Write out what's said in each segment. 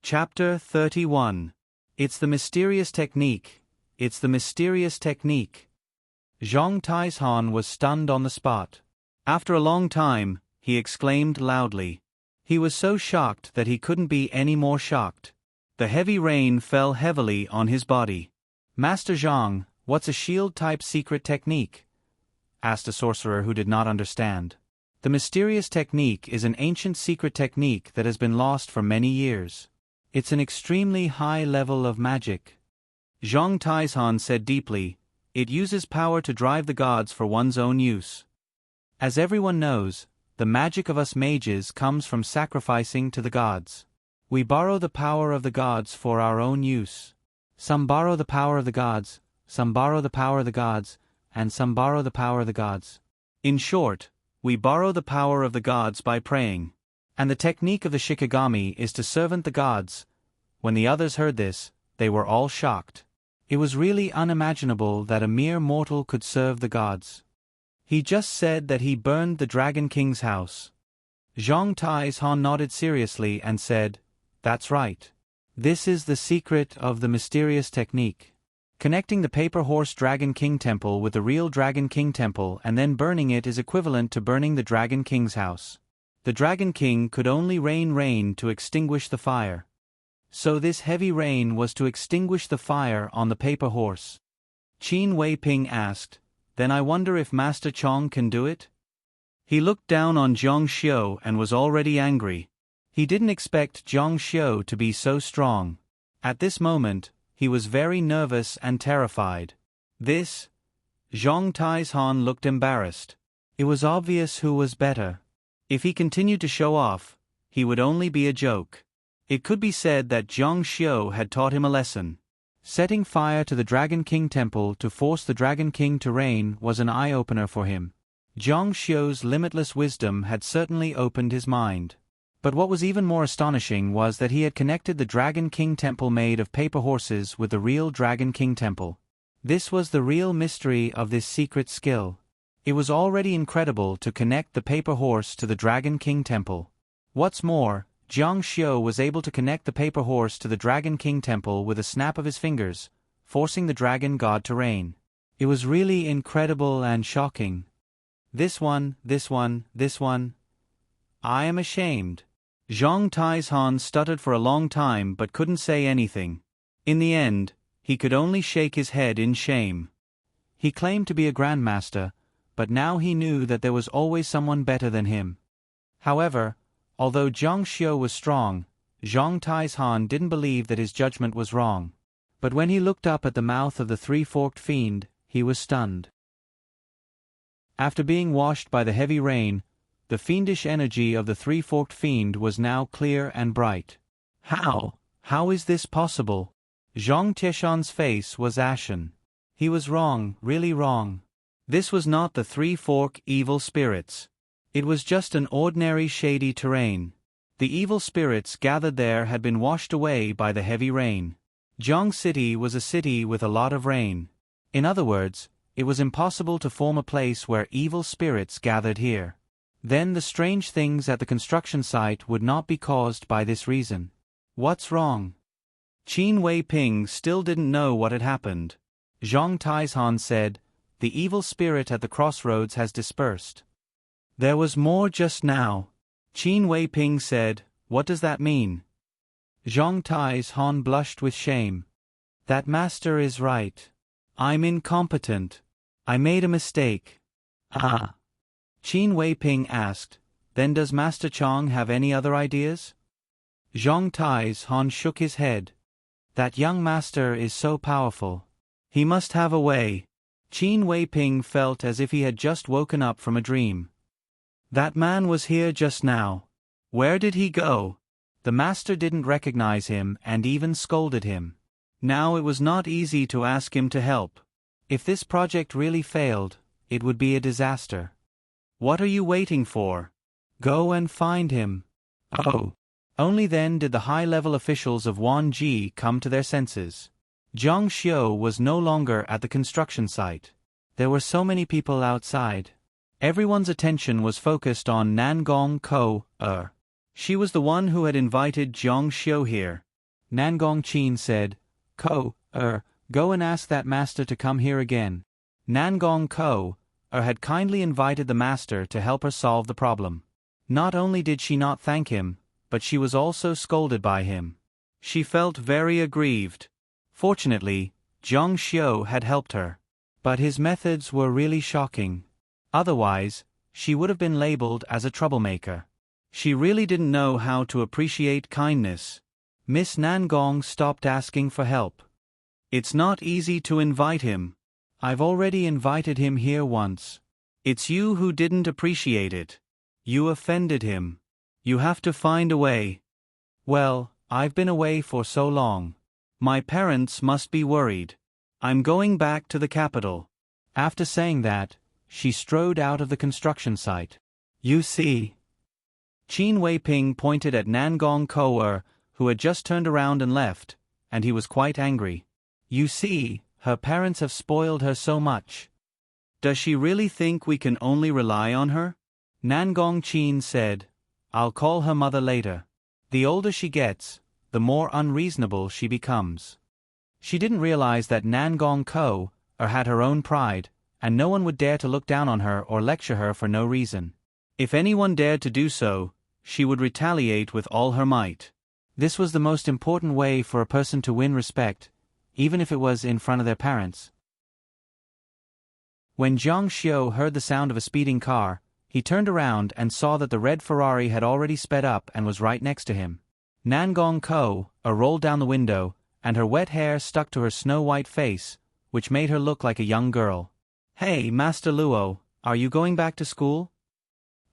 Chapter 31. It's the Mysterious Technique. It's the Mysterious Technique. Zhang Taizhan was stunned on the spot. After a long time, he exclaimed loudly. He was so shocked that he couldn't be any more shocked. The heavy rain fell heavily on his body. "Master Zhang, what's a shield-type secret technique?" asked a sorcerer who did not understand. The Mysterious Technique is an ancient secret technique that has been lost for many years. It's an extremely high level of magic. Zhang Taizhan said deeply, "It uses power to drive the gods for one's own use. As everyone knows, the magic of us mages comes from sacrificing to the gods. We borrow the power of the gods for our own use. Some borrow the power of the gods, some borrow the power of the gods, and some borrow the power of the gods. In short, we borrow the power of the gods by praying. And the technique of the Shikigami is to servant the gods." When the others heard this, they were all shocked. It was really unimaginable that a mere mortal could serve the gods. "He just said that he burned the Dragon King's house." Zhang Taizhan nodded seriously and said, "That's right. This is the secret of the Mysterious Technique. Connecting the paper horse Dragon King Temple with the real Dragon King Temple and then burning it is equivalent to burning the Dragon King's house. The Dragon King could only rain rain to extinguish the fire. So this heavy rain was to extinguish the fire on the paper horse." Qin Weiping asked, "Then I wonder if Master Chong can do it?" He looked down on Zhang Xiu and was already angry. He didn't expect Zhang Xiu to be so strong. At this moment, he was very nervous and terrified. Zhang Taizhan looked embarrassed. It was obvious who was better. If he continued to show off, he would only be a joke. It could be said that Zhang Xiu had taught him a lesson. Setting fire to the Dragon King Temple to force the Dragon King to reign was an eye-opener for him. Zhang Xiu's limitless wisdom had certainly opened his mind. But what was even more astonishing was that he had connected the Dragon King Temple made of paper horses with the real Dragon King Temple. This was the real mystery of this secret skill. It was already incredible to connect the paper horse to the Dragon King Temple. What's more, Zhang Xiu was able to connect the paper horse to the Dragon King Temple with a snap of his fingers, forcing the dragon god to reign. It was really incredible and shocking. This one. I am ashamed." Zhang Taizhan stuttered for a long time but couldn't say anything. In the end, he could only shake his head in shame. He claimed to be a grandmaster, but now he knew that there was always someone better than him. However, although Zhang Xiu was strong, Zhang Taizhan didn't believe that his judgment was wrong. But when he looked up at the mouth of the three-forked fiend, he was stunned. After being washed by the heavy rain, the fiendish energy of the three-forked fiend was now clear and bright. How is this possible?" Zhang Tieshan's face was ashen. He was wrong, really wrong. This was not the three-fork evil spirits. It was just an ordinary shady terrain. The evil spirits gathered there had been washed away by the heavy rain. Zhang City was a city with a lot of rain. In other words, it was impossible to form a place where evil spirits gathered here. Then the strange things at the construction site would not be caused by this reason. What's wrong? Qin Weiping still didn't know what had happened. Zhang Taizhan said, "The evil spirit at the crossroads has dispersed." "There was more just now." Qin Weiping said, "What does that mean?" Zhang Taizhan blushed with shame. "That master is right. I'm incompetent. I made a mistake." "Ah." Qin Weiping asked, "Then does Master Chong have any other ideas?" Zhang Taizhan shook his head. "That young master is so powerful. He must have a way." Qin Weiping felt as if he had just woken up from a dream. "That man was here just now. Where did he go?" The master didn't recognize him and even scolded him. Now it was not easy to ask him to help. If this project really failed, it would be a disaster. "What are you waiting for? Go and find him." Oh. Only then did the high-level officials of Wanji come to their senses. Zhang Xiu was no longer at the construction site. There were so many people outside. Everyone's attention was focused on Nangong Ko. She was the one who had invited Zhang Xiu here. Nangong Chin said, go and ask that master to come here again. Nangong had kindly invited the master to help her solve the problem. Not only did she not thank him, but she was also scolded by him. She felt very aggrieved. Fortunately, Zhang Xiu had helped her. But his methods were really shocking. Otherwise, she would have been labeled as a troublemaker. She really didn't know how to appreciate kindness. Miss Nangong stopped asking for help. It's not easy to invite him. I've already invited him here once. It's you who didn't appreciate it. You offended him. You have to find a way. Well, I've been away for so long. My parents must be worried. I'm going back to the capital. After saying that, she strode out of the construction site. You see. Qin Weiping pointed at Nangong Kou, who had just turned around and left, and he was quite angry. You see, her parents have spoiled her so much. Does she really think we can only rely on her? Nangong Qin said, I'll call her mother later. The older she gets, the more unreasonable she becomes. She didn't realize that Nangong Kou had her own pride, and no one would dare to look down on her or lecture her for no reason. If anyone dared to do so, she would retaliate with all her might. This was the most important way for a person to win respect, even if it was in front of their parents. When Zhang Xiu heard the sound of a speeding car, he turned around and saw that the red Ferrari had already sped up and was right next to him. Nangong Kou rolled down the window, and her wet hair stuck to her snow-white face, which made her look like a young girl. Hey, Master Luo, are you going back to school?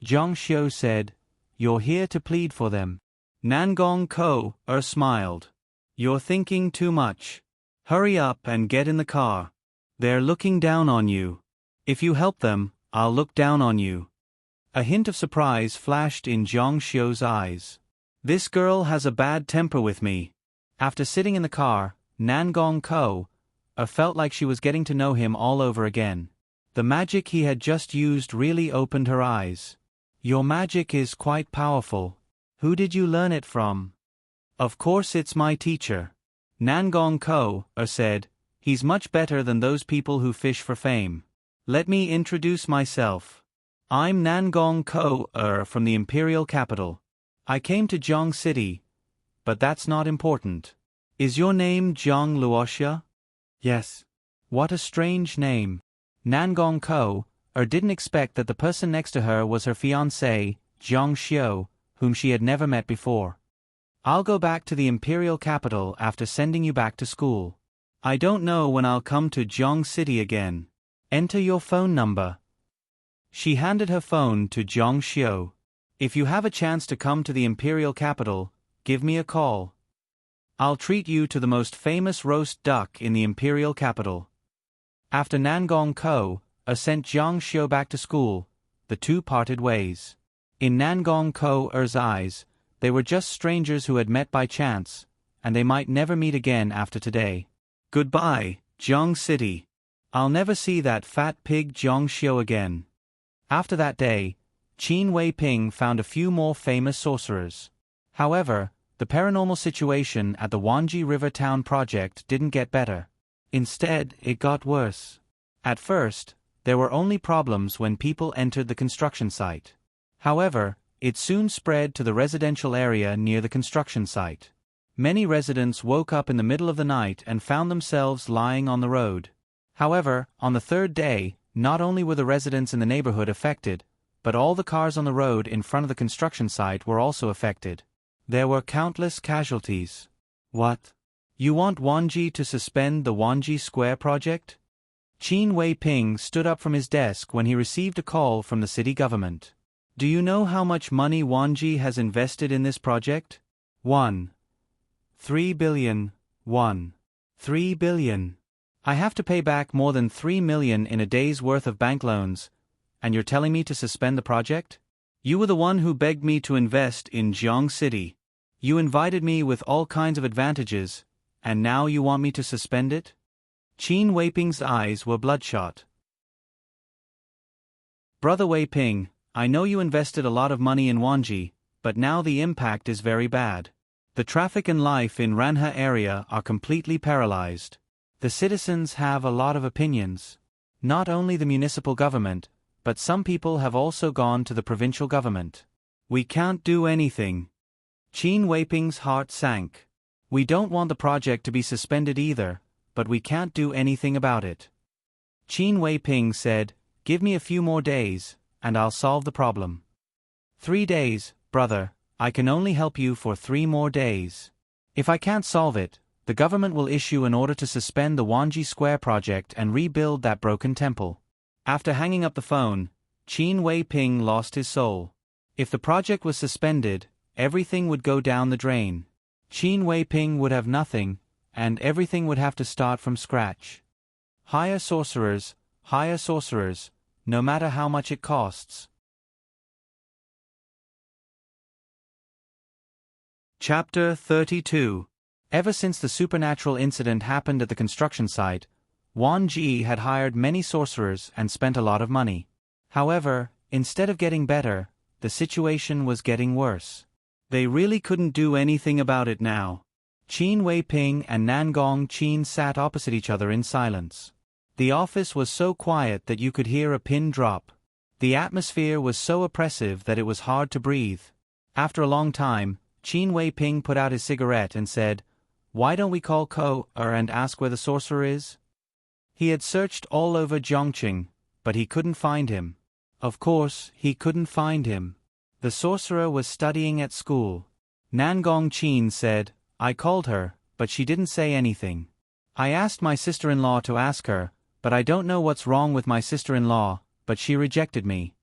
Zhang Xiu said, You're here to plead for them. Nangong Kou smiled. You're thinking too much. Hurry up and get in the car. They're looking down on you. If you help them, I'll look down on you. A hint of surprise flashed in Zhang Xiu's eyes. This girl has a bad temper with me. After sitting in the car, Nangong Kou felt like she was getting to know him all over again. The magic he had just used really opened her eyes. Your magic is quite powerful. Who did you learn it from? Of course it's my teacher. Nangong Kou said, He's much better than those people who fish for fame. Let me introduce myself. I'm Nangong Kou from the imperial capital. I came to Zhang City, but that's not important. Is your name Zhang Luoxia? Yes. What a strange name. Nangong Kou didn't expect that the person next to her was her fiancé, Zhang Xiu, whom she had never met before. I'll go back to the imperial capital after sending you back to school. I don't know when I'll come to Zhang City again. Enter your phone number. She handed her phone to Zhang Xiu. If you have a chance to come to the imperial capital, give me a call. I'll treat you to the most famous roast duck in the imperial capital. After Nangong Kou sent Zhang Xiu back to school, the two parted ways. In Nangong Kou's eyes, they were just strangers who had met by chance, and they might never meet again after today. Goodbye, Zhang City. I'll never see that fat pig Zhang Xiu again. After that day, Qin Weiping found a few more famous sorcerers. However, the paranormal situation at the Wanji River Town project didn't get better. Instead, it got worse. At first, there were only problems when people entered the construction site. However, it soon spread to the residential area near the construction site. Many residents woke up in the middle of the night and found themselves lying on the road. However, on the third day, not only were the residents in the neighborhood affected, but all the cars on the road in front of the construction site were also affected. There were countless casualties. What? You want Wanji to suspend the Wanji Square project? Qin Weiping stood up from his desk when he received a call from the city government. Do you know how much money Wanji has invested in this project? 3 billion. 3 billion. I have to pay back more than 3 million in a day's worth of bank loans, and you're telling me to suspend the project? You were the one who begged me to invest in Zhang City. You invited me with all kinds of advantages, and now you want me to suspend it? Qin Weiping's eyes were bloodshot. Brother Weiping, I know you invested a lot of money in Wanji, but now the impact is very bad. The traffic and life in Ranha area are completely paralyzed. The citizens have a lot of opinions. Not only the municipal government, but some people have also gone to the provincial government. We can't do anything. Qin Weiping's heart sank. We don't want the project to be suspended either, but we can't do anything about it. Qin Weiping said, "Give me a few more days, and I'll solve the problem." 3 days, brother, I can only help you for 3 more days. If I can't solve it, the government will issue an order to suspend the Wanji Square project and rebuild that broken temple. After hanging up the phone, Qin Weiping lost his soul. If the project was suspended, everything would go down the drain. Qin Weiping would have nothing, and everything would have to start from scratch. Hire sorcerers, no matter how much it costs. Chapter 32. Ever since the supernatural incident happened at the construction site, Wan Ji had hired many sorcerers and spent a lot of money. However, instead of getting better, the situation was getting worse. They really couldn't do anything about it now. Qin Weiping and Nangong Qin sat opposite each other in silence. The office was so quiet that you could hear a pin drop. The atmosphere was so oppressive that it was hard to breathe. After a long time, Qin Weiping put out his cigarette and said, "Why don't we call Ko-er and ask where the sorcerer is?" He had searched all over Zhongqing, but he couldn't find him. Of course, he couldn't find him. The sorcerer was studying at school. Nangong Qin said, "I called her, but she didn't say anything. I asked my sister-in-law to ask her, but I don't know what's wrong with my sister-in-law, but she rejected me."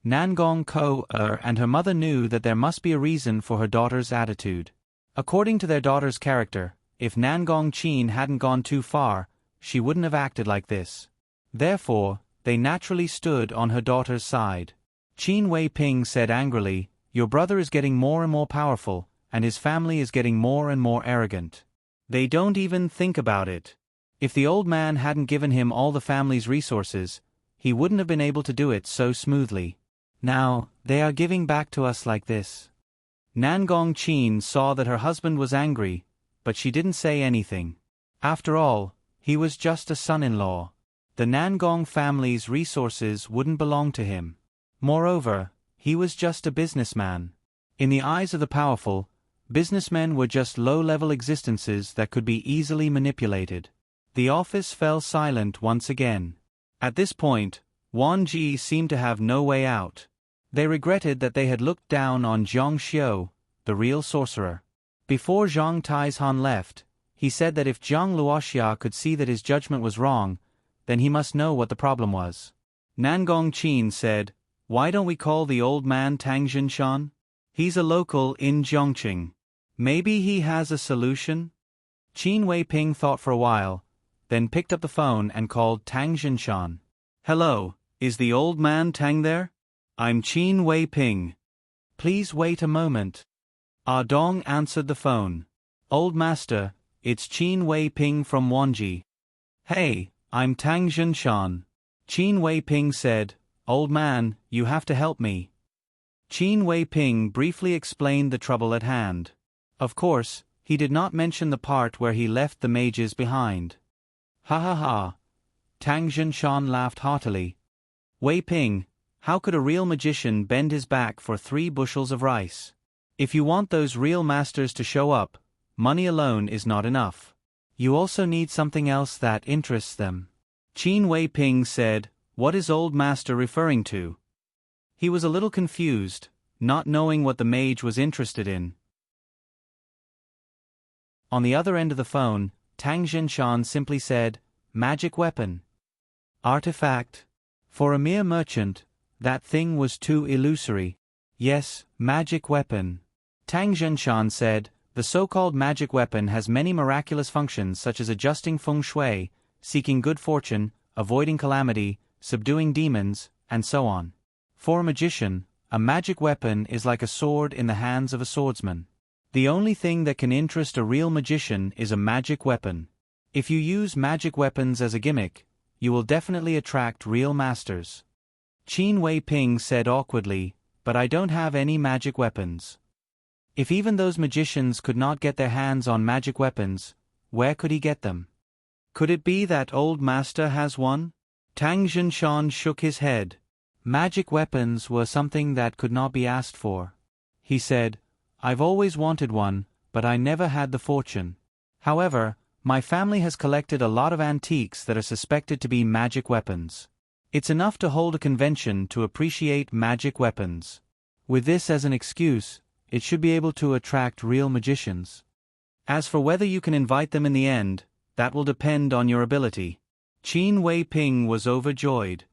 Nangong Ko-er and her mother knew that there must be a reason for her daughter's attitude. According to their daughter's character, if Nangong Qin hadn't gone too far, she wouldn't have acted like this. Therefore, they naturally stood on her daughter's side. Qin Weiping said angrily, "Your brother is getting more and more powerful, and his family is getting more and more arrogant. They don't even think about it. If the old man hadn't given him all the family's resources, he wouldn't have been able to do it so smoothly. Now, they are giving back to us like this." Nangong Qin saw that her husband was angry, but she didn't say anything. After all, he was just a son-in-law. The Nangong family's resources wouldn't belong to him. Moreover, he was just a businessman. In the eyes of the powerful, businessmen were just low-level existences that could be easily manipulated. The office fell silent once again. At this point, Wan Ji seemed to have no way out. They regretted that they had looked down on Zhang Xiu, the real sorcerer. Before Zhang Taizhan left, he said that if Zhang Luoxia could see that his judgment was wrong, then he must know what the problem was. Nangong Qin said, "Why don't we call the old man Tang Jinshan? He's a local in Zhongqing. Maybe he has a solution?" Qin Weiping thought for a while, then picked up the phone and called Tang Jinshan. "Hello, is the old man Tang there? I'm Qin Weiping. Please wait a moment." Ah Dong answered the phone. "Old master, it's Qin Weiping from Wanji." "Hey, I'm Tang Jinshan." Qin Weiping said, "Old man, you have to help me." Qin Weiping briefly explained the trouble at hand. Of course, he did not mention the part where he left the mages behind. "Ha ha ha." Tang Jinshan laughed heartily. "Weiping, how could a real magician bend his back for 3 bushels of rice? If you want those real masters to show up, money alone is not enough. You also need something else that interests them." Qin Weiping said, "What is old master referring to?" He was a little confused, not knowing what the mage was interested in. On the other end of the phone, Tang Jinshan simply said, "Magic weapon. Artifact. For a mere merchant, that thing was too illusory." "Yes, magic weapon." Tang Jinshan said, "The so-called magic weapon has many miraculous functions such as adjusting feng shui, seeking good fortune, avoiding calamity, subduing demons, and so on. For a magician, a magic weapon is like a sword in the hands of a swordsman. The only thing that can interest a real magician is a magic weapon. If you use magic weapons as a gimmick, you will definitely attract real masters." Qin Weiping said awkwardly, "But I don't have any magic weapons." If even those magicians could not get their hands on magic weapons, where could he get them? Could it be that old master has one? Tang Jinshan shook his head. Magic weapons were something that could not be asked for. He said, I've always wanted one, but I never had the fortune. However, my family has collected a lot of antiques that are suspected to be magic weapons. It's enough to hold a convention to appreciate magic weapons. With this as an excuse, it should be able to attract real magicians. As for whether you can invite them in the end, that will depend on your ability. Qin Wei Ping was overjoyed.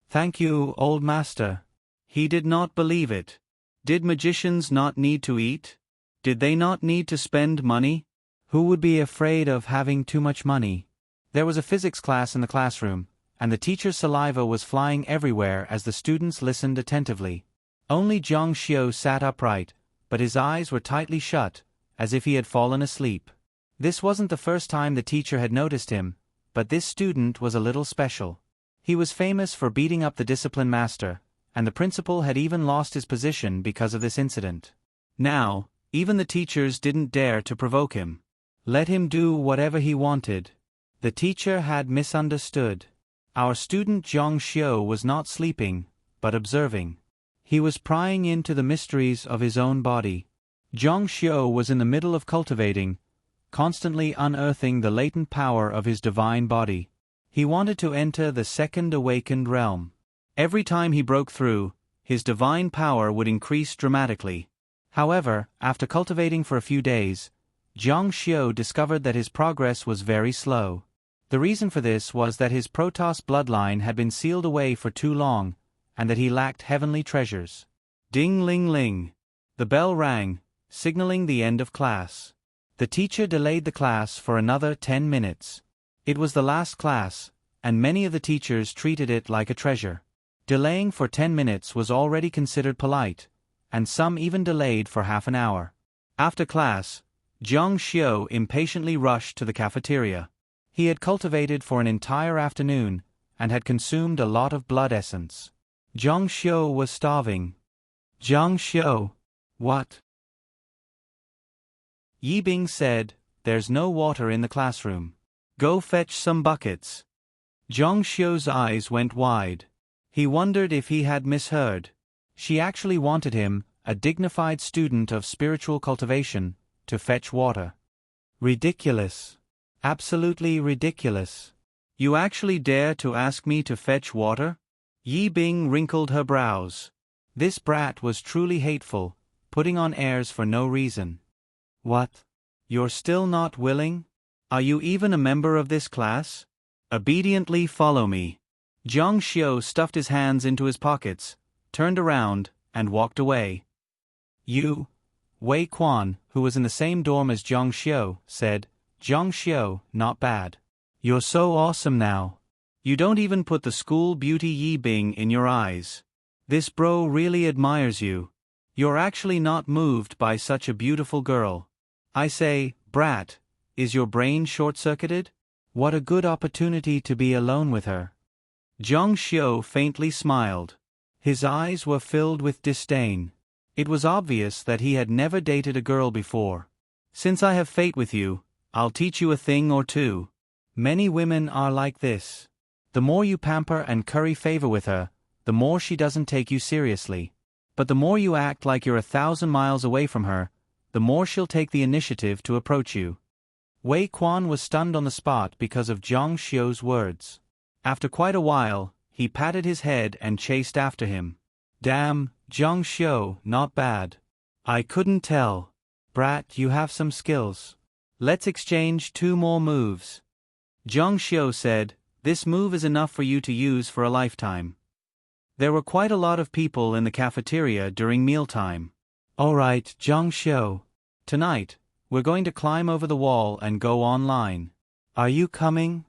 Thank you, old master. He did not believe it. Did magicians not need to eat? Did they not need to spend money? Who would be afraid of having too much money? There was a physics class in the classroom, and the teacher's saliva was flying everywhere as the students listened attentively. Only Zhang Xiu sat upright, but his eyes were tightly shut, as if he had fallen asleep. This wasn't the first time the teacher had noticed him, but this student was a little special. He was famous for beating up the discipline master, and the principal had even lost his position because of this incident. Now, even the teachers didn't dare to provoke him. Let him do whatever he wanted. The teacher had misunderstood. Our student Zhang Xiu was not sleeping, but observing. He was prying into the mysteries of his own body. Zhang Xiu was in the middle of cultivating, constantly unearthing the latent power of his divine body. He wanted to enter the second awakened realm. Every time he broke through, his divine power would increase dramatically. However, after cultivating for a few days, Zhang Xiu discovered that his progress was very slow. The reason for this was that his Protoss bloodline had been sealed away for too long, and that he lacked heavenly treasures. Ding ling ling. The bell rang, signaling the end of class. The teacher delayed the class for another 10 minutes. It was the last class, and many of the teachers treated it like a treasure. Delaying for 10 minutes was already considered polite, and some even delayed for half an hour. After class, Zhang Xiu impatiently rushed to the cafeteria. He had cultivated for an entire afternoon, and had consumed a lot of blood essence. Zhang Xiu was starving. Zhang Xiu. What? Yi Bing said, There's no water in the classroom. Go fetch some buckets. Zhang Xiu's eyes went wide. He wondered if he had misheard. She actually wanted him, a dignified student of spiritual cultivation, to fetch water. Ridiculous. Absolutely ridiculous. You actually dare to ask me to fetch water? Yi Bing wrinkled her brows. This brat was truly hateful, putting on airs for no reason. What? You're still not willing? Are you even a member of this class? Obediently follow me. Zhang Xiu stuffed his hands into his pockets, turned around, and walked away. You, Wei Quan, who was in the same dorm as Zhang Xiu, said, Zhang Xiu, not bad. You're so awesome now. You don't even put the school beauty Yi Bing in your eyes. This bro really admires you. You're actually not moved by such a beautiful girl. I say, brat, is your brain short-circuited? What a good opportunity to be alone with her. Zhang Xiu faintly smiled. His eyes were filled with disdain. It was obvious that he had never dated a girl before. Since I have fate with you, I'll teach you a thing or two. Many women are like this. The more you pamper and curry favor with her, the more she doesn't take you seriously. But the more you act like you're 1,000 miles away from her, the more she'll take the initiative to approach you. Wei Quan was stunned on the spot because of Zhang Xiu's words. After quite a while, he patted his head and chased after him. Damn, Zhang Xiu, not bad. I couldn't tell. Brat, you have some skills. Let's exchange 2 more moves. Zhang Xiu said, This move is enough for you to use for a lifetime. There were quite a lot of people in the cafeteria during mealtime. Alright, Zhang Xiu. Tonight, we're going to climb over the wall and go online. Are you coming?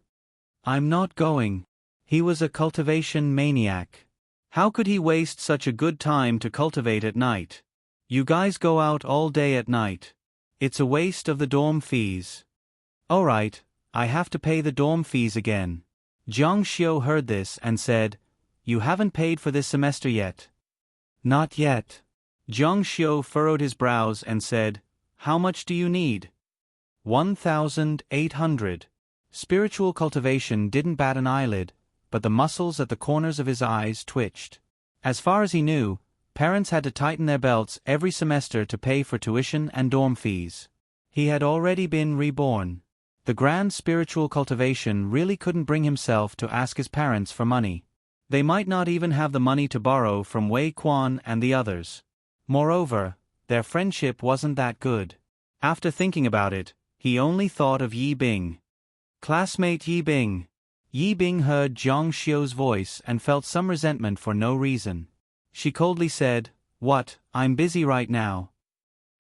I'm not going. He was a cultivation maniac. How could he waste such a good time to cultivate at night? You guys go out all day at night. It's a waste of the dorm fees. Alright, I have to pay the dorm fees again. Zhang Xiu heard this and said, You haven't paid for this semester yet. Not yet. Jiang Xiu furrowed his brows and said, "How much do you need?" 1,800. Spiritual cultivation didn't bat an eyelid, but the muscles at the corners of his eyes twitched. As far as he knew, parents had to tighten their belts every semester to pay for tuition and dorm fees. He had already been reborn. The grand spiritual cultivation really couldn't bring himself to ask his parents for money. They might not even have the money to borrow from Wei Quan and the others. Moreover, their friendship wasn't that good. After thinking about it, he only thought of Yi Bing. "Classmate Yi Bing." Yi Bing heard Jiang Xiu's voice and felt some resentment for no reason. She coldly said, "What, I'm busy right now."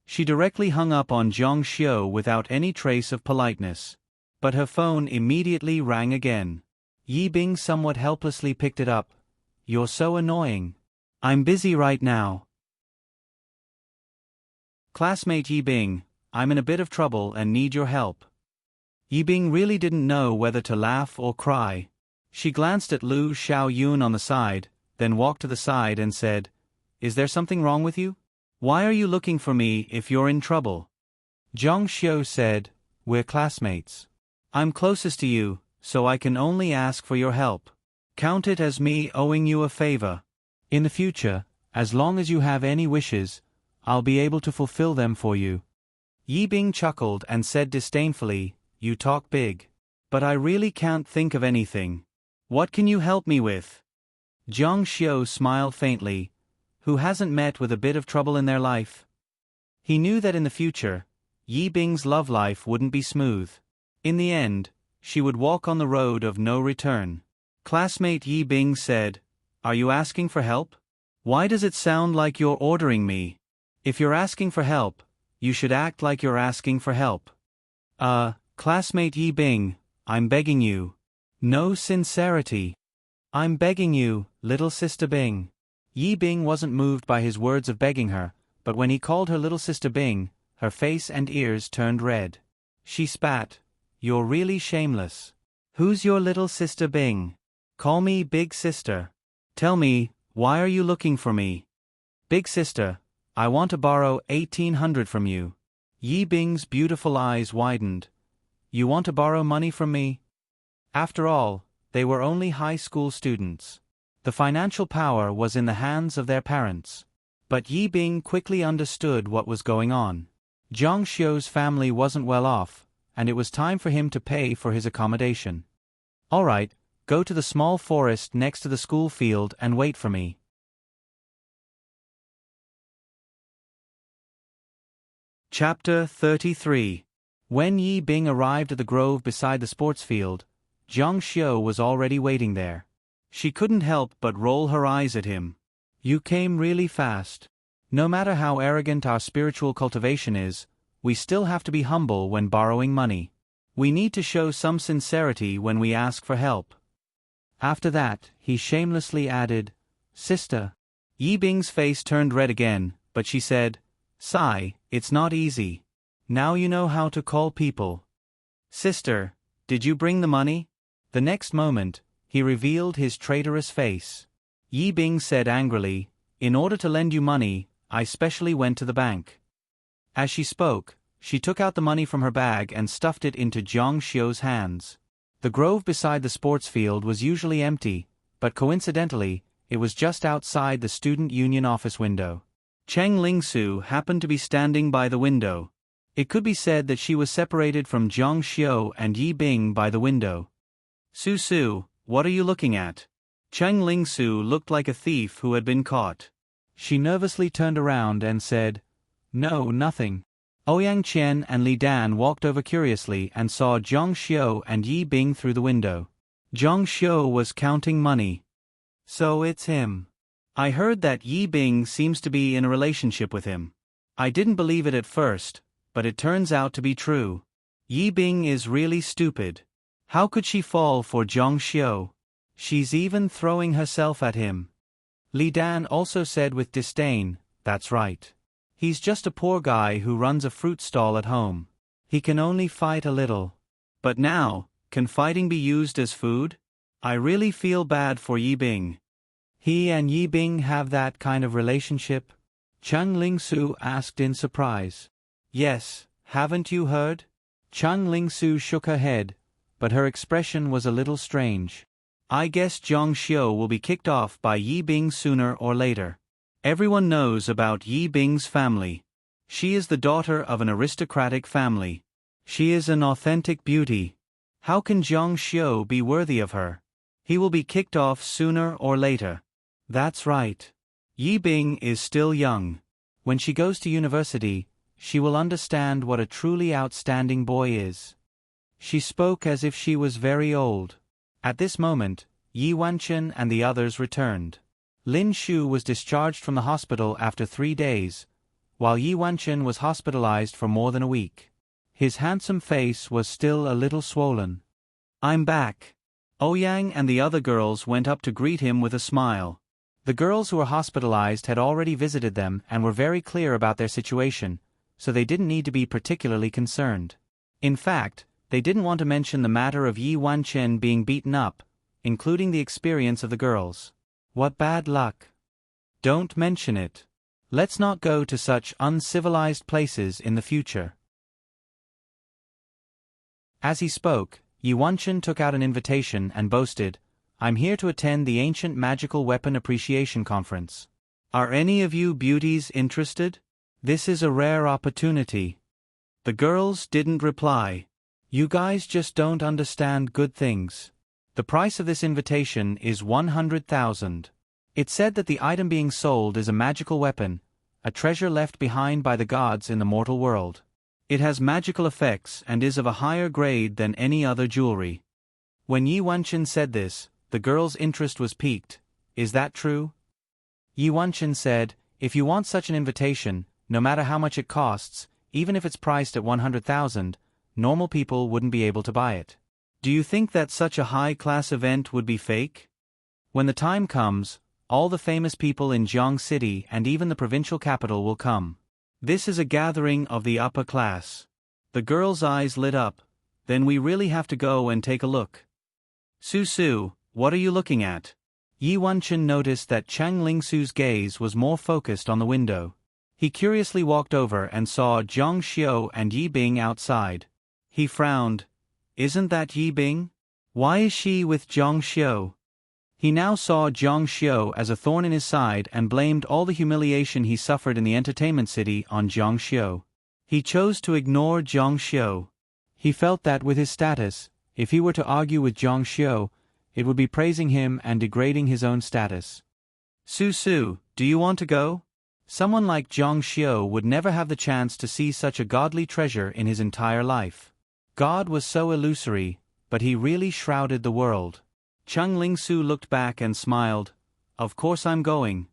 She directly hung up on Jiang Xiu without any trace of politeness. But her phone immediately rang again. Yi Bing somewhat helplessly picked it up. "You're so annoying. I'm busy right now." "Classmate Yi Bing, I'm in a bit of trouble and need your help." Yi Bing really didn't know whether to laugh or cry. She glanced at Lu Xiaoyun on the side, then walked to the side and said, "Is there something wrong with you? Why are you looking for me if you're in trouble?" Jiang Xiu said, "We're classmates. I'm closest to you, so I can only ask for your help. Count it as me owing you a favor. In the future, as long as you have any wishes, I'll be able to fulfill them for you." Yi Bing chuckled and said disdainfully, "You talk big. But I really can't think of anything. What can you help me with?" Jiang Xiu smiled faintly. Who hasn't met with a bit of trouble in their life? He knew that in the future, Yi Bing's love life wouldn't be smooth. In the end, she would walk on the road of no return. Classmate Yi Bing said, "Are you asking for help? Why does it sound like you're ordering me? If you're asking for help, you should act like you're asking for help." Classmate Yi Bing, I'm begging you." No sincerity. "I'm begging you, little sister Bing." Yi Bing wasn't moved by his words of begging her, but when he called her little sister Bing, her face and ears turned red. She spat, "You're really shameless. Who's your little sister Bing? Call me big sister. Tell me, why are you looking for me?" "Big sister, I want to borrow 1,800 from you." Yi Bing's beautiful eyes widened. "You want to borrow money from me?" After all, they were only high school students. The financial power was in the hands of their parents. But Yi Bing quickly understood what was going on. Jiang Xiu's family wasn't well off, and it was time for him to pay for his accommodation. "All right, go to the small forest next to the school field and wait for me." Chapter 33. When Yi Bing arrived at the grove beside the sports field, Jiang Xiu was already waiting there. She couldn't help but roll her eyes at him. "You came really fast. No matter how arrogant our spiritual cultivation is, we still have to be humble when borrowing money. We need to show some sincerity when we ask for help." After that, he shamelessly added, "Sister." Yi Bing's face turned red again, but she said, "Sigh, it's not easy. Now you know how to call people." "Sister, did you bring the money?" The next moment, he revealed his traitorous face. Yi Bing said angrily, "In order to lend you money, I specially went to the bank." As she spoke, she took out the money from her bag and stuffed it into Jiang Xiu's hands. The grove beside the sports field was usually empty, but coincidentally, it was just outside the student union office window. Cheng Lingsu happened to be standing by the window. It could be said that she was separated from Jiang Xiu and Yi Bing by the window. Su, what are you looking at?" Cheng Lingsu looked like a thief who had been caught. She nervously turned around and said, "No, nothing." Ouyang Qian and Li Dan walked over curiously and saw Jiang Xiu and Yi Bing through the window. Jiang Xiu was counting money. "So it's him. I heard that Yi Bing seems to be in a relationship with him. I didn't believe it at first, but it turns out to be true. Yi Bing is really stupid. How could she fall for Jiang Xiu? She's even throwing herself at him." Li Dan also said with disdain, "That's right. He's just a poor guy who runs a fruit stall at home. He can only fight a little. But now, can fighting be used as food? I really feel bad for Yi Bing." He and Yi Bing have that kind of relationship? Chang Ling-su asked in surprise. Yes, haven't you heard? Chang Ling-su shook her head, but her expression was a little strange. I guess Zhang Xiu will be kicked off by Yi Bing sooner or later. Everyone knows about Yi Bing's family. She is the daughter of an aristocratic family. She is an authentic beauty. How can Zhang Xiu be worthy of her? He will be kicked off sooner or later. That's right. Yi Bing is still young. When she goes to university, she will understand what a truly outstanding boy is. She spoke as if she was very old. At this moment, Yi Wanchen and the others returned. Lin Shu was discharged from the hospital after 3 days, while Yi Wanchen was hospitalized for more than a week. His handsome face was still a little swollen. I'm back. Ouyang and the other girls went up to greet him with a smile. The girls who were hospitalized had already visited them and were very clear about their situation, so they didn't need to be particularly concerned. In fact, they didn't want to mention the matter of Yi Wanchen being beaten up, including the experience of the girls. What bad luck. Don't mention it. Let's not go to such uncivilized places in the future. As he spoke, Yi Wanchen took out an invitation and boasted, I'm here to attend the Ancient Magical Weapon Appreciation Conference. Are any of you beauties interested? This is a rare opportunity. The girls didn't reply. You guys just don't understand good things. The price of this invitation is 100,000. It said that the item being sold is a magical weapon, a treasure left behind by the gods in the mortal world. It has magical effects and is of a higher grade than any other jewelry. When Yi Wanchen said this, the girl's interest was piqued. Is that true? Yi Wanchen said, if you want such an invitation, no matter how much it costs, even if it's priced at 100,000, normal people wouldn't be able to buy it. Do you think that such a high-class event would be fake? When the time comes, all the famous people in Jiang City and even the provincial capital will come. This is a gathering of the upper class. The girl's eyes lit up. Then we really have to go and take a look. Su, what are you looking at? Yi Wanchen noticed that Chang Ling-su's gaze was more focused on the window. He curiously walked over and saw Zhang Xiu and Yi Bing outside. He frowned. Isn't that Yi Bing? Why is she with Zhang Xiu? He now saw Zhang Xiu as a thorn in his side and blamed all the humiliation he suffered in the entertainment city on Zhang Xiu. He chose to ignore Zhang Xiu. He felt that with his status, if he were to argue with Zhang Xiu, it would be praising him and degrading his own status. Su, do you want to go? Someone like Zhang Xiu would never have the chance to see such a godly treasure in his entire life. God was so illusory, but he really shrouded the world. Chang Ling-su looked back and smiled. Of course I'm going.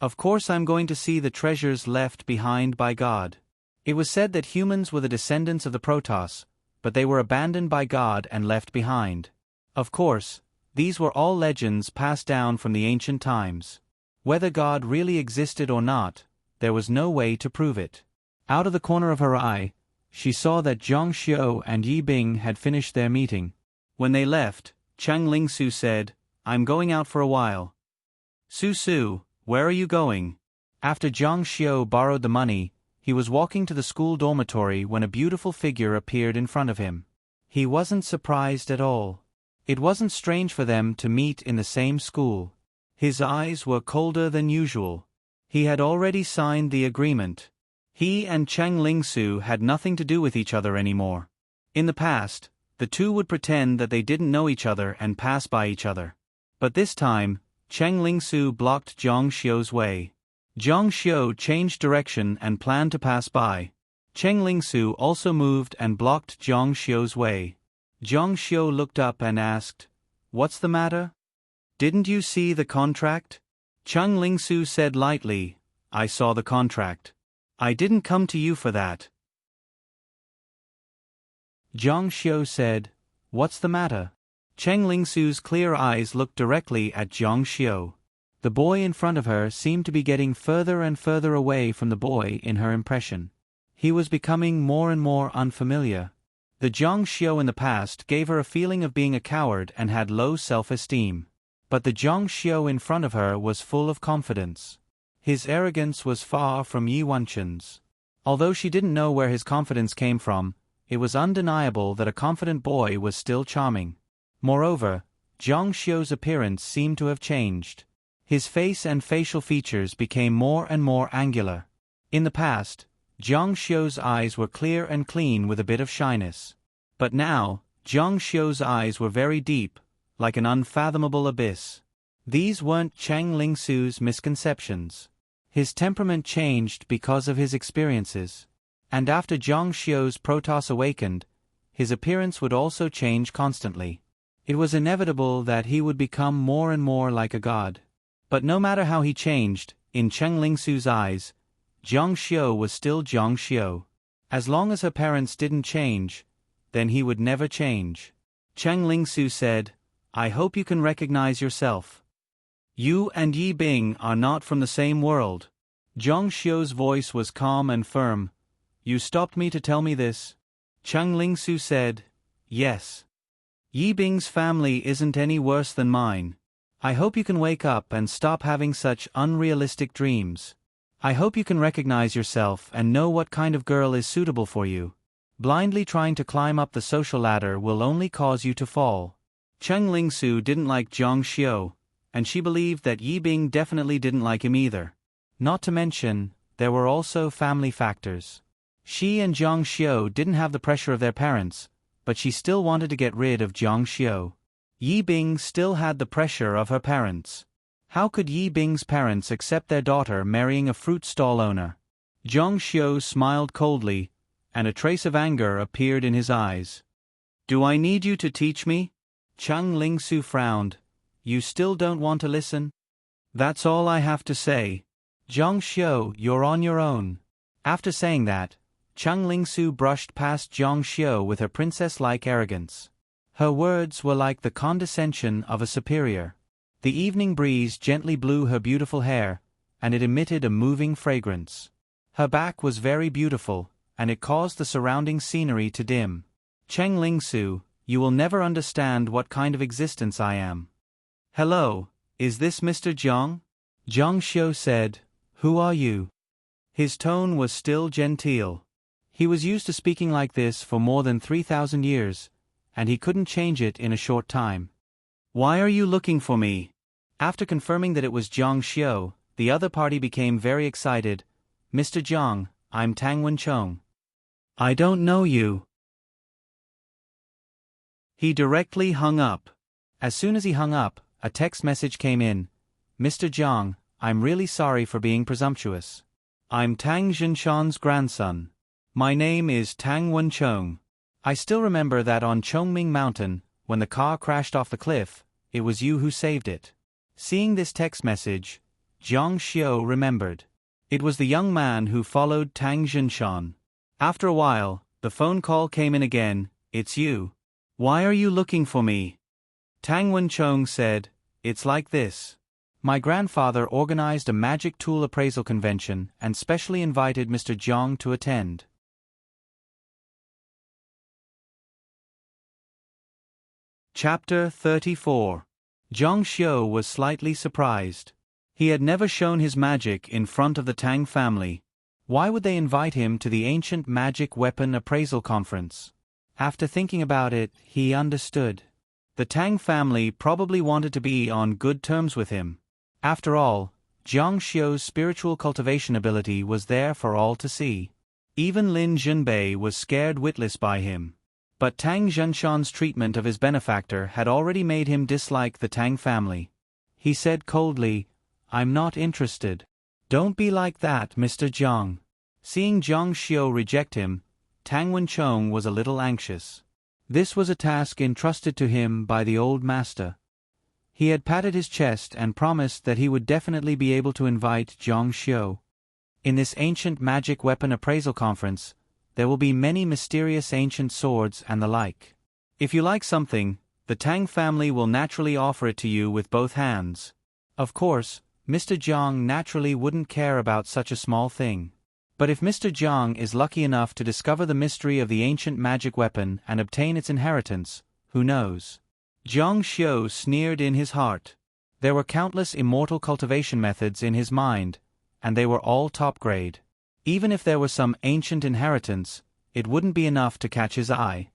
Of course I'm going to see the treasures left behind by God. It was said that humans were the descendants of the Protoss, but they were abandoned by God and left behind. Of course, these were all legends passed down from the ancient times. Whether God really existed or not, there was no way to prove it. Out of the corner of her eye, she saw that Zhang Xiu and Yi Bing had finished their meeting. When they left, Chang Ling-su said, I'm going out for a while. Su, where are you going? After Zhang Xiu borrowed the money, he was walking to the school dormitory when a beautiful figure appeared in front of him. He wasn't surprised at all. It wasn't strange for them to meet in the same school. His eyes were colder than usual. He had already signed the agreement. He and Chang Ling-su had nothing to do with each other anymore. In the past, the two would pretend that they didn't know each other and pass by each other. But this time, Chang Ling-su blocked Zhang Xiu's way. Zhang Xiu changed direction and planned to pass by. Chang Ling-su also moved and blocked Zhang Xiu's way. Zhang Xiu looked up and asked, What's the matter? Didn't you see the contract? Chang Ling-su said lightly, I saw the contract. I didn't come to you for that. Zhang Xiu said, What's the matter? Chang Ling-su's clear eyes looked directly at Zhang Xiu. The boy in front of her seemed to be getting further and further away from the boy in her impression. He was becoming more and more unfamiliar. The Zhang Xiu in the past gave her a feeling of being a coward and had low self-esteem. But the Zhang Xiu in front of her was full of confidence. His arrogance was far from Yi Wenchun's. Although she didn't know where his confidence came from, it was undeniable that a confident boy was still charming. Moreover, Zhang Xiu's appearance seemed to have changed. His face and facial features became more and more angular. In the past, Zhang Xiu's eyes were clear and clean with a bit of shyness. But now, Zhang Xiu's eyes were very deep, like an unfathomable abyss. These weren't Cheng Lingsu's misconceptions. His temperament changed because of his experiences. And after Zhang Xiu's protoss awakened, his appearance would also change constantly. It was inevitable that he would become more and more like a god. But no matter how he changed, in Cheng Lingsu's eyes, Zhang Xiu was still Zhang Xiu. As long as her parents didn't change, then he would never change. Cheng Lingsu said, "I hope you can recognize yourself. You and Yi Bing are not from the same world." Zhang Xiu's voice was calm and firm. "You stopped me to tell me this?" Cheng Lingsu said, "Yes. Yi Bing's family isn't any worse than mine. I hope you can wake up and stop having such unrealistic dreams. I hope you can recognize yourself and know what kind of girl is suitable for you. Blindly trying to climb up the social ladder will only cause you to fall." Cheng Lingsu didn't like Zhang Xiu, and she believed that Yi Bing definitely didn't like him either. Not to mention, there were also family factors. She and Zhang Xiu didn't have the pressure of their parents, but she still wanted to get rid of Zhang Xiu. Yi Bing still had the pressure of her parents. How could Yi Bing's parents accept their daughter marrying a fruit stall owner? Zhang Xiu smiled coldly, and a trace of anger appeared in his eyes. "Do I need you to teach me?" Cheng Lingsu frowned. "You still don't want to listen?" "That's all I have to say. Zhang Xiu, you're on your own." After saying that, Cheng Lingsu brushed past Zhang Xiu with her princess-like arrogance. Her words were like the condescension of a superior. The evening breeze gently blew her beautiful hair, and it emitted a moving fragrance. Her back was very beautiful, and it caused the surrounding scenery to dim. "Cheng Lingsu, you will never understand what kind of existence I am." "Hello, is this Mr. Zhang?" Zhang Xiu said, "Who are you?" His tone was still genteel. He was used to speaking like this for more than 3,000 years, and he couldn't change it in a short time. "Why are you looking for me?" After confirming that it was Zhang Xiu, the other party became very excited. "Mr. Zhang, I'm Tang Wenchung." "I don't know you." He directly hung up. As soon as he hung up, a text message came in. "Mr. Zhang, I'm really sorry for being presumptuous. I'm Tang Zhinshan's grandson. My name is Tang Wenchung. I still remember that on Chongming Mountain, when the car crashed off the cliff, it was you who saved it." Seeing this text message, Zhang Xiu remembered. It was the young man who followed Tang Zhinshan. After a while, the phone call came in again. "It's you. Why are you looking for me?" Tang Wenchung said, "It's like this. My grandfather organized a magic tool appraisal convention and specially invited Mr. Zhang to attend." Chapter 34. Zhang Xiu was slightly surprised. He had never shown his magic in front of the Tang family. Why would they invite him to the ancient magic weapon appraisal conference? After thinking about it, he understood. The Tang family probably wanted to be on good terms with him. After all, Zhang Xiu's spiritual cultivation ability was there for all to see. Even Lin Zhenbei was scared witless by him. But Tang Zhenshan's treatment of his benefactor had already made him dislike the Tang family. He said coldly, "I'm not interested." "Don't be like that, Mr. Zhang." Seeing Zhang Xiu reject him, Tang Wenchung was a little anxious. This was a task entrusted to him by the old master. He had patted his chest and promised that he would definitely be able to invite Zhang Xiu. In this ancient magic weapon appraisal conference, there will be many mysterious ancient swords and the like. If you like something, the Tang family will naturally offer it to you with both hands. Of course, Mr. Zhang naturally wouldn't care about such a small thing. But if Mr. Zhang is lucky enough to discover the mystery of the ancient magic weapon and obtain its inheritance, who knows? Zhang Xiu sneered in his heart. There were countless immortal cultivation methods in his mind, and they were all top grade. Even if there was some ancient inheritance, it wouldn't be enough to catch his eye.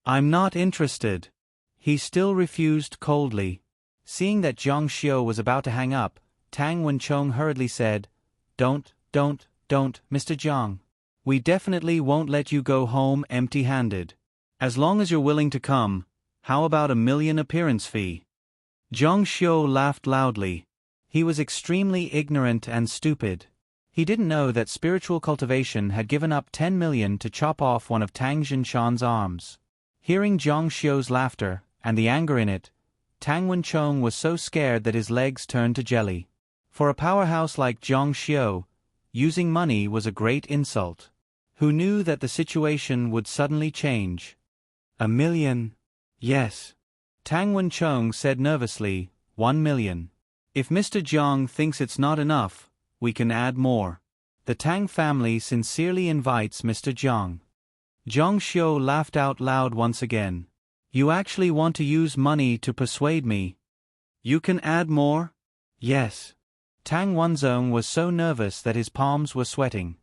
"I'm not interested." He still refused coldly. Seeing that Jiang Xiu was about to hang up, Tang Wenchong hurriedly said, Don't, Mr. Jiang. We definitely won't let you go home empty-handed. As long as you're willing to come, how about $1 million appearance fee?" Jiang Xiu laughed loudly. He was extremely ignorant and stupid. He didn't know that spiritual cultivation had given up 10 million to chop off one of Tang Jinshan's arms. Hearing Jiang Xiu's laughter, and the anger in it, Tang Wenchong was so scared that his legs turned to jelly. For a powerhouse like Jiang Xiu, using money was a great insult. Who knew that the situation would suddenly change? $1 million? Yes. Tang Wenchong said nervously, 1 million. If Mr. Jiang thinks it's not enough, we can add more. The Tang family sincerely invites Mr. Jiang. Jiang Xiu laughed out loud once again. You actually want to use money to persuade me? You can add more? Yes. Tang Wenzong was so nervous that his palms were sweating.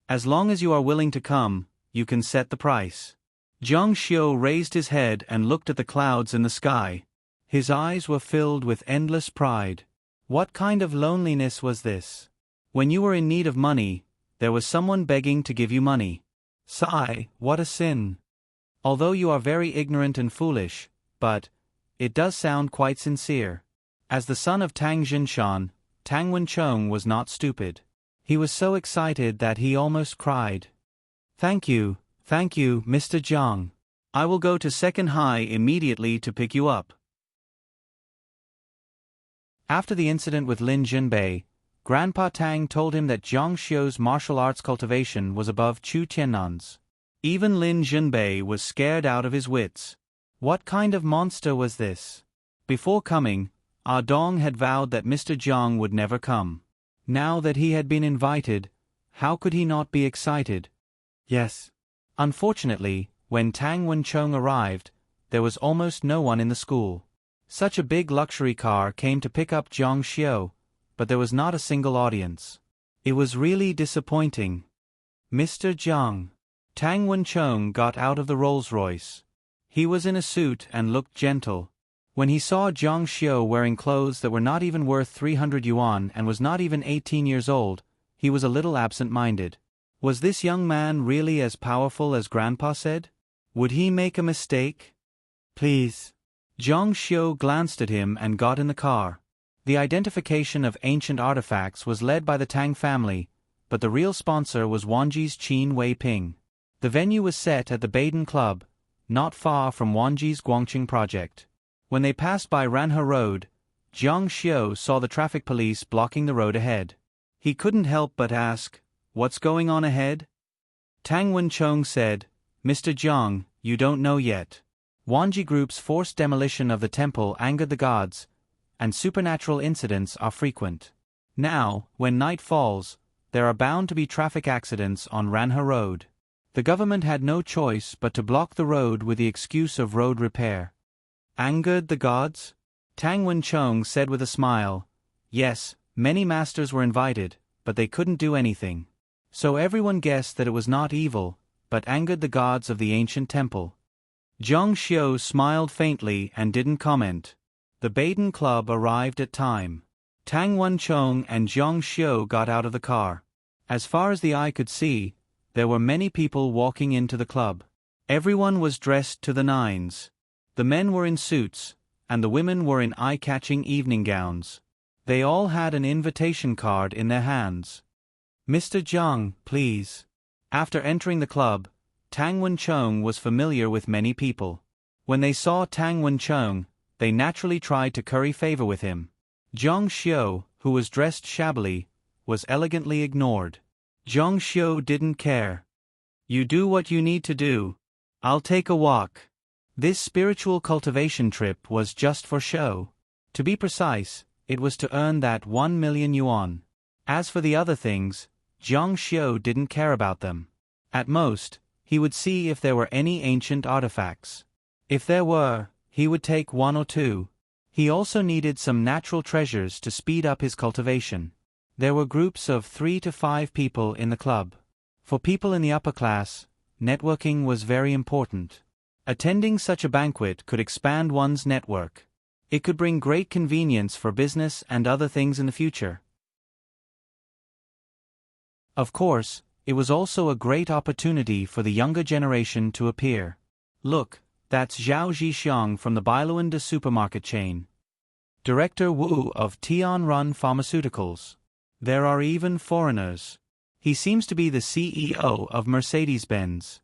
As long as you are willing to come, you can set the price. Jiang Xiu raised his head and looked at the clouds in the sky. His eyes were filled with endless pride. What kind of loneliness was this? When you were in need of money, there was someone begging to give you money. Sigh, what a sin. Although you are very ignorant and foolish, but it does sound quite sincere. As the son of Tang Jinshan, Tang Wenchong was not stupid. He was so excited that he almost cried. Thank you, Mr. Jiang. I will go to Second High immediately to pick you up. After the incident with Lin Jinbei, Grandpa Tang told him that Jiang Xiu's martial arts cultivation was above Chu Tiannan's. Even Lin Jinbei was scared out of his wits. What kind of monster was this? Before coming, Ah Dong had vowed that Mr. Jiang would never come. Now that he had been invited, how could he not be excited? Yes. Unfortunately, when Tang Wenchong arrived, there was almost no one in the school. Such a big luxury car came to pick up Jiang Xiu, but there was not a single audience. It was really disappointing. Mr. Jiang. Tang Wenchong got out of the Rolls-Royce. He was in a suit and looked gentle. When he saw Jiang Xiu wearing clothes that were not even worth 300 yuan and was not even 18 years old, he was a little absent-minded. Was this young man really as powerful as Grandpa said? Would he make a mistake? Please. Jiang Xiu glanced at him and got in the car. The identification of ancient artifacts was led by the Tang family, but the real sponsor was Wanji's Qin Wei Ping. The venue was set at the Baden Club, not far from Wanji's Guangqing project. When they passed by Ranhe Road, Jiang Xiu saw the traffic police blocking the road ahead. He couldn't help but ask, "What's going on ahead?" Tang Wenchong said, "Mr. Jiang, you don't know yet. Wanji Group's forced demolition of the temple angered the gods, and supernatural incidents are frequent. Now, when night falls, there are bound to be traffic accidents on Ranhe Road. The government had no choice but to block the road with the excuse of road repair." Angered the gods? Tang Wenchong said with a smile, "Yes, many masters were invited, but they couldn't do anything. So everyone guessed that it was not evil, but angered the gods of the ancient temple." Jiang Xiu smiled faintly and didn't comment. The Baden Club arrived at time. Tang Wenchong and Jiang Xiu got out of the car. As far as the eye could see, there were many people walking into the club. Everyone was dressed to the nines. The men were in suits, and the women were in eye-catching evening gowns. They all had an invitation card in their hands. "Mr. Jiang, please." After entering the club, Tang Wenchong was familiar with many people. When they saw Tang Wenchong, they naturally tried to curry favor with him. Jiang Xiu, who was dressed shabbily, was elegantly ignored. Jiang Xiu didn't care. "You do what you need to do. I'll take a walk." This spiritual cultivation trip was just for show. To be precise, it was to earn that 1 million yuan. As for the other things, Jiang Xiu didn't care about them. At most, he would see if there were any ancient artifacts. If there were, he would take 1 or 2. He also needed some natural treasures to speed up his cultivation. There were groups of 3 to 5 people in the club. For people in the upper class, networking was very important. Attending such a banquet could expand one's network. It could bring great convenience for business and other things in the future. Of course, it was also a great opportunity for the younger generation to appear. Look, that's Zhao Zhixiang from the Bailuan supermarket chain. Director Wu of Tianrun Pharmaceuticals. There are even foreigners. He seems to be the CEO of Mercedes-Benz.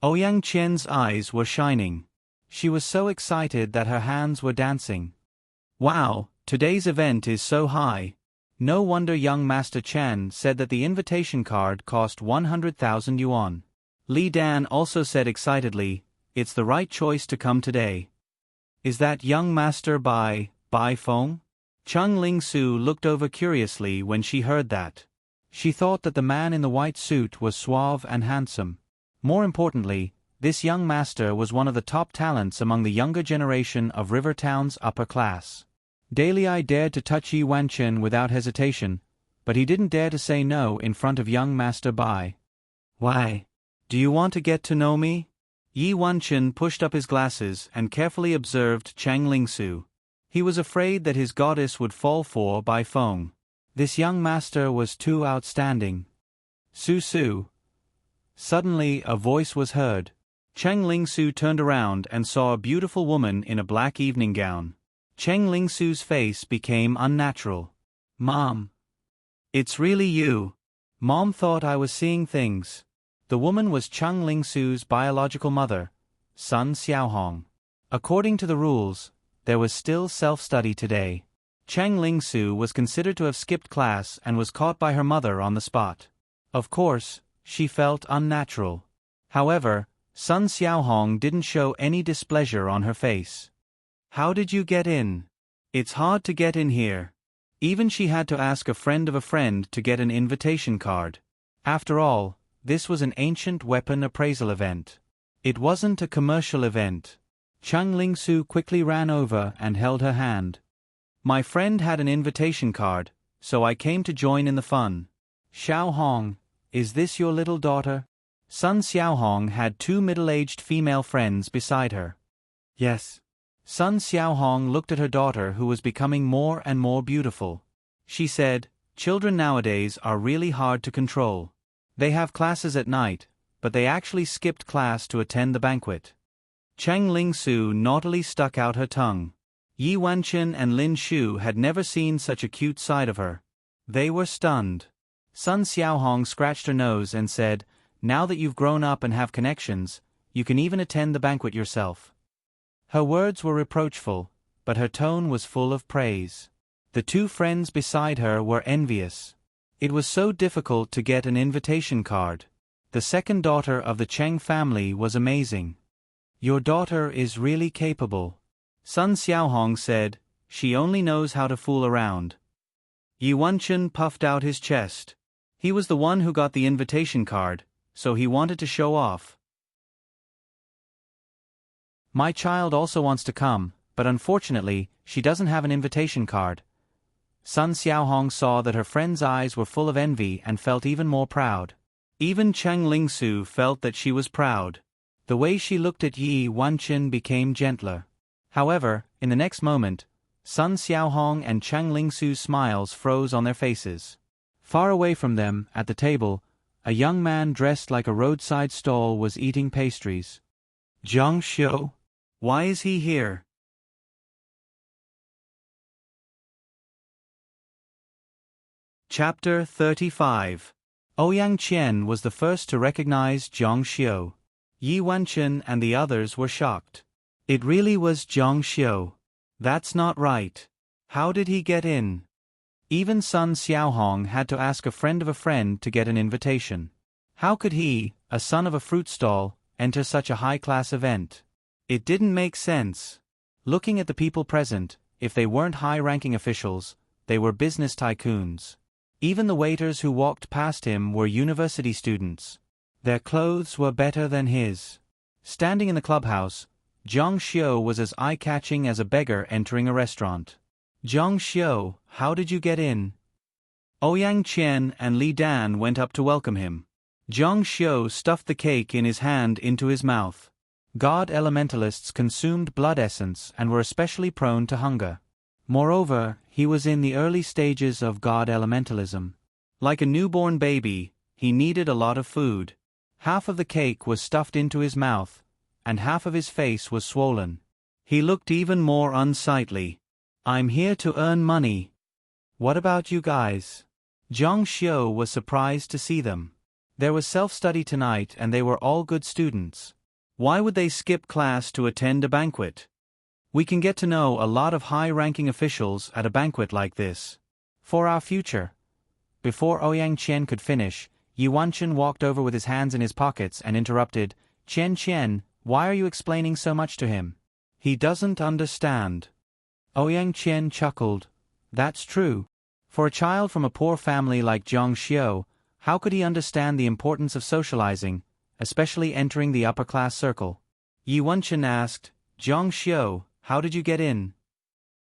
Ouyang Qian's eyes were shining. She was so excited that her hands were dancing. Wow, today's event is so high. No wonder young Master Chen said that the invitation card cost 100,000 yuan. Li Dan also said excitedly, "It's the right choice to come today." Is that young master Bai Feng? Cheng Lingsu looked over curiously when she heard that. She thought that the man in the white suit was suave and handsome. More importantly, this young master was one of the top talents among the younger generation of Rivertown's upper class. Daley dared to touch Yi Wanchen without hesitation, but he didn't dare to say no in front of young Master Bai. "Why? Do you want to get to know me?" Yi Wanchen pushed up his glasses and carefully observed Cheng Lingsu. He was afraid that his goddess would fall for Bai Feng. This young master was too outstanding. Su. Suddenly a voice was heard. Cheng Lingsu turned around and saw a beautiful woman in a black evening gown. Cheng Lingsu's face became unnatural. "Mom. It's really you." Mom thought I was seeing things. The woman was Cheng Lingsu's biological mother, Sun Xiaohong. According to the rules, there was still self-study today. Cheng Lingsu was considered to have skipped class and was caught by her mother on the spot. Of course, she felt unnatural. However, Sun Xiaohong didn't show any displeasure on her face. "How did you get in?" "It's hard to get in here." Even she had to ask a friend of a friend to get an invitation card. After all, this was an ancient weapon appraisal event. It wasn't a commercial event. Cheng Lingsu quickly ran over and held her hand. "My friend had an invitation card, so I came to join in the fun." "Xiaohong, is this your little daughter?" Sun Xiaohong had 2 middle-aged female friends beside her. "Yes." Sun Xiaohong looked at her daughter, who was becoming more and more beautiful. She said, "Children nowadays are really hard to control. They have classes at night, but they actually skipped class to attend the banquet." Cheng Lingsu naughtily stuck out her tongue. Yi Wanchen and Lin Shu had never seen such a cute side of her. They were stunned. Sun Xiaohong scratched her nose and said, "Now that you've grown up and have connections, you can even attend the banquet yourself." Her words were reproachful, but her tone was full of praise. The 2 friends beside her were envious. It was so difficult to get an invitation card. The second daughter of the Cheng family was amazing. "Your daughter is really capable," Sun Xiaohong said. "She only knows how to fool around." Yi Wanchen puffed out his chest. He was the one who got the invitation card, so he wanted to show off. "My child also wants to come, but unfortunately, she doesn't have an invitation card." Sun Xiaohong saw that her friend's eyes were full of envy and felt even more proud. Even Cheng Lingsu felt that she was proud. The way she looked at Yi Wanchen became gentler. However, in the next moment, Sun Xiaohong and Cheng Lingsu's smiles froze on their faces. Far away from them, at the table, a young man dressed like a roadside stall was eating pastries. "Zhang Xiu? Why is he here?" Chapter 35. Ouyang Qian was the first to recognize Zhang Xiu. Yi Wanchen and the others were shocked. It really was Zhang Xiu. That's not right. How did he get in? Even Sun Xiaohong had to ask a friend of a friend to get an invitation. How could he, a son of a fruit stall, enter such a high-class event? It didn't make sense. Looking at the people present, if they weren't high-ranking officials, they were business tycoons. Even the waiters who walked past him were university students. Their clothes were better than his. Standing in the clubhouse, Zhang Xiu was as eye-catching as a beggar entering a restaurant. "Zhang Xiu, how did you get in?" Ouyang Qian and Li Dan went up to welcome him. Zhang Xiu stuffed the cake in his hand into his mouth. God elementalists consumed blood essence and were especially prone to hunger. Moreover, he was in the early stages of God elementalism. Like a newborn baby, he needed a lot of food. Half of the cake was stuffed into his mouth, and half of his face was swollen. He looked even more unsightly. I'm here to earn money. What about you guys? Zhang Xiu was surprised to see them. There was self-study tonight and they were all good students. Why would they skip class to attend a banquet? We can get to know a lot of high-ranking officials at a banquet like this. For our future. Before Ouyang Qian could finish, Yi Wanchen walked over with his hands in his pockets and interrupted, Qian, why are you explaining so much to him? He doesn't understand. Ouyang Qian chuckled. That's true. For a child from a poor family like Zhang Xiu, how could he understand the importance of socializing, especially entering the upper-class circle? Yi Wanchen asked, Zhang Xiu, how did you get in?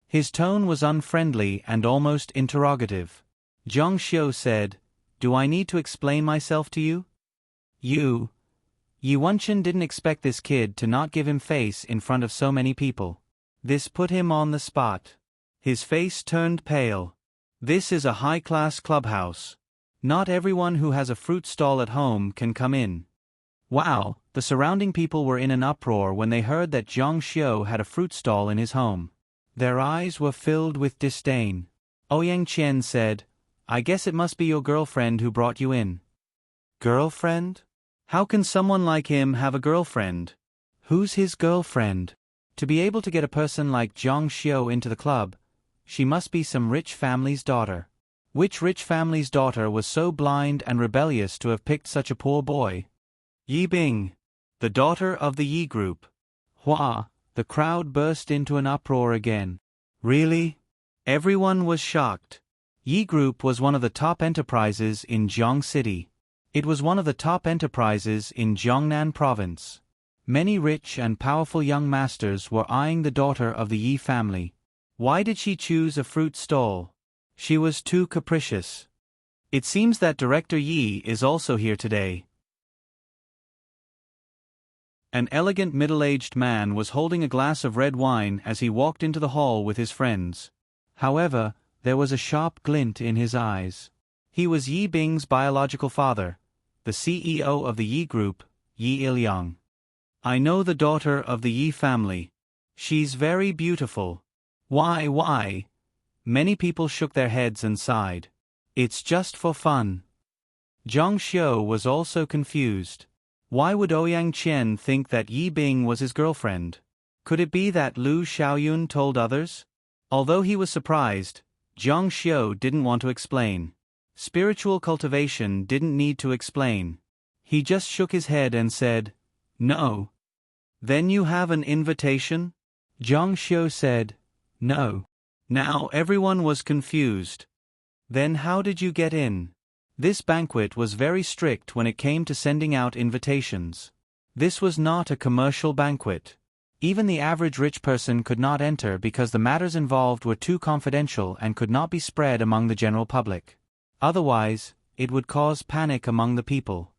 His tone was unfriendly and almost interrogative. Zhang Xiu said, Do I need to explain myself to you? Yi Wanchen didn't expect this kid to not give him face in front of so many people. This put him on the spot. His face turned pale. This is a high-class clubhouse. Not everyone who has a fruit stall at home can come in. Wow, the surrounding people were in an uproar when they heard that Zhang Xiu had a fruit stall in his home. Their eyes were filled with disdain. Ouyang Qian said, I guess it must be your girlfriend who brought you in. Girlfriend? How can someone like him have a girlfriend? Who's his girlfriend? To be able to get a person like Zhang Xiu into the club, she must be some rich family's daughter. Which rich family's daughter was so blind and rebellious to have picked such a poor boy? Yi Bing, the daughter of the Yi group. Hua, the crowd burst into an uproar again. Really? Everyone was shocked. Yi Group was one of the top enterprises in Jiang City. It was one of the top enterprises in Jiangnan province. Many rich and powerful young masters were eyeing the daughter of the Yi family. Why did she choose a fruit stall? She was too capricious. It seems that Director Yi is also here today. An elegant middle-aged man was holding a glass of red wine as he walked into the hall with his friends. However, there was a sharp glint in his eyes. He was Yi Bing's biological father, the CEO of the Yi Group, Yi Ilyang. I know the daughter of the Yi family. She's very beautiful. Why? Many people shook their heads and sighed. It's just for fun. Zhang Xiu was also confused. Why would Ouyang Qian think that Yi Bing was his girlfriend? Could it be that Lu Xiaoyun told others? Although he was surprised, Zhang Xiu didn't want to explain. Spiritual cultivation didn't need to explain. He just shook his head and said, No. Then you have an invitation? Zhang Xiu said, No. Now everyone was confused. Then how did you get in? This banquet was very strict when it came to sending out invitations. This was not a commercial banquet. Even the average rich person could not enter because the matters involved were too confidential and could not be spread among the general public. Otherwise, it would cause panic among the people.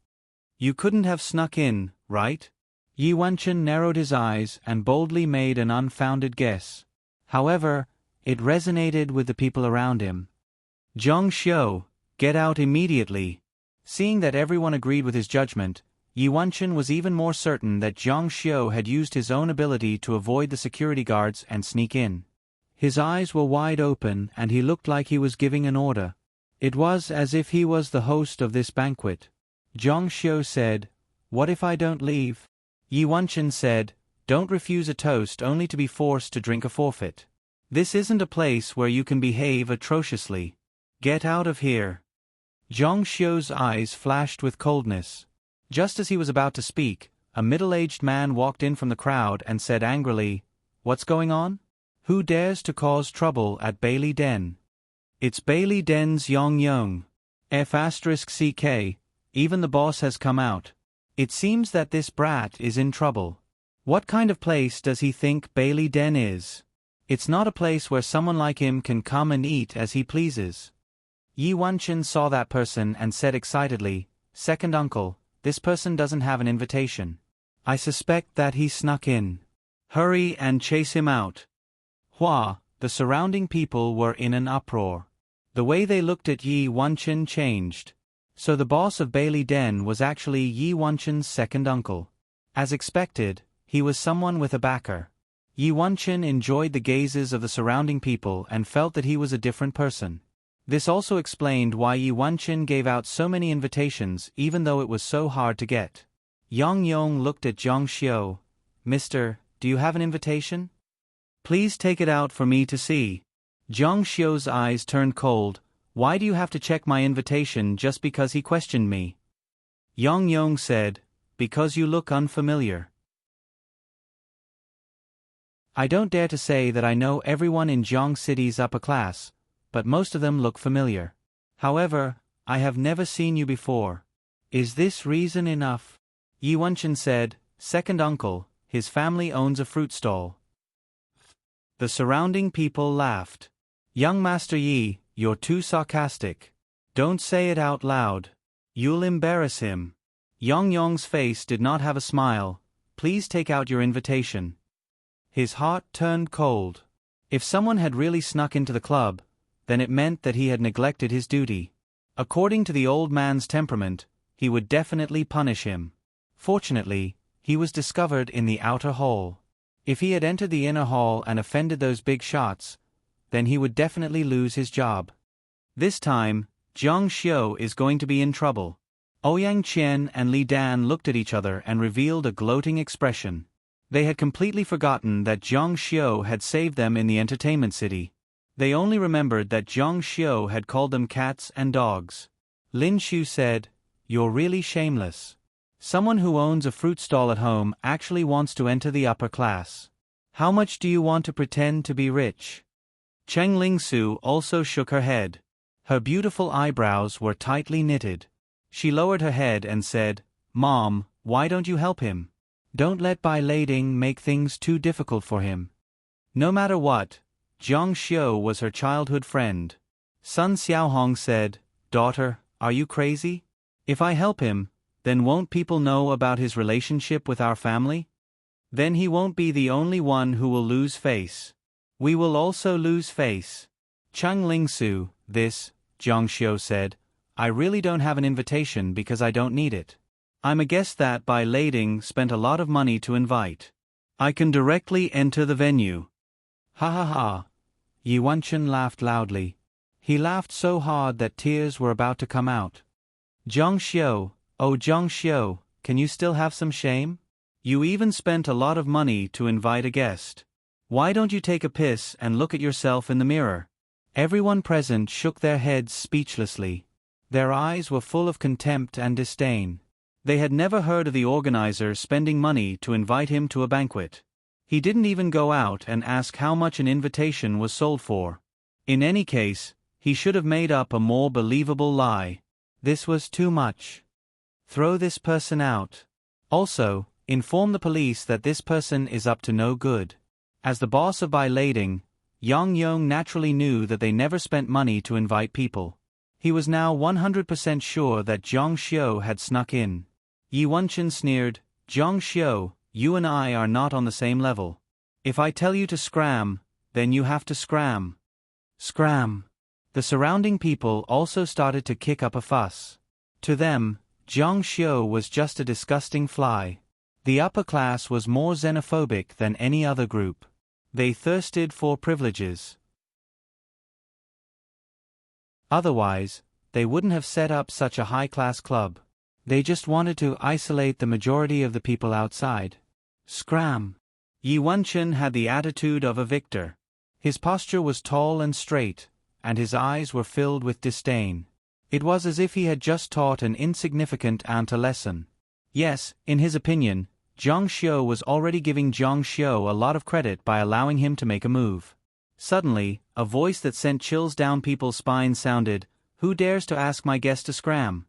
You couldn't have snuck in, right? Yi Wanchen narrowed his eyes and boldly made an unfounded guess. However, it resonated with the people around him. Zhang Xiu, get out immediately. Seeing that everyone agreed with his judgment, Yi Wanchen was even more certain that Zhang Xiu had used his own ability to avoid the security guards and sneak in. His eyes were wide open and he looked like he was giving an order. It was as if he was the host of this banquet. Zhang Xiu said, What if I don't leave? Yi Wanchen said, Don't refuse a toast only to be forced to drink a forfeit. This isn't a place where you can behave atrociously. Get out of here. Zhang Xiu's eyes flashed with coldness. Just as he was about to speak, a middle-aged man walked in from the crowd and said angrily, What's going on? Who dares to cause trouble at Bailey Den? It's Bailey Den's Yong F***ck, even the boss has come out. It seems that this brat is in trouble. What kind of place does he think Bailey Den is? It's not a place where someone like him can come and eat as he pleases. Yi Wanchen saw that person and said excitedly, "Second uncle, this person doesn't have an invitation. I suspect that he snuck in. Hurry and chase him out." Hua, the surrounding people were in an uproar. The way they looked at Yi Wanchen changed. So the boss of Bailey Den was actually Yi Wanchen's second uncle. As expected, he was someone with a backer. Yi Wanchen enjoyed the gazes of the surrounding people and felt that he was a different person. This also explained why Yi Wanchen gave out so many invitations even though it was so hard to get. Yang Yong looked at Zhang Xiu. "Mister, do you have an invitation? Please take it out for me to see." Zhang Xiu's eyes turned cold. "Why do you have to check my invitation just because he questioned me?" Yang Yong said, "Because you look unfamiliar." I don't dare to say that I know everyone in Jiang City's upper class, but most of them look familiar. However, I have never seen you before. Is this reason enough? Yi Wanchen said, "Second uncle, his family owns a fruit stall." The surrounding people laughed. "Young Master Yi, you're too sarcastic. Don't say it out loud. You'll embarrass him." Yang Yong's face did not have a smile. "Please take out your invitation." His heart turned cold. If someone had really snuck into the club, then it meant that he had neglected his duty. According to the old man's temperament, he would definitely punish him. Fortunately, he was discovered in the outer hall. If he had entered the inner hall and offended those big shots, then he would definitely lose his job. This time, Zhang Xiu is going to be in trouble. Ouyang Qian and Li Dan looked at each other and revealed a gloating expression. They had completely forgotten that Zhang Xiu had saved them in the entertainment city. They only remembered that Zhang Xiu had called them cats and dogs. Lin Shu said, "You're really shameless. Someone who owns a fruit stall at home actually wants to enter the upper class. How much do you want to pretend to be rich?" Cheng Lingsu also shook her head. Her beautiful eyebrows were tightly knitted. She lowered her head and said, "Mom, why don't you help him? Don't let Bai Lading make things too difficult for him." No matter what, Zhang Xiu was her childhood friend. Sun Xiaohong said, "Daughter, are you crazy? If I help him, then won't people know about his relationship with our family? Then he won't be the only one who will lose face. We will also lose face." Cheng Lingsu, this, Zhang Xiu said, "I really don't have an invitation because I don't need it. I'm a guest that Bai Lading spent a lot of money to invite. I can directly enter the venue." "Ha ha ha." Yi Wanchen laughed loudly. He laughed so hard that tears were about to come out. "Zhang Xiu, oh Zhang Xiu, can you still have some shame? You even spent a lot of money to invite a guest. Why don't you take a piss and look at yourself in the mirror?" Everyone present shook their heads speechlessly. Their eyes were full of contempt and disdain. They had never heard of the organizer spending money to invite him to a banquet. He didn't even go out and ask how much an invitation was sold for. In any case, he should have made up a more believable lie. This was too much. Throw this person out. Also, inform the police that this person is up to no good. As the boss of Bai Lading, Yang Yong naturally knew that they never spent money to invite people. He was now 100% sure that Zhang Xiu had snuck in. Yi Wanchen sneered, "Zhang Xiu, you and I are not on the same level. If I tell you to scram, then you have to scram." Scram. The surrounding people also started to kick up a fuss. To them, Zhang Xiu was just a disgusting fly. The upper class was more xenophobic than any other group. They thirsted for privileges. Otherwise, they wouldn't have set up such a high-class club. They just wanted to isolate the majority of the people outside. Scram. Yi Wanchen had the attitude of a victor. His posture was tall and straight, and his eyes were filled with disdain. It was as if he had just taught an insignificant ant a lesson. Yes, in his opinion, Zhang Xiu was already giving Zhang Xiu a lot of credit by allowing him to make a move. Suddenly, a voice that sent chills down people's spines sounded, "Who dares to ask my guest to scram?"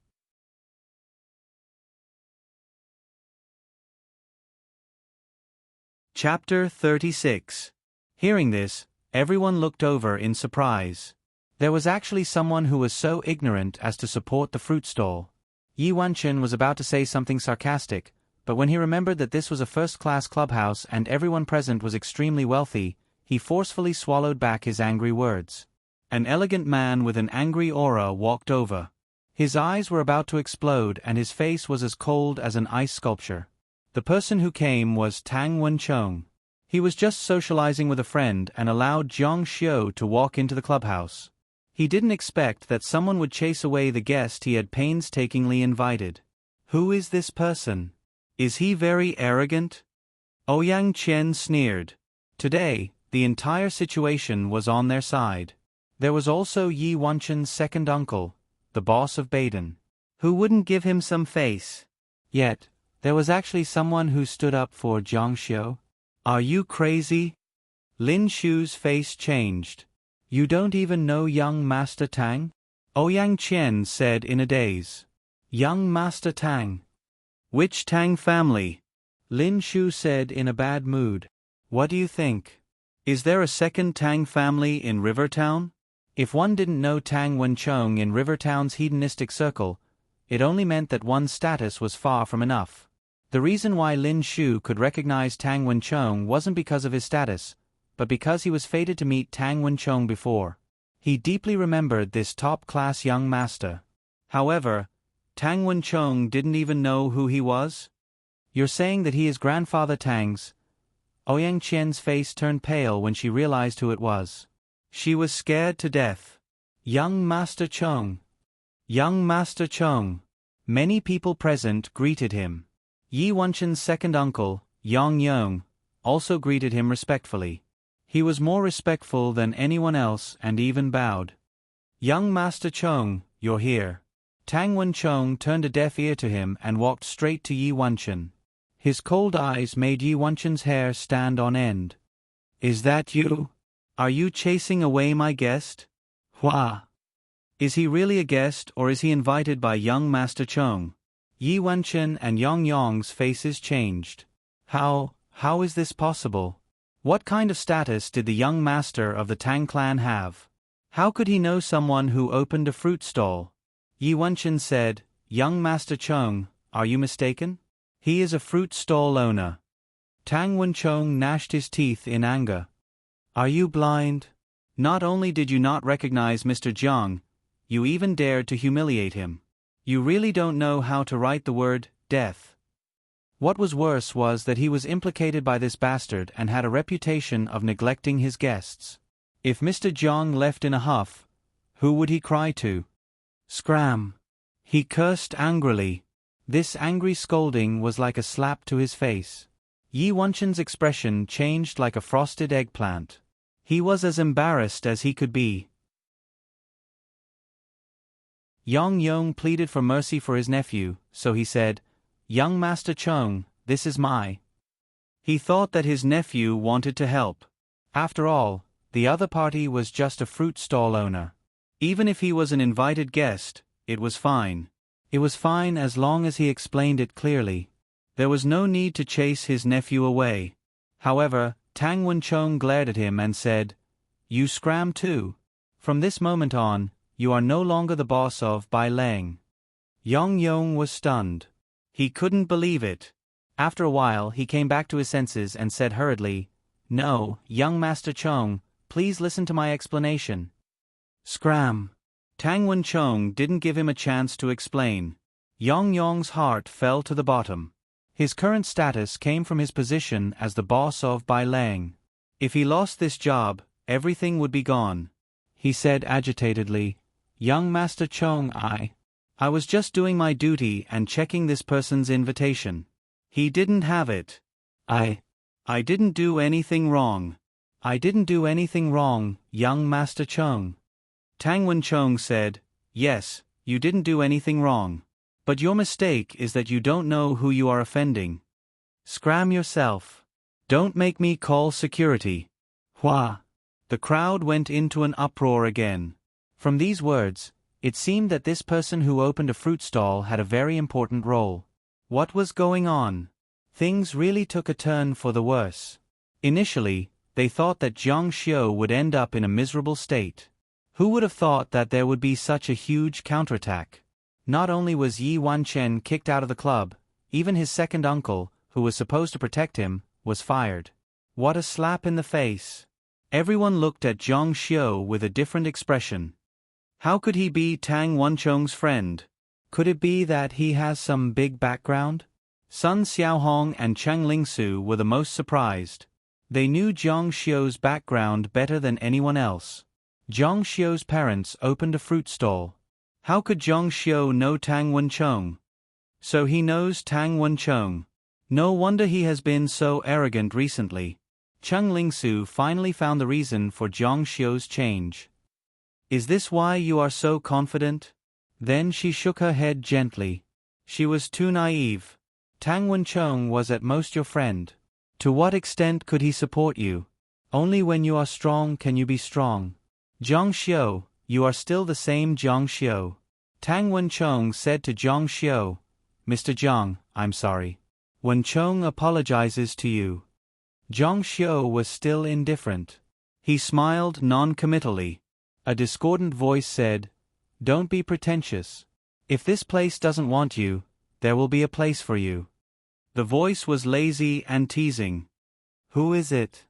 Chapter 36. Hearing this, everyone looked over in surprise. There was actually someone who was so ignorant as to support the fruit stall. Yi Wanchen was about to say something sarcastic, but when he remembered that this was a first-class clubhouse and everyone present was extremely wealthy, he forcefully swallowed back his angry words. An elegant man with an angry aura walked over. His eyes were about to explode and his face was as cold as an ice sculpture. The person who came was Tang Wenchong. He was just socializing with a friend and allowed Jiang Xiu to walk into the clubhouse. He didn't expect that someone would chase away the guest he had painstakingly invited. Who is this person? Is he very arrogant? Ouyang Qian sneered. Today, the entire situation was on their side. There was also Yi Wanchen's second uncle, the boss of Baden. Who wouldn't give him some face? Yet, there was actually someone who stood up for Jiang Xiu. Are you crazy? Lin Shu's face changed. You don't even know young Master Tang? Ouyang Qian said in a daze. Young Master Tang? Which Tang family? Lin Shu said in a bad mood. What do you think? Is there a second Tang family in Rivertown? If one didn't know Tang Wenchong in Rivertown's hedonistic circle, it only meant that one's status was far from enough. The reason why Lin Shu could recognize Tang Wenchong wasn't because of his status, but because he was fated to meet Tang Wenchong before. He deeply remembered this top-class young master. However, Tang Wenchong didn't even know who he was? You're saying that he is Grandfather Tang's? Ouyang Qian's face turned pale when she realized who it was. She was scared to death. Young Master Chong. Young Master Chong. Many people present greeted him. Yi Wanchen's second uncle, Yang Yong, also greeted him respectfully. He was more respectful than anyone else and even bowed. Young Master Chong, you're here. Tang Wenchong turned a deaf ear to him and walked straight to Yi Wanchen. His cold eyes made Yi Wanchen's hair stand on end. Is that you? Are you chasing away my guest? Hua! Is he really a guest or is he invited by young Master Chong? Yi Wanchen and Yang Yong's faces changed. How is this possible? What kind of status did the young master of the Tang clan have? How could he know someone who opened a fruit stall? Yi Wanchen said, Young Master Chong, are you mistaken? He is a fruit stall owner. Tang Wenchong gnashed his teeth in anger. Are you blind? Not only did you not recognize Mr. Jiang, you even dared to humiliate him. You really don't know how to write the word, death. What was worse was that he was implicated by this bastard and had a reputation of neglecting his guests. If Mr. Jiang left in a huff, who would he cry to? Scram! He cursed angrily. This angry scolding was like a slap to his face. Yi Wanchen's expression changed like a frosted eggplant. He was as embarrassed as he could be. Yang Yong pleaded for mercy for his nephew, so he said, Young Master Chong, this is my. He thought that his nephew wanted to help. After all, the other party was just a fruit stall owner. Even if he was an invited guest, it was fine. It was fine as long as he explained it clearly. There was no need to chase his nephew away. However, Tang Wenchong glared at him and said, You scram too. From this moment on, you are no longer the boss of Bai Leng. Yang Yong was stunned. He couldn't believe it. After a while he came back to his senses and said hurriedly, No, young Master Chong, please listen to my explanation. Scram. Tang Wenchong didn't give him a chance to explain. Yang Yong's heart fell to the bottom. His current status came from his position as the boss of Bai Leng. If he lost this job, everything would be gone. He said agitatedly, Young Master Chong, I was just doing my duty and checking this person's invitation. He didn't have it. I didn't do anything wrong. I didn't do anything wrong, young Master Chong. Tang Wenchong said, Yes, you didn't do anything wrong. But your mistake is that you don't know who you are offending. Scram yourself. Don't make me call security. Hua. The crowd went into an uproar again. From these words, it seemed that this person who opened a fruit stall had a very important role. What was going on? Things really took a turn for the worse. Initially, they thought that Jiang Xiu would end up in a miserable state. Who would have thought that there would be such a huge counterattack? Not only was Yi Wanchen kicked out of the club, even his second uncle, who was supposed to protect him, was fired. What a slap in the face! Everyone looked at Zhang Xiu with a different expression. How could he be Tang Wenchong's friend? Could it be that he has some big background? Sun Xiaohong and Cheng Lingsu were the most surprised. They knew Zhang Xiu's background better than anyone else. Zhang Xiu's parents opened a fruit stall. How could Zhang Xiu know Tang Wenchong? So he knows Tang Wenchong. No wonder he has been so arrogant recently. Cheng Lingsu finally found the reason for Zhang Xiu's change. Is this why you are so confident? Then she shook her head gently. She was too naive. Tang Wenchong was at most your friend. To what extent could he support you? Only when you are strong can you be strong. Zhang Xiu, you are still the same Zhang Xiu. Tang Wenchong said to Zhang Xiu, Mr. Zhang, I'm sorry. Wenchong apologizes to you. Zhang Xiu was still indifferent. He smiled non-committally. A discordant voice said, Don't be pretentious. If this place doesn't want you, there will be a place for you. The voice was lazy and teasing. Who is it?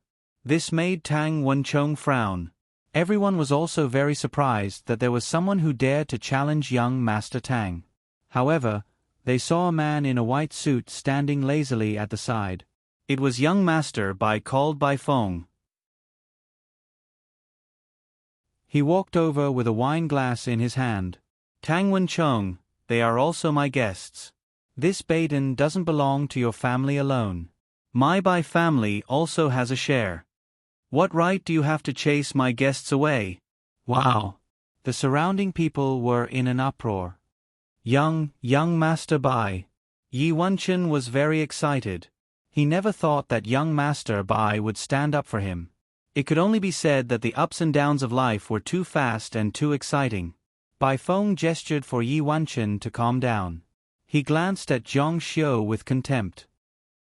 This made Tang Wenchong frown. Everyone was also very surprised that there was someone who dared to challenge young Master Tang. However, they saw a man in a white suit standing lazily at the side. It was young Master Bai called Bai Feng. He walked over with a wine glass in his hand. Tang Wenchong, they are also my guests. This baden doesn't belong to your family alone. My Bai family also has a share. What right do you have to chase my guests away? Wow! The surrounding people were in an uproar. Young Master Bai. Yi Wenchen was very excited. He never thought that young Master Bai would stand up for him. It could only be said that the ups and downs of life were too fast and too exciting. Bai Feng gestured for Yi Wenchen to calm down. He glanced at Zhang Xiu with contempt.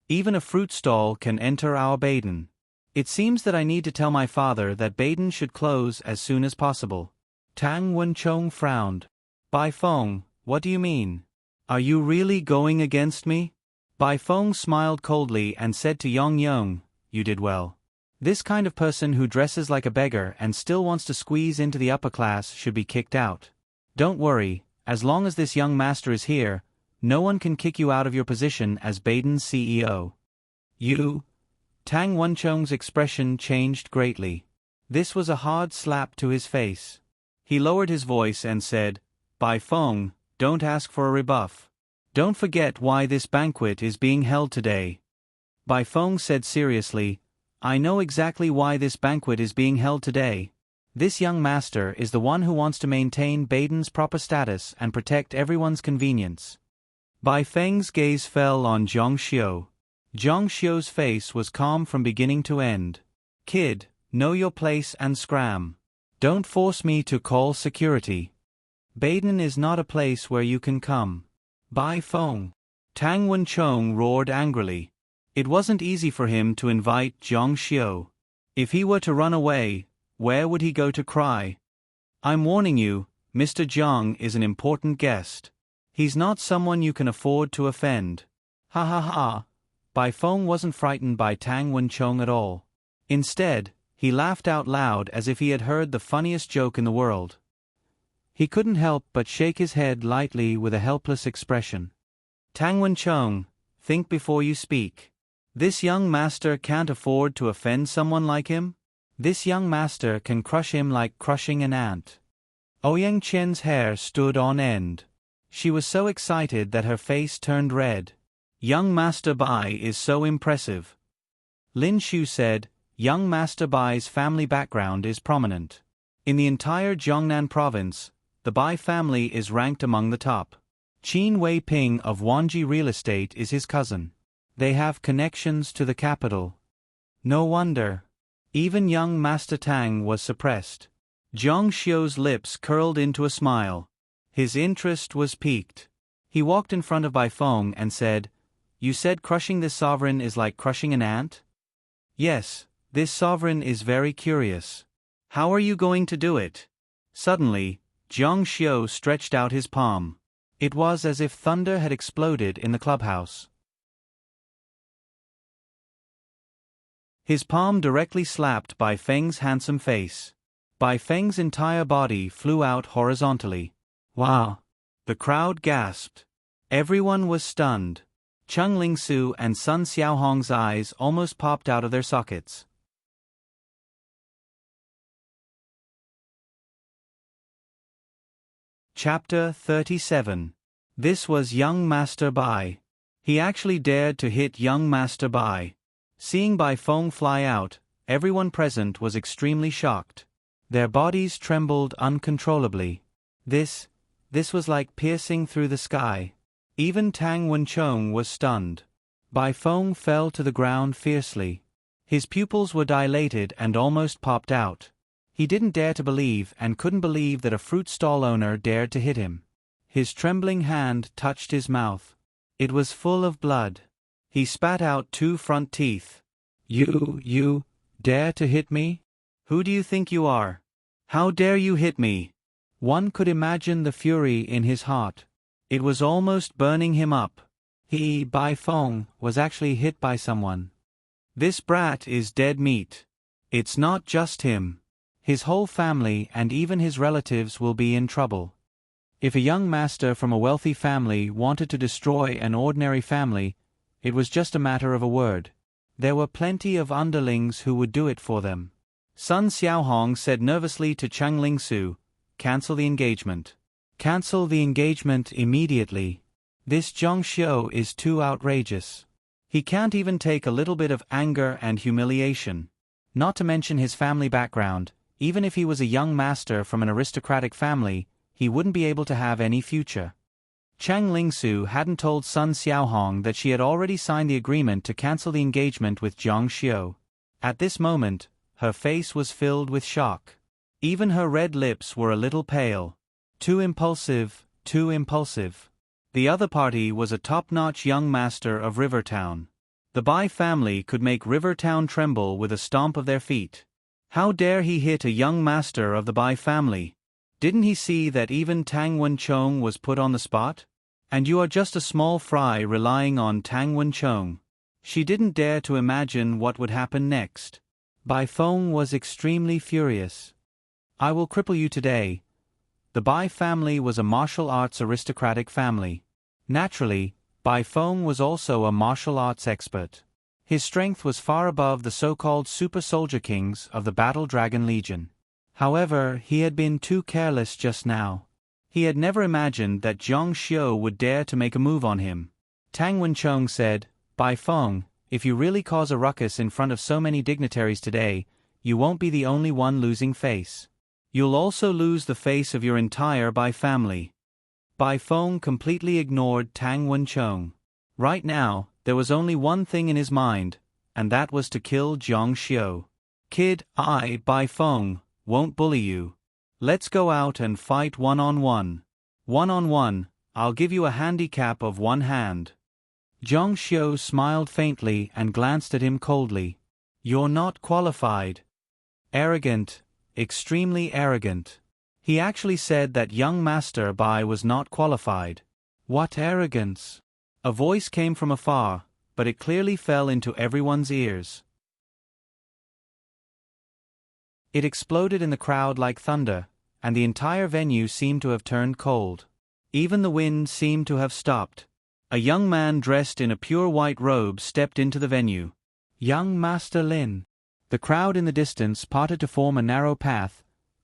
Even a fruit stall can enter our baden. It seems that I need to tell my father that baden should close as soon as possible. Tang Wenchong frowned. Bai Feng, what do you mean? Are you really going against me? Bai Feng smiled coldly and said to Yong Yong, You did well. This kind of person who dresses like a beggar and still wants to squeeze into the upper class should be kicked out. Don't worry, as long as this young master is here, no one can kick you out of your position as Baden's CEO. You? Tang Wenchong's expression changed greatly. This was a hard slap to his face. He lowered his voice and said, Bai Feng, don't ask for a rebuff. Don't forget why this banquet is being held today. Bai Feng said seriously, I know exactly why this banquet is being held today. This young master is the one who wants to maintain Baden's proper status and protect everyone's convenience. Bai Feng's gaze fell on Zhang Xiu. Zhang Xiu's face was calm from beginning to end. Kid, know your place and scram. Don't force me to call security. Baden is not a place where you can come. Bai Feng. Tang Wenchong roared angrily. It wasn't easy for him to invite Zhang Xiu. If he were to run away, where would he go to cry? I'm warning you, Mr. Zhang is an important guest. He's not someone you can afford to offend. Ha ha ha. Bai Feng wasn't frightened by Tang Wenchong at all. Instead, he laughed out loud as if he had heard the funniest joke in the world. He couldn't help but shake his head lightly with a helpless expression. Tang Wenchong, think before you speak. This young master can't afford to offend someone like him. This young master can crush him like crushing an ant. Ouyang Qian's hair stood on end. She was so excited that her face turned red. Young Master Bai is so impressive. Lin Shu said, Young Master Bai's family background is prominent. In the entire Jiangnan province, the Bai family is ranked among the top. Qin Weiping of Wanji Real Estate is his cousin. They have connections to the capital. No wonder. Even young Master Tang was suppressed. Zhang Xiu's lips curled into a smile. His interest was piqued. He walked in front of Bai Feng and said, You said crushing this sovereign is like crushing an ant? Yes, this sovereign is very curious. How are you going to do it? Suddenly, Jiang Xiu stretched out his palm. It was as if thunder had exploded in the clubhouse. His palm directly slapped Bai Feng's handsome face. Bai Feng's entire body flew out horizontally. Wow! The crowd gasped. Everyone was stunned. Cheng Lingsu and Sun Xiaohong's eyes almost popped out of their sockets. Chapter 37. This was young Master Bai. He actually dared to hit young Master Bai. Seeing Bai Feng fly out, everyone present was extremely shocked. Their bodies trembled uncontrollably. This was like piercing through the sky. Even Tang Wenchong was stunned. Bai Feng fell to the ground fiercely. His pupils were dilated and almost popped out. He didn't dare to believe and couldn't believe that a fruit stall owner dared to hit him. His trembling hand touched his mouth. It was full of blood. He spat out 2 front teeth. You dare to hit me? Who do you think you are? How dare you hit me? One could imagine the fury in his heart. It was almost burning him up. He, Bai Feng, was actually hit by someone. This brat is dead meat. It's not just him. His whole family and even his relatives will be in trouble. If a young master from a wealthy family wanted to destroy an ordinary family, it was just a matter of a word. There were plenty of underlings who would do it for them. Sun Xiaohong said nervously to Cheng Lingsu, "Cancel the engagement. Cancel the engagement immediately. This Jiang Xiu is too outrageous. He can't even take a little bit of anger and humiliation. Not to mention his family background, even if he was a young master from an aristocratic family, he wouldn't be able to have any future." Cheng Lingsu hadn't told Sun Xiaohong that she had already signed the agreement to cancel the engagement with Jiang Xiu. At this moment, her face was filled with shock. Even her red lips were a little pale. Too impulsive, too impulsive. The other party was a top-notch young master of Rivertown. The Bai family could make Rivertown tremble with a stomp of their feet. How dare he hit a young master of the Bai family? Didn't he see that even Tang Wenchong was put on the spot? And you are just a small fry relying on Tang Wenchong. She didn't dare to imagine what would happen next. Bai Feng was extremely furious. "I will cripple you today." The Bai family was a martial arts aristocratic family. Naturally, Bai Feng was also a martial arts expert. His strength was far above the so-called super soldier kings of the Battle Dragon Legion. However, he had been too careless just now. He had never imagined that Jiang Xiu would dare to make a move on him. Tang Wenchong said, "Bai Feng, if you really cause a ruckus in front of so many dignitaries today, you won't be the only one losing face. You'll also lose the face of your entire Bai family." Bai Feng completely ignored Tang Wenchong. Right now, there was only one thing in his mind, and that was to kill Jiang Xiu. "Kid, I, Bai Feng, won't bully you. Let's go out and fight one-on-one. One-on-one, I'll give you a handicap of 1 hand." Jiang Xiu smiled faintly and glanced at him coldly. "You're not qualified." Arrogant, extremely arrogant. He actually said that young Master Bai was not qualified. What arrogance! A voice came from afar, but it clearly fell into everyone's ears. It exploded in the crowd like thunder, and the entire venue seemed to have turned cold. Even the wind seemed to have stopped. A young man dressed in a pure white robe stepped into the venue. Young Master Lin. The crowd in the distance parted to form a narrow path,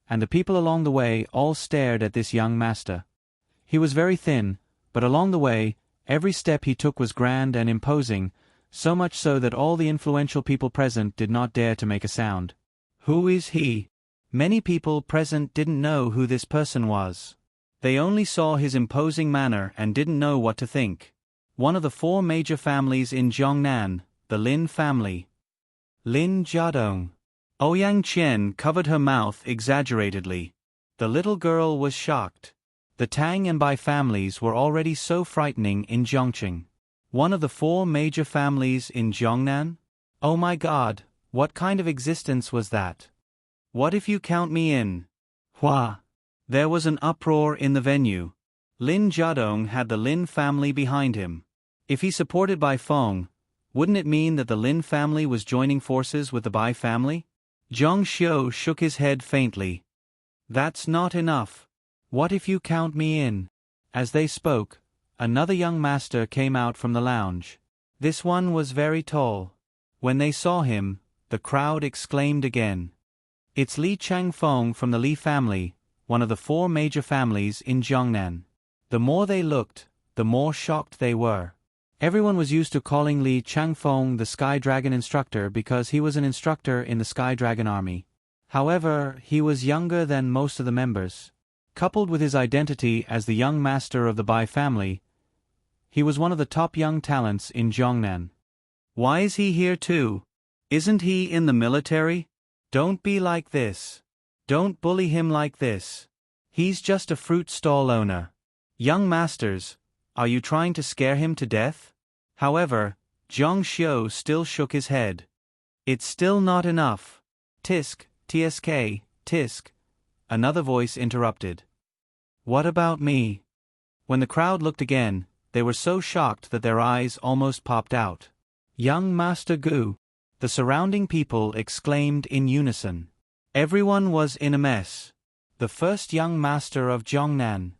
and the people along the way all stared at this young master. He was very thin, but along the way, every step he took was grand and imposing, so much so that all the influential people present did not dare to make a sound. Who is he? Many people present didn't know who this person was. They only saw his imposing manner and didn't know what to think. One of the 4 major families in Jiangnan, the Lin family. Lin Jiadong. Ouyang Qian covered her mouth exaggeratedly. The little girl was shocked. The Tang and Bai families were already so frightening in Zhongqing. One of the 4 major families in Jiangnan? Oh my God, what kind of existence was that? What if you count me in? Hua! There was an uproar in the venue. Lin Jiadong had the Lin family behind him. If he supported Bai Feng, wouldn't it mean that the Lin family was joining forces with the Bai family? Zhang Xiu shook his head faintly. That's not enough. What if you count me in? As they spoke, another young master came out from the lounge. This one was very tall. When they saw him, the crowd exclaimed again. It's Li Changfeng from the Li family, one of the 4 major families in Jiangnan. The more they looked, the more shocked they were. Everyone was used to calling Li Changfeng the Sky Dragon instructor because he was an instructor in the Sky Dragon army. However, he was younger than most of the members. Coupled with his identity as the young master of the Bai family, he was one of the top young talents in Jiangnan. Why is he here too? Isn't he in the military? Don't be like this. Don't bully him like this. He's just a fruit stall owner. Young masters, are you trying to scare him to death? However, Zhang Xiu still shook his head. It's still not enough. Tisk, tsk, tisk. Another voice interrupted. What about me? When the crowd looked again, they were so shocked that their eyes almost popped out. Young Master Gu. The surrounding people exclaimed in unison. Everyone was in a mess. The first young master of Jiangnan.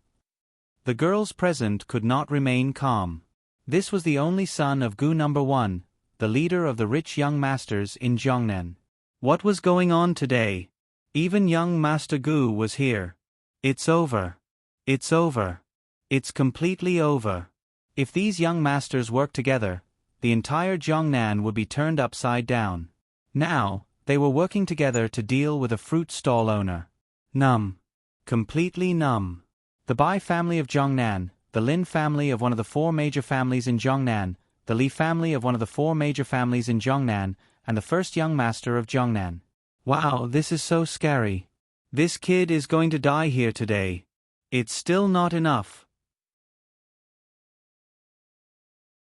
The girls present could not remain calm. This was the only son of Gu No. 1, the leader of the rich young masters in Jiangnan. What was going on today? Even young Master Gu was here. It's over. It's over. It's completely over. If these young masters worked together, the entire Jiangnan would be turned upside down. Now, they were working together to deal with a fruit stall owner. Numb. Completely numb. The Bai family of Jiangnan, the Lin family of one of the 4 major families in Jiangnan, the Li family of one of the 4 major families in Jiangnan, and the first young master of Jiangnan. Wow, this is so scary. This kid is going to die here today. It's still not enough.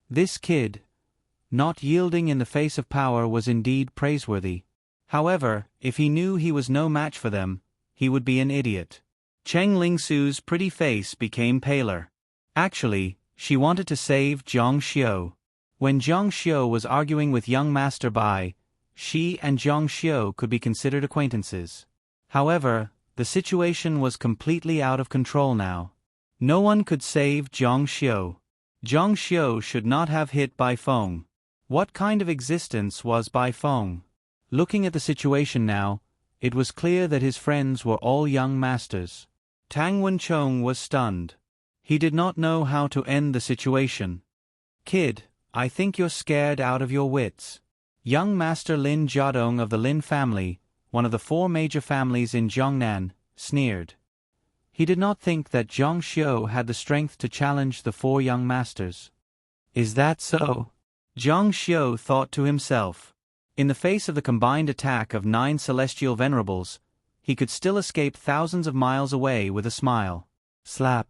This kid, not yielding in the face of power, was indeed praiseworthy. However, if he knew he was no match for them, he would be an idiot. Cheng Lingsu's pretty face became paler. Actually, she wanted to save Zhang Xiu. When Zhang Xiu was arguing with young Master Bai, she and Zhang Xiu could be considered acquaintances. However, the situation was completely out of control now. No one could save Zhang Xiu. Zhang Xiu should not have hit Bai Feng. What kind of existence was Bai Feng? Looking at the situation now, it was clear that his friends were all young masters. Tang Wenchong was stunned. He did not know how to end the situation. Kid, I think you're scared out of your wits. Young Master Lin Jiadong of the Lin family, one of the 4 major families in Jiangnan, sneered. He did not think that Zhang Xiu had the strength to challenge the 4 young masters. Is that so? Zhang Xiu thought to himself. In the face of the combined attack of 9 celestial venerables, he could still escape thousands of miles away with a smile. Slap.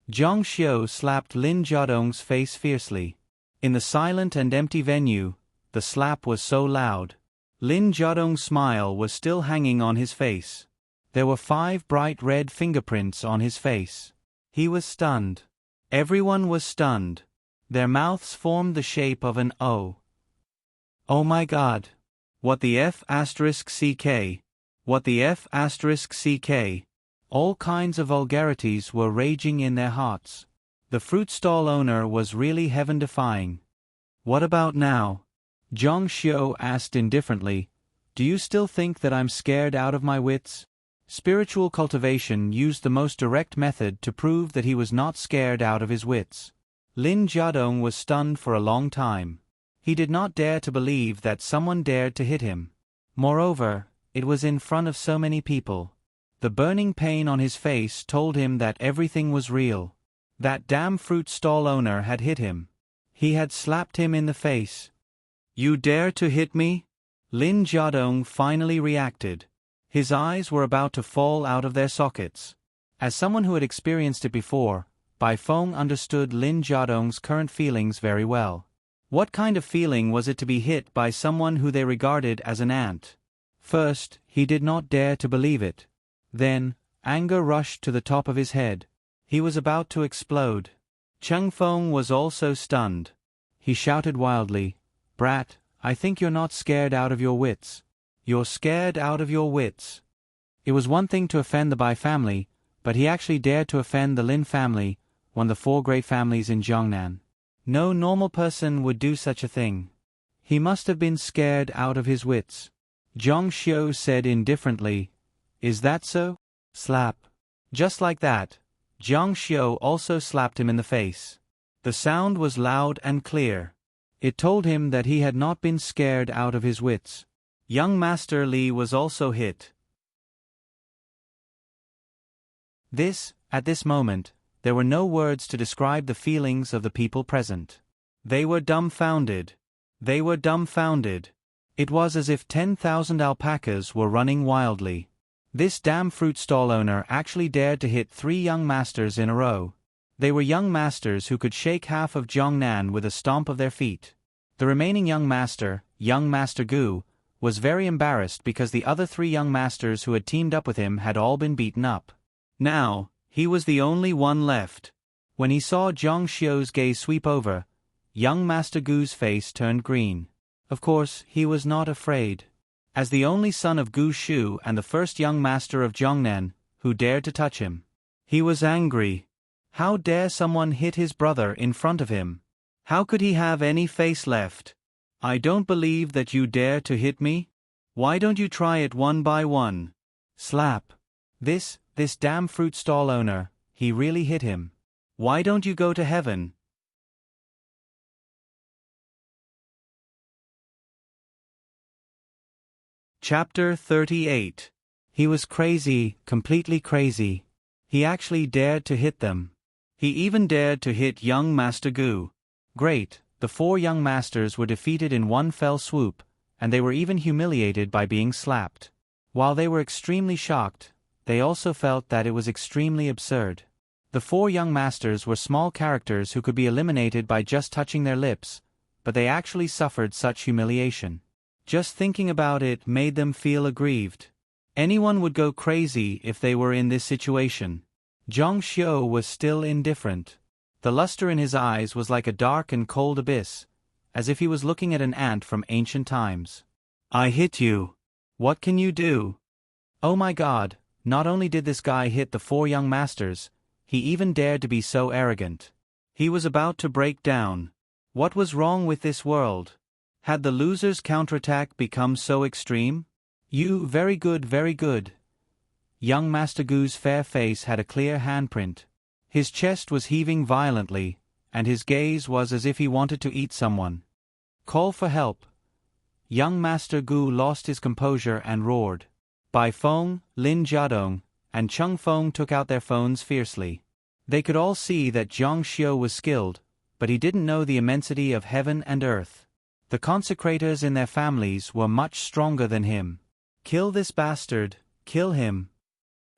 Zhang Xiu slapped Lin Jiadong's face fiercely. In the silent and empty venue, the slap was so loud. Lin Jiadong's smile was still hanging on his face. There were 5 bright red fingerprints on his face. He was stunned. Everyone was stunned. Their mouths formed the shape of an O. Oh my God. What the F***CK? What the F***CK? All kinds of vulgarities were raging in their hearts. The fruit stall owner was really heaven-defying. What about now? Zhang Xiu asked indifferently. Do you still think that I'm scared out of my wits? Spiritual cultivation used the most direct method to prove that he was not scared out of his wits. Lin Jiadong was stunned for a long time. He did not dare to believe that someone dared to hit him. Moreover, it was in front of so many people. The burning pain on his face told him that everything was real. That damn fruit stall owner had hit him. He had slapped him in the face. You dare to hit me? Lin Jiadong finally reacted. His eyes were about to fall out of their sockets. As someone who had experienced it before, Bai Feng understood Lin Jiadong's current feelings very well. What kind of feeling was it to be hit by someone who they regarded as an ant? First, he did not dare to believe it. Then, Anger rushed to the top of his head. He was about to explode. Cheng Feng was also stunned. He shouted wildly, "Brat, I think you're not scared out of your wits. You're scared out of your wits." It was one thing to offend the Bai family, but he actually dared to offend the Lin family, one of the 4 great families in Jiangnan. No normal person would do such a thing. He must have been scared out of his wits. Zhang Xiu said indifferently, "Is that so?" Slap. Just like that, Zhang Xiu also slapped him in the face. The sound was loud and clear. It told him that he had not been scared out of his wits. Young Master Li was also hit. At this moment, there were no words to describe the feelings of the people present. They were dumbfounded. They were dumbfounded. It was as if 10,000 alpacas were running wildly. This damn fruit stall owner actually dared to hit 3 young masters in a row. They were young masters who could shake half of Jiangnan with a stomp of their feet. The remaining young Master Gu, was very embarrassed because the other 3 young masters who had teamed up with him had all been beaten up. Now, he was the only one left. When he saw Zhang Xiu's gaze sweep over, young Master Gu's face turned green. Of course, he was not afraid. As the only son of Gu Shu and the first young master of Jiangnan, who dared to touch him, he was angry. How dare someone hit his brother in front of him? How could he have any face left? "I don't believe that you dare to hit me. Why don't you try it one by one?" Slap. This damn fruit stall owner, he really hit him. "Why don't you go to heaven?" Chapter 38. He was crazy, completely crazy. He actually dared to hit them. He even dared to hit young Master Gu. Great, the 4 young masters were defeated in one fell swoop, and they were even humiliated by being slapped. While they were extremely shocked, they also felt that it was extremely absurd. The 4 young masters were small characters who could be eliminated by just touching their lips, but they actually suffered such humiliation. Just thinking about it made them feel aggrieved. Anyone would go crazy if they were in this situation. Zhang Xiu was still indifferent. The luster in his eyes was like a dark and cold abyss, as if he was looking at an ant from ancient times. "I hit you. What can you do?" Oh my God, not only did this guy hit the 4 young masters, he even dared to be so arrogant. He was about to break down. What was wrong with this world? Had the loser's counterattack become so extreme? "You, very good, very good." Young Master Gu's fair face had a clear handprint. His chest was heaving violently, and his gaze was as if he wanted to eat someone. "Call for help." Young Master Gu lost his composure and roared. Bai Feng, Lin Jiadong, and Cheng Feng took out their phones fiercely. They could all see that Zhang Xiu was skilled, but he didn't know the immensity of heaven and earth. The consecrators in their families were much stronger than him. "Kill this bastard, kill him."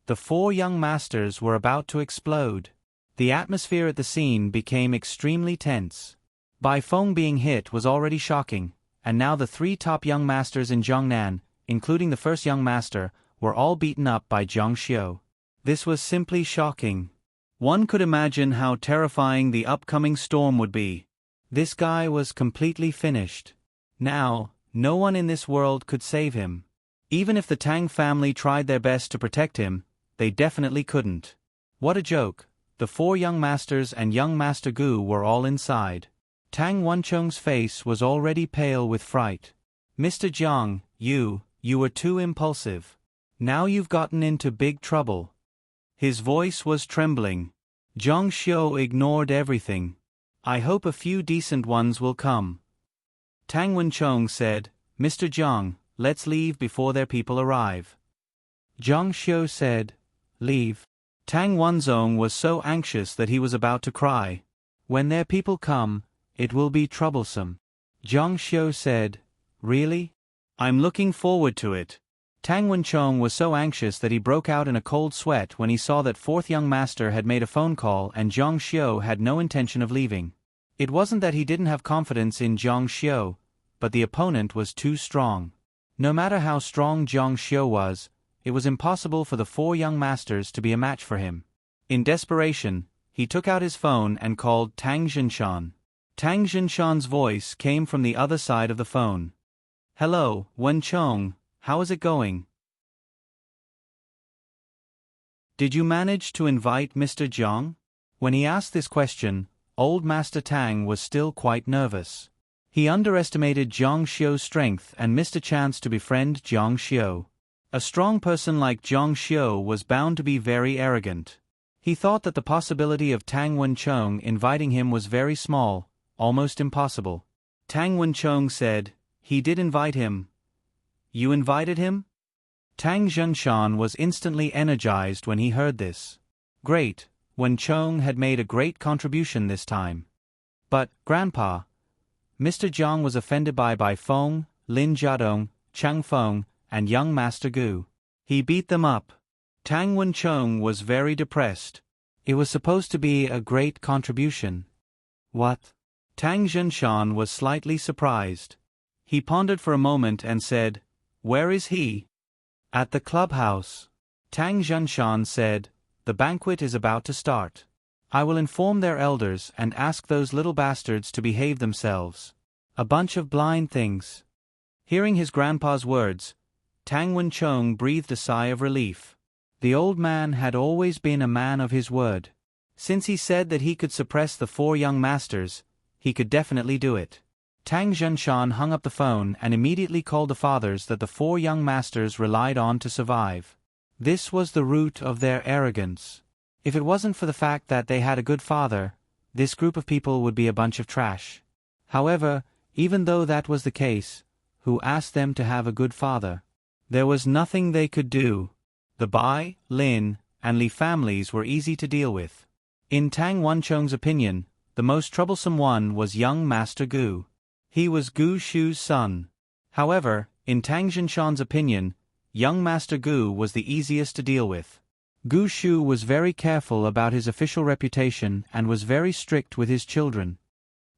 The 4 young masters were about to explode. The atmosphere at the scene became extremely tense. Bai Feng being hit was already shocking, and now the 3 top young masters in Jiangnan, including the first young master, were all beaten up by Zhang Xiu. This was simply shocking. One could imagine how terrifying the upcoming storm would be. This guy was completely finished. Now, no one in this world could save him. Even if the Tang family tried their best to protect him, they definitely couldn't. What a joke. The 4 young masters and young Master Gu were all inside. Tang Wenchong's face was already pale with fright. "Mr. Jiang, you were too impulsive. Now you've gotten into big trouble." His voice was trembling. Zhang Xiu ignored everything. "I hope a few decent ones will come." Tang Wenchong said, "Mr. Jiang, let's leave before their people arrive." Zhang Xiu said, "Leave." Tang Wenzong was so anxious that he was about to cry. "When their people come, it will be troublesome." Zhang Xiu said, "Really? I'm looking forward to it." Tang Wenchong was so anxious that he broke out in a cold sweat when he saw that 4th young master had made a phone call and Zhang Xiu had no intention of leaving. It wasn't that he didn't have confidence in Zhang Xiu, but the opponent was too strong. No matter how strong Zhang Xiu was, it was impossible for the 4 young masters to be a match for him. In desperation, he took out his phone and called Tang Jinshan. Tang Jinshan's voice came from the other side of the phone. "Hello, Wen Chong, how is it going? Did you manage to invite Mr. Jiang?" When he asked this question, old Master Tang was still quite nervous. He underestimated Jiang Xiu's strength and missed a chance to befriend Jiang Xiu. A strong person like Jiang Xiu was bound to be very arrogant. He thought that the possibility of Tang Wenchong inviting him was very small, almost impossible. Tang Wenchong said, "He did invite him." "You invited him?" Tang Jinshan was instantly energized when he heard this. Great, Wenchong had made a great contribution this time. "But, Grandpa, Mr. Jiang was offended by Bai Feng, Lin Jiadong, Chang Feng, and young Master Gu. He beat them up." Tang Wenchong was very depressed. It was supposed to be a great contribution. What? Tang Jinshan was slightly surprised. He pondered for a moment and said, "Where is he?" "At the clubhouse." Tang Jinshan said, "The banquet is about to start. I will inform their elders and ask those little bastards to behave themselves. A bunch of blind things." Hearing his grandpa's words, Tang Wenchong breathed a sigh of relief. The old man had always been a man of his word. Since he said that he could suppress the 4 young masters, he could definitely do it. Tang Jinshan hung up the phone and immediately called the fathers that the 4 young masters relied on to survive. This was the root of their arrogance. If it wasn't for the fact that they had a good father, this group of people would be a bunch of trash. However, even though that was the case, who asked them to have a good father? There was nothing they could do. The Bai, Lin, and Li families were easy to deal with. In Tang Wenchong's opinion, the most troublesome one was young Master Gu. He was Gu Shu's son. However, in Tang Jinshan's opinion, young Master Gu was the easiest to deal with. Gu Shu was very careful about his official reputation and was very strict with his children.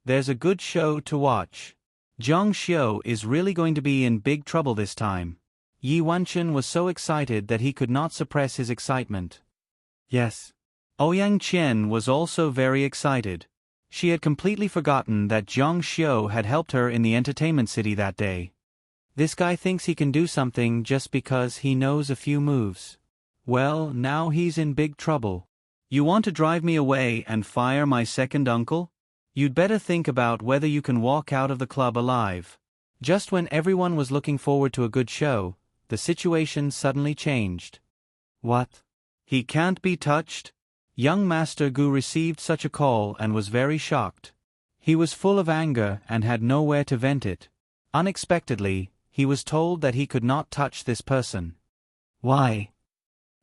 There's a good show to watch. Jiang Xiu is really going to be in big trouble this time. Yi Wanchen was so excited that he could not suppress his excitement. Yes. Ouyang Qian was also very excited. She had completely forgotten that Jiang Xiu had helped her in the entertainment city that day. This guy thinks he can do something just because he knows a few moves. Well, now he's in big trouble. You want to drive me away and fire my second uncle? You'd better think about whether you can walk out of the club alive. Just when everyone was looking forward to a good show, the situation suddenly changed. What? He can't be touched? Young Master Gu received such a call and was very shocked. He was full of anger and had nowhere to vent it. Unexpectedly, he was told that he could not touch this person. Why?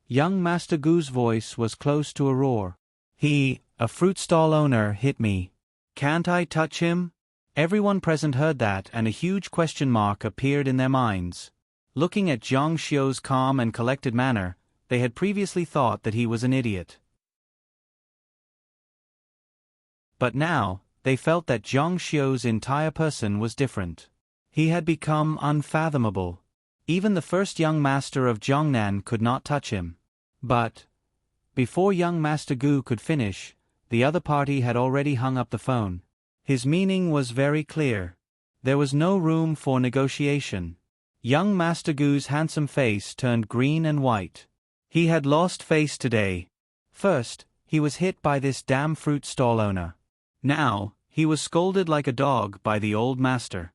Young Master Gu's voice was close to a roar. He, a fruit stall owner, hit me. Can't I touch him? Everyone present heard that and a huge question mark appeared in their minds. Looking at Jiang Xiu's calm and collected manner, they had previously thought that he was an idiot. But now, they felt that Jiang Xiu's entire person was different. He had become unfathomable. Even the first young master of Jiangnan could not touch him. But, before young Master Gu could finish, the other party had already hung up the phone. His meaning was very clear. There was no room for negotiation. Young Master Gu's handsome face turned green and white. He had lost face today. First, he was hit by this damn fruit stall owner. Now, he was scolded like a dog by the old master.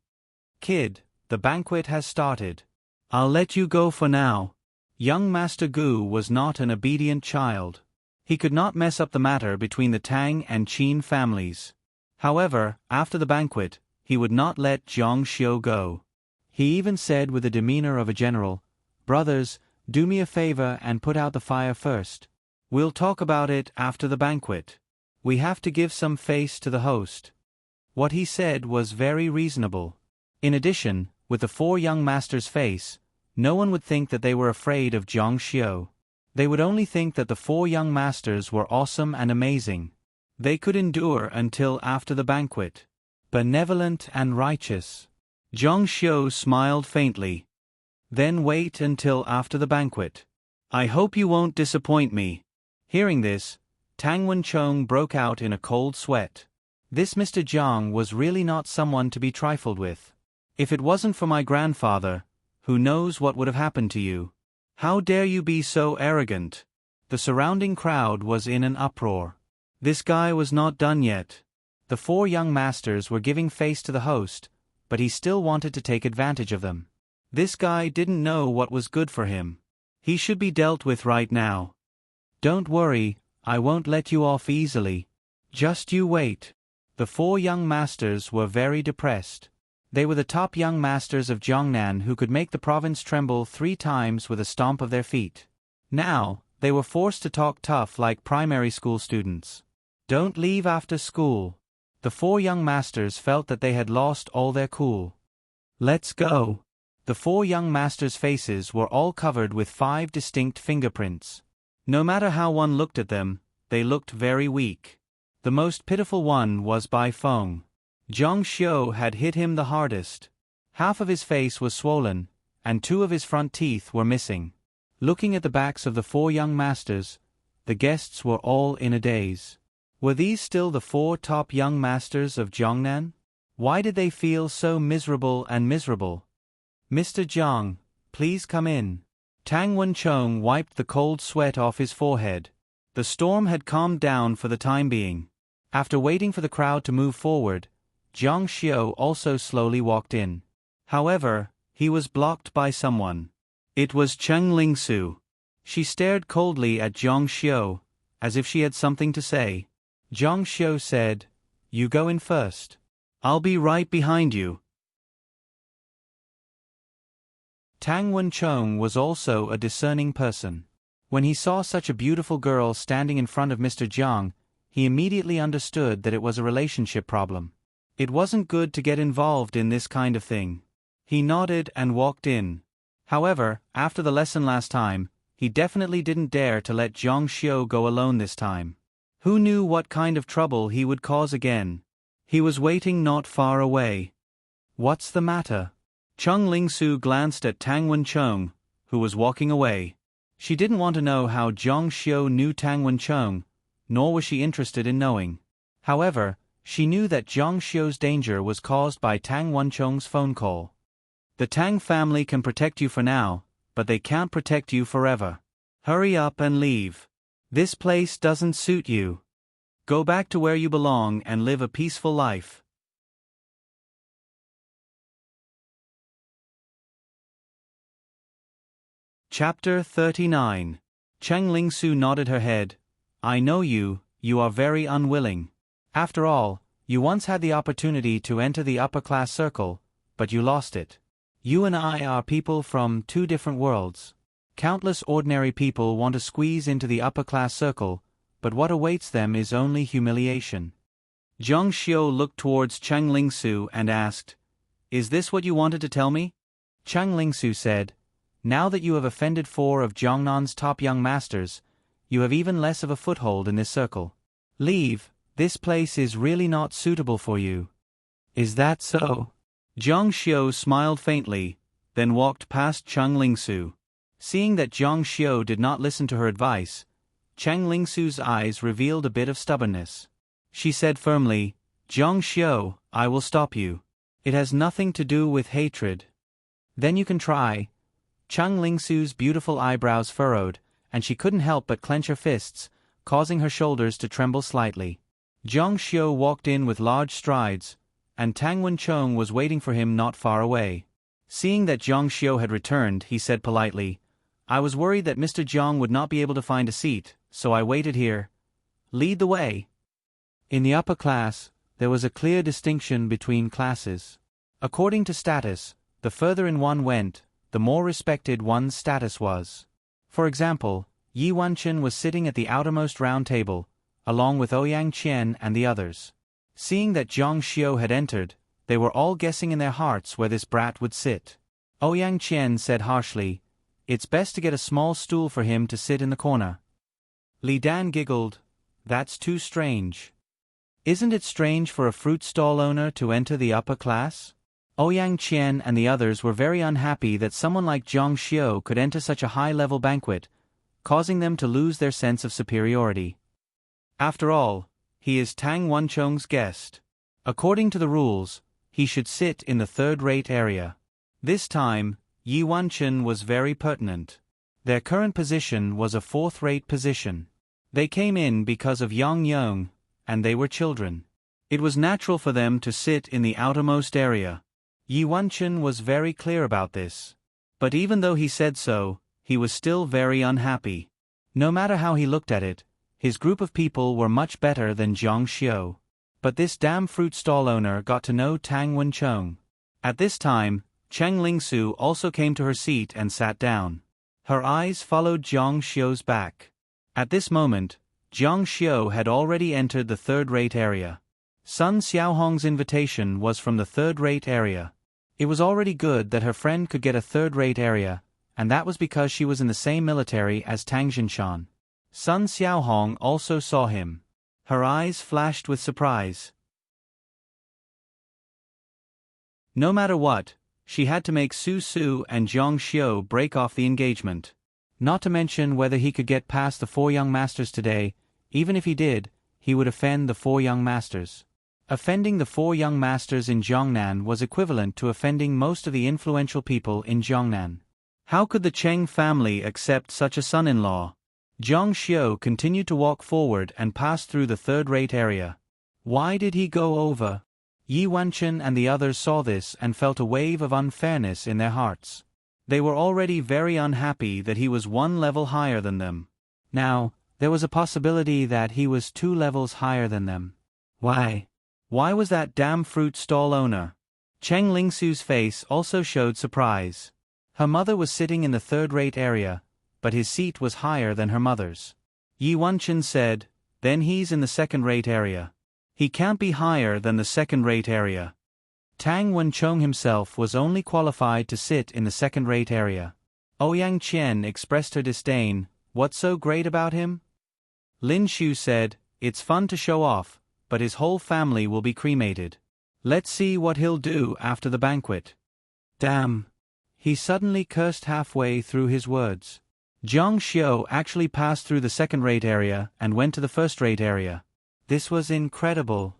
Kid, the banquet has started. I'll let you go for now. Young Master Gu was not an obedient child. He could not mess up the matter between the Tang and Qin families. However, after the banquet, he would not let Jiang Xiu go. He even said with the demeanor of a general, "Brothers, do me a favor and put out the fire first. We'll talk about it after the banquet. We have to give some face to the host." What he said was very reasonable. In addition, with the 4 young masters' face, no one would think that they were afraid of Jiang Xiu. They would only think that the 4 young masters were awesome and amazing. They could endure until after the banquet. Benevolent and righteous. Jiang Xiu smiled faintly. Then wait until after the banquet. I hope you won't disappoint me. Hearing this, Tang Wen-chong broke out in a cold sweat. This Mr. Jiang was really not someone to be trifled with. If it wasn't for my grandfather, who knows what would have happened to you? How dare you be so arrogant? The surrounding crowd was in an uproar. This guy was not done yet. The four young masters were giving face to the host, but he still wanted to take advantage of them. This guy didn't know what was good for him. He should be dealt with right now. Don't worry, I won't let you off easily. Just you wait. The four young masters were very depressed. They were the top young masters of Jiangnan who could make the province tremble 3 times with a stomp of their feet. Now, they were forced to talk tough like primary school students. Don't leave after school. The four young masters felt that they had lost all their cool. Let's go. The four young masters' faces were all covered with 5 distinct fingerprints. No matter how one looked at them, they looked very weak. The most pitiful one was Bai Feng. Zhang Xiu had hit him the hardest. Half of his face was swollen, and 2 of his front teeth were missing. Looking at the backs of the 4 young masters, the guests were all in a daze. Were these still the 4 top young masters of Jiangnan? Why did they feel so miserable and miserable? Mr. Jiang, please come in. Tang Wen-chong wiped the cold sweat off his forehead. The storm had calmed down for the time being. After waiting for the crowd to move forward, Zhang Xiu also slowly walked in. However, he was blocked by someone. It was Cheng Lingsu. She stared coldly at Zhang Xiu, as if she had something to say. Zhang Xiu said, "You go in first. I'll be right behind you." Tang Wen-chong was also a discerning person. When he saw such a beautiful girl standing in front of Mr. Jiang, he immediately understood that it was a relationship problem. It wasn't good to get involved in this kind of thing. He nodded and walked in. However, after the lesson last time, he definitely didn't dare to let Zhang Xiu go alone this time. Who knew what kind of trouble he would cause again? He was waiting not far away. What's the matter? Cheng Lingsu glanced at Tang Wen-chong, who was walking away. She didn't want to know how Zhang Xiu knew Tang Wen-chong, nor was she interested in knowing. However, she knew that Zhang Xiu's danger was caused by Tang Wen-chong's phone call. The Tang family can protect you for now, but they can't protect you forever. Hurry up and leave. This place doesn't suit you. Go back to where you belong and live a peaceful life. Chapter 39. Cheng Lingsu nodded her head. I know you are very unwilling. After all, you once had the opportunity to enter the upper-class circle, but you lost it. You and I are people from 2 different worlds. Countless ordinary people want to squeeze into the upper-class circle, but what awaits them is only humiliation. Zhang Xiu looked towards Cheng Lingsu and asked, "Is this what you wanted to tell me?" Cheng Lingsu said, "Now that you have offended 4 of Jiangnan's top young masters, you have even less of a foothold in this circle. Leave, this place is really not suitable for you." "Is that so?" Zhang Xiu smiled faintly, then walked past Cheng Lingsu. Seeing that Zhang Xiu did not listen to her advice, Cheng Lingsu's eyes revealed a bit of stubbornness. She said firmly, "Zhang Xiu, I will stop you. It has nothing to do with hatred." "Then you can try." Cheng Lingsu's beautiful eyebrows furrowed, and she couldn't help but clench her fists, causing her shoulders to tremble slightly. Zhang Xiu walked in with large strides, and Tang Wen-chong was waiting for him not far away. Seeing that Zhang Xiu had returned, he said politely, "I was worried that Mr. Jiang would not be able to find a seat, so I waited here. Lead the way." In the upper class, there was a clear distinction between classes. According to status, the further in one went, the more respected one's status was. For example, Yi Wanchen was sitting at the outermost round table, along with Ouyang Qian and the others. Seeing that Zhang Xiu had entered, they were all guessing in their hearts where this brat would sit. Ouyang Qian said harshly, "It's best to get a small stool for him to sit in the corner." Li Dan giggled, "That's too strange." "Isn't it strange for a fruit stall owner to enter the upper class?" Ouyang Qian and the others were very unhappy that someone like Zhang Xiu could enter such a high-level banquet, causing them to lose their sense of superiority. After all, he is Tang Wenchong's guest. According to the rules, he should sit in the third-rate area. This time, Yi Wanchen was very pertinent. Their current position was a fourth-rate position. They came in because of Yang Yong, and they were children. It was natural for them to sit in the outermost area. Yi Wanchen was very clear about this. But even though he said so, he was still very unhappy. No matter how he looked at it, his group of people were much better than Zhang Xiu. But this damn fruit stall owner got to know Tang Wenchong. At this time, Cheng Lingsu also came to her seat and sat down. Her eyes followed Zhang Xiu's back. At this moment, Zhang Xiu had already entered the third-rate area. Sun Xiaohong's invitation was from the third-rate area. It was already good that her friend could get a third-rate area, and that was because she was in the same military as Tang Jinshan. Sun Xiaohong also saw him. Her eyes flashed with surprise. No matter what, she had to make Su Su and Zhang Xiu break off the engagement. Not to mention whether he could get past the four young masters today. Even if he did, he would offend the four young masters. Offending the four young masters in Jiangnan was equivalent to offending most of the influential people in Jiangnan. How could the Cheng family accept such a son-in-law? Zhang Xiu continued to walk forward and pass through the third-rate area. Why did he go over? Yi Wanchen and the others saw this and felt a wave of unfairness in their hearts. They were already very unhappy that he was one level higher than them. Now, there was a possibility that he was 2 levels higher than them. Why? Why was that damn fruit stall owner? Cheng Lingsu's face also showed surprise. Her mother was sitting in the third-rate area, but his seat was higher than her mother's. Yi Wanchen said, then he's in the second-rate area. He can't be higher than the second-rate area. Tang Wenchong himself was only qualified to sit in the second-rate area. Ouyang Qian expressed her disdain. What's so great about him? Lin Shu said, it's fun to show off, but his whole family will be cremated. Let's see what he'll do after the banquet. Damn! He suddenly cursed halfway through his words. Zhang Xiu actually passed through the second-rate area and went to the first-rate area. This was incredible.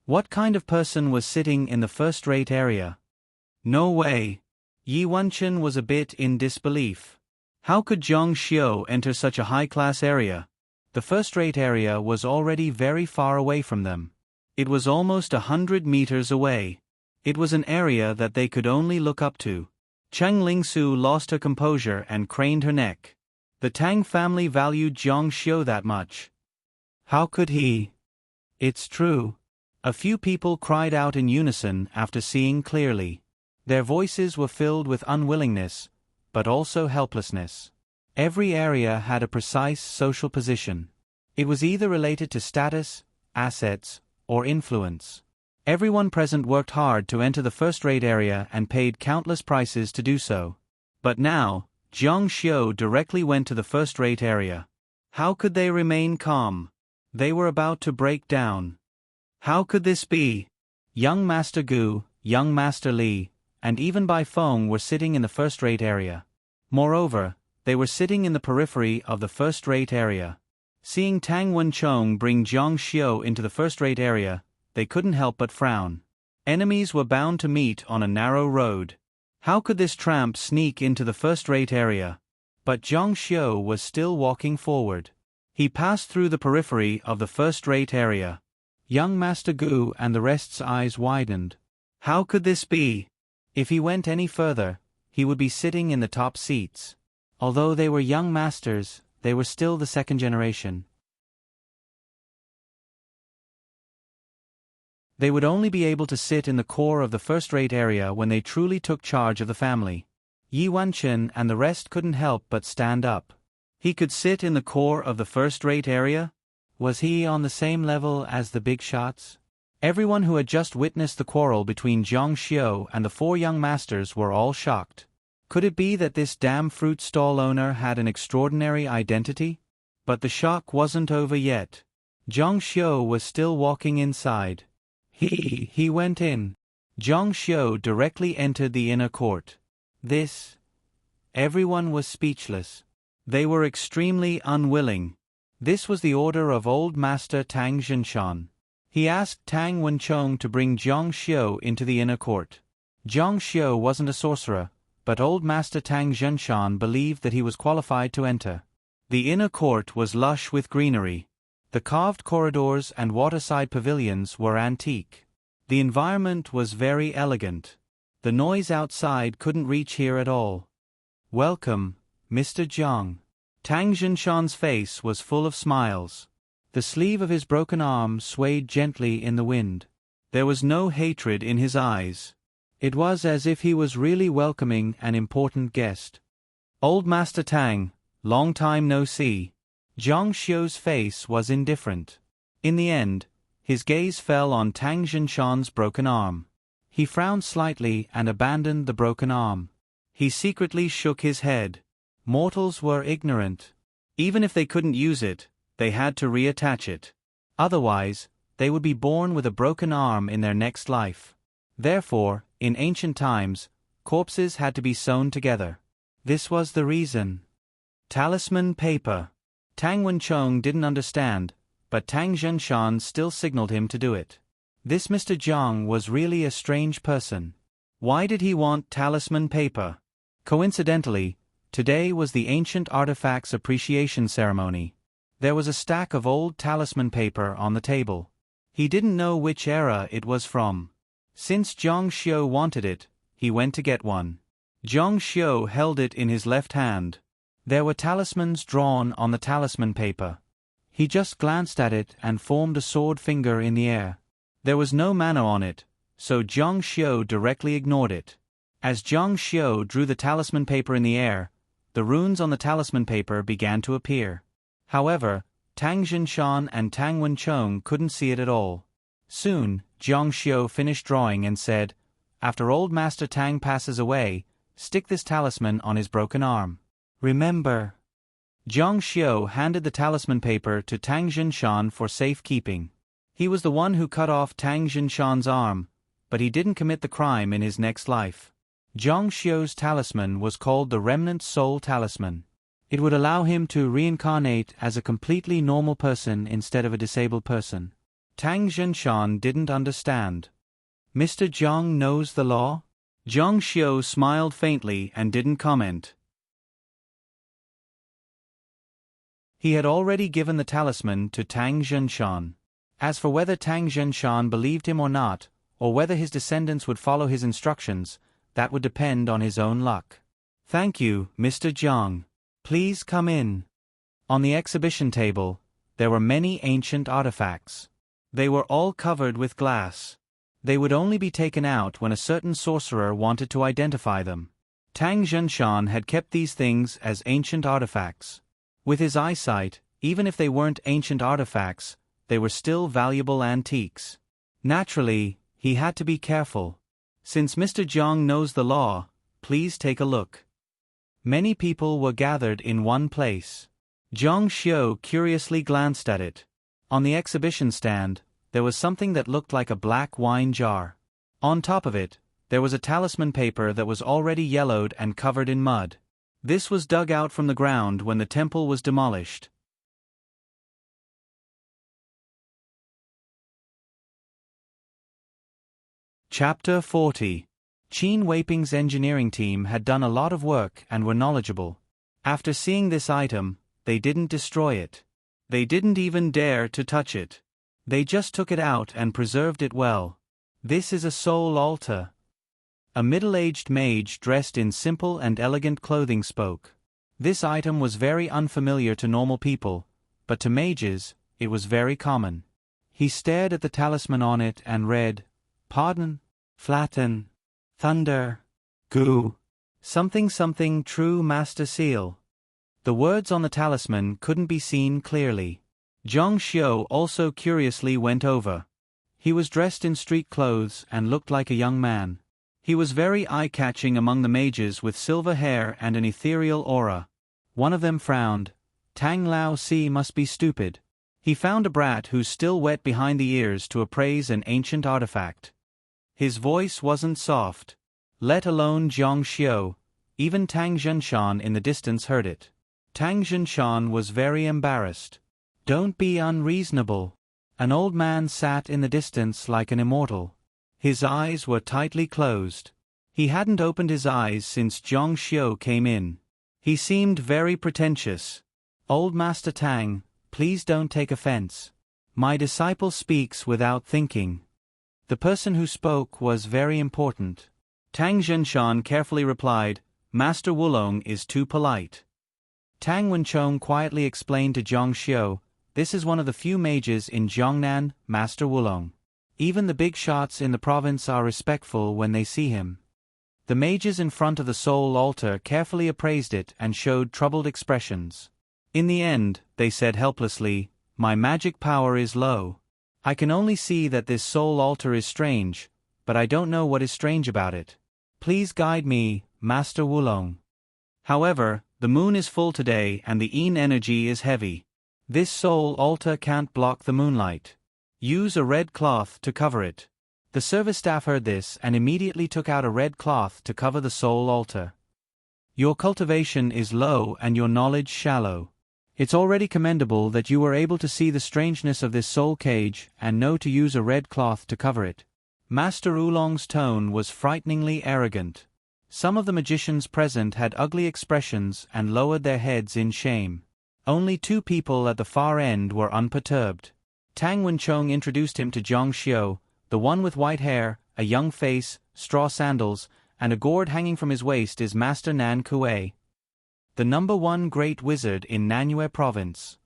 What kind of person was sitting in the first-rate area? No way. Yi Wanchen was a bit in disbelief. How could Zhang Xiu enter such a high-class area? The first-rate area was already very far away from them. It was almost 100 meters away. It was an area that they could only look up to. Cheng Lingsu lost her composure and craned her neck. The Tang family valued Zhang Xiu that much. How could he? It's true. A few people cried out in unison after seeing clearly. Their voices were filled with unwillingness, but also helplessness. Every area had a precise social position. It was either related to status, assets, or influence. Everyone present worked hard to enter the first-rate area and paid countless prices to do so. But now, Zhang Xiu directly went to the first-rate area. How could they remain calm? They were about to break down. How could this be? Young Master Gu, Young Master Li, and even Bai Feng were sitting in the first-rate area. Moreover, they were sitting in the periphery of the first-rate area. Seeing Tang Wenchong bring Zhang Xiu into the first-rate area, they couldn't help but frown. Enemies were bound to meet on a narrow road. How could this tramp sneak into the first-rate area? But Zhang Xiu was still walking forward. He passed through the periphery of the first-rate area. Young Master Gu and the rest's eyes widened. How could this be? If he went any further, he would be sitting in the top seats. Although they were young masters, they were still the second generation. They would only be able to sit in the core of the first-rate area when they truly took charge of the family. Yi Wanchen and the rest couldn't help but stand up. He could sit in the core of the first-rate area? Was he on the same level as the big shots? Everyone who had just witnessed the quarrel between Zhang Xiu and the four young masters were all shocked. Could it be that this damn fruit stall owner had an extraordinary identity? But the shock wasn't over yet. Zhang Xiu was still walking inside. He went in. Zhang Xiu directly entered the inner court. Everyone was speechless. They were extremely unwilling. This was the order of Old Master Tang Jinshan. He asked Tang Wenchong to bring Zhang Xiu into the inner court. Zhang Xiu wasn't a sorcerer, but Old Master Tang Jinshan believed that he was qualified to enter. The inner court was lush with greenery. The carved corridors and waterside pavilions were antique. The environment was very elegant. The noise outside couldn't reach here at all. "Welcome, Mr. Zhang." Tang Jinshan's face was full of smiles. The sleeve of his broken arm swayed gently in the wind. There was no hatred in his eyes. It was as if he was really welcoming an important guest. "Old Master Tang, long time no see." Zhang Xiu's face was indifferent. In the end, his gaze fell on Tang Jinshan's broken arm. He frowned slightly and abandoned the broken arm. He secretly shook his head. Mortals were ignorant. Even if they couldn't use it, they had to reattach it. Otherwise, they would be born with a broken arm in their next life. Therefore, in ancient times, corpses had to be sewn together. This was the reason. Talisman paper. Tang Wenchong didn't understand, but Tang Jinshan still signaled him to do it. This Mr. Zhang was really a strange person. Why did he want talisman paper? Coincidentally, today was the Ancient Artifacts Appreciation Ceremony. There was a stack of old talisman paper on the table. He didn't know which era it was from. Since Zhang Xiu wanted it, he went to get one. Zhang Xiu held it in his left hand. There were talismans drawn on the talisman paper. He just glanced at it and formed a sword finger in the air. There was no mana on it, so Zhang Xiu directly ignored it. As Zhang Xiu drew the talisman paper in the air, the runes on the talisman paper began to appear. However, Tang Jinshan and Tang Wenchong couldn't see it at all. Soon, Zhang Xiu finished drawing and said, "After Old Master Tang passes away, stick this talisman on his broken arm. Remember." Zhang Xiu handed the talisman paper to Tang Jinshan for safekeeping. He was the one who cut off Tang Jinshan's arm, but he didn't commit the crime in his next life. Zhang Xiu's talisman was called the Remnant Soul Talisman. It would allow him to reincarnate as a completely normal person instead of a disabled person. Tang Jinshan didn't understand. "Mr. Zhang knows the law?" Zhang Xiu smiled faintly and didn't comment. He had already given the talisman to Tang Jinshan. As for whether Tang Jinshan believed him or not, or whether his descendants would follow his instructions, that would depend on his own luck. "Thank you, Mr. Zhang. Please come in." On the exhibition table, there were many ancient artifacts. They were all covered with glass. They would only be taken out when a certain sorcerer wanted to identify them. Tang Jinshan had kept these things as ancient artifacts. With his eyesight, even if they weren't ancient artifacts, they were still valuable antiques. Naturally, he had to be careful. "Since Mr. Zhang knows the law, please take a look." Many people were gathered in one place. Zhang Xiu curiously glanced at it. On the exhibition stand, there was something that looked like a black wine jar. On top of it, there was a talisman paper that was already yellowed and covered in mud. This was dug out from the ground when the temple was demolished. Chapter 40. Qin Weiping's engineering team had done a lot of work and were knowledgeable. After seeing this item, they didn't destroy it. They didn't even dare to touch it. They just took it out and preserved it well. "This is a soul altar." A middle-aged mage dressed in simple and elegant clothing spoke. This item was very unfamiliar to normal people, but to mages, it was very common. He stared at the talisman on it and read, "Pardon, flatten, thunder, goo, something something true master seal." The words on the talisman couldn't be seen clearly. Zhang Xiu also curiously went over. He was dressed in street clothes and looked like a young man. He was very eye-catching among the mages with silver hair and an ethereal aura. One of them frowned. Tang Lao Si must be stupid. He found a brat who's still wet behind the ears to appraise an ancient artifact. His voice wasn't soft. Let alone Jiang Xiu, even Tang Zhenshan in the distance heard it. Tang Zhenshan was very embarrassed. Don't be unreasonable. An old man sat in the distance like an immortal. His eyes were tightly closed. He hadn't opened his eyes since Jiang Xiu came in. He seemed very pretentious. Old Master Tang, please don't take offense. My disciple speaks without thinking. The person who spoke was very important. Tang Zhenshan carefully replied, Master Wulong is too polite. Tang Wenchong quietly explained to Jiang Xiu, this is one of the few mages in Jiangnan, Master Wulong. Even the big shots in the province are respectful when they see him. The mages in front of the soul altar carefully appraised it and showed troubled expressions. In the end, they said helplessly, my magic power is low. I can only see that this soul altar is strange, but I don't know what is strange about it. Please guide me, Master Wulong. However, the moon is full today and the yin energy is heavy. This soul altar can't block the moonlight. Use a red cloth to cover it. The service staff heard this and immediately took out a red cloth to cover the soul altar. Your cultivation is low and your knowledge shallow. It's already commendable that you were able to see the strangeness of this soul cage and know to use a red cloth to cover it. Master Oolong's tone was frighteningly arrogant. Some of the magicians present had ugly expressions and lowered their heads in shame. Only 2 people at the far end were unperturbed. Tang Wenchong introduced him to Jiang Xiu, the one with white hair, a young face, straw sandals, and a gourd hanging from his waist is Master Nan Kuei, the #1 great wizard in Nanyue province.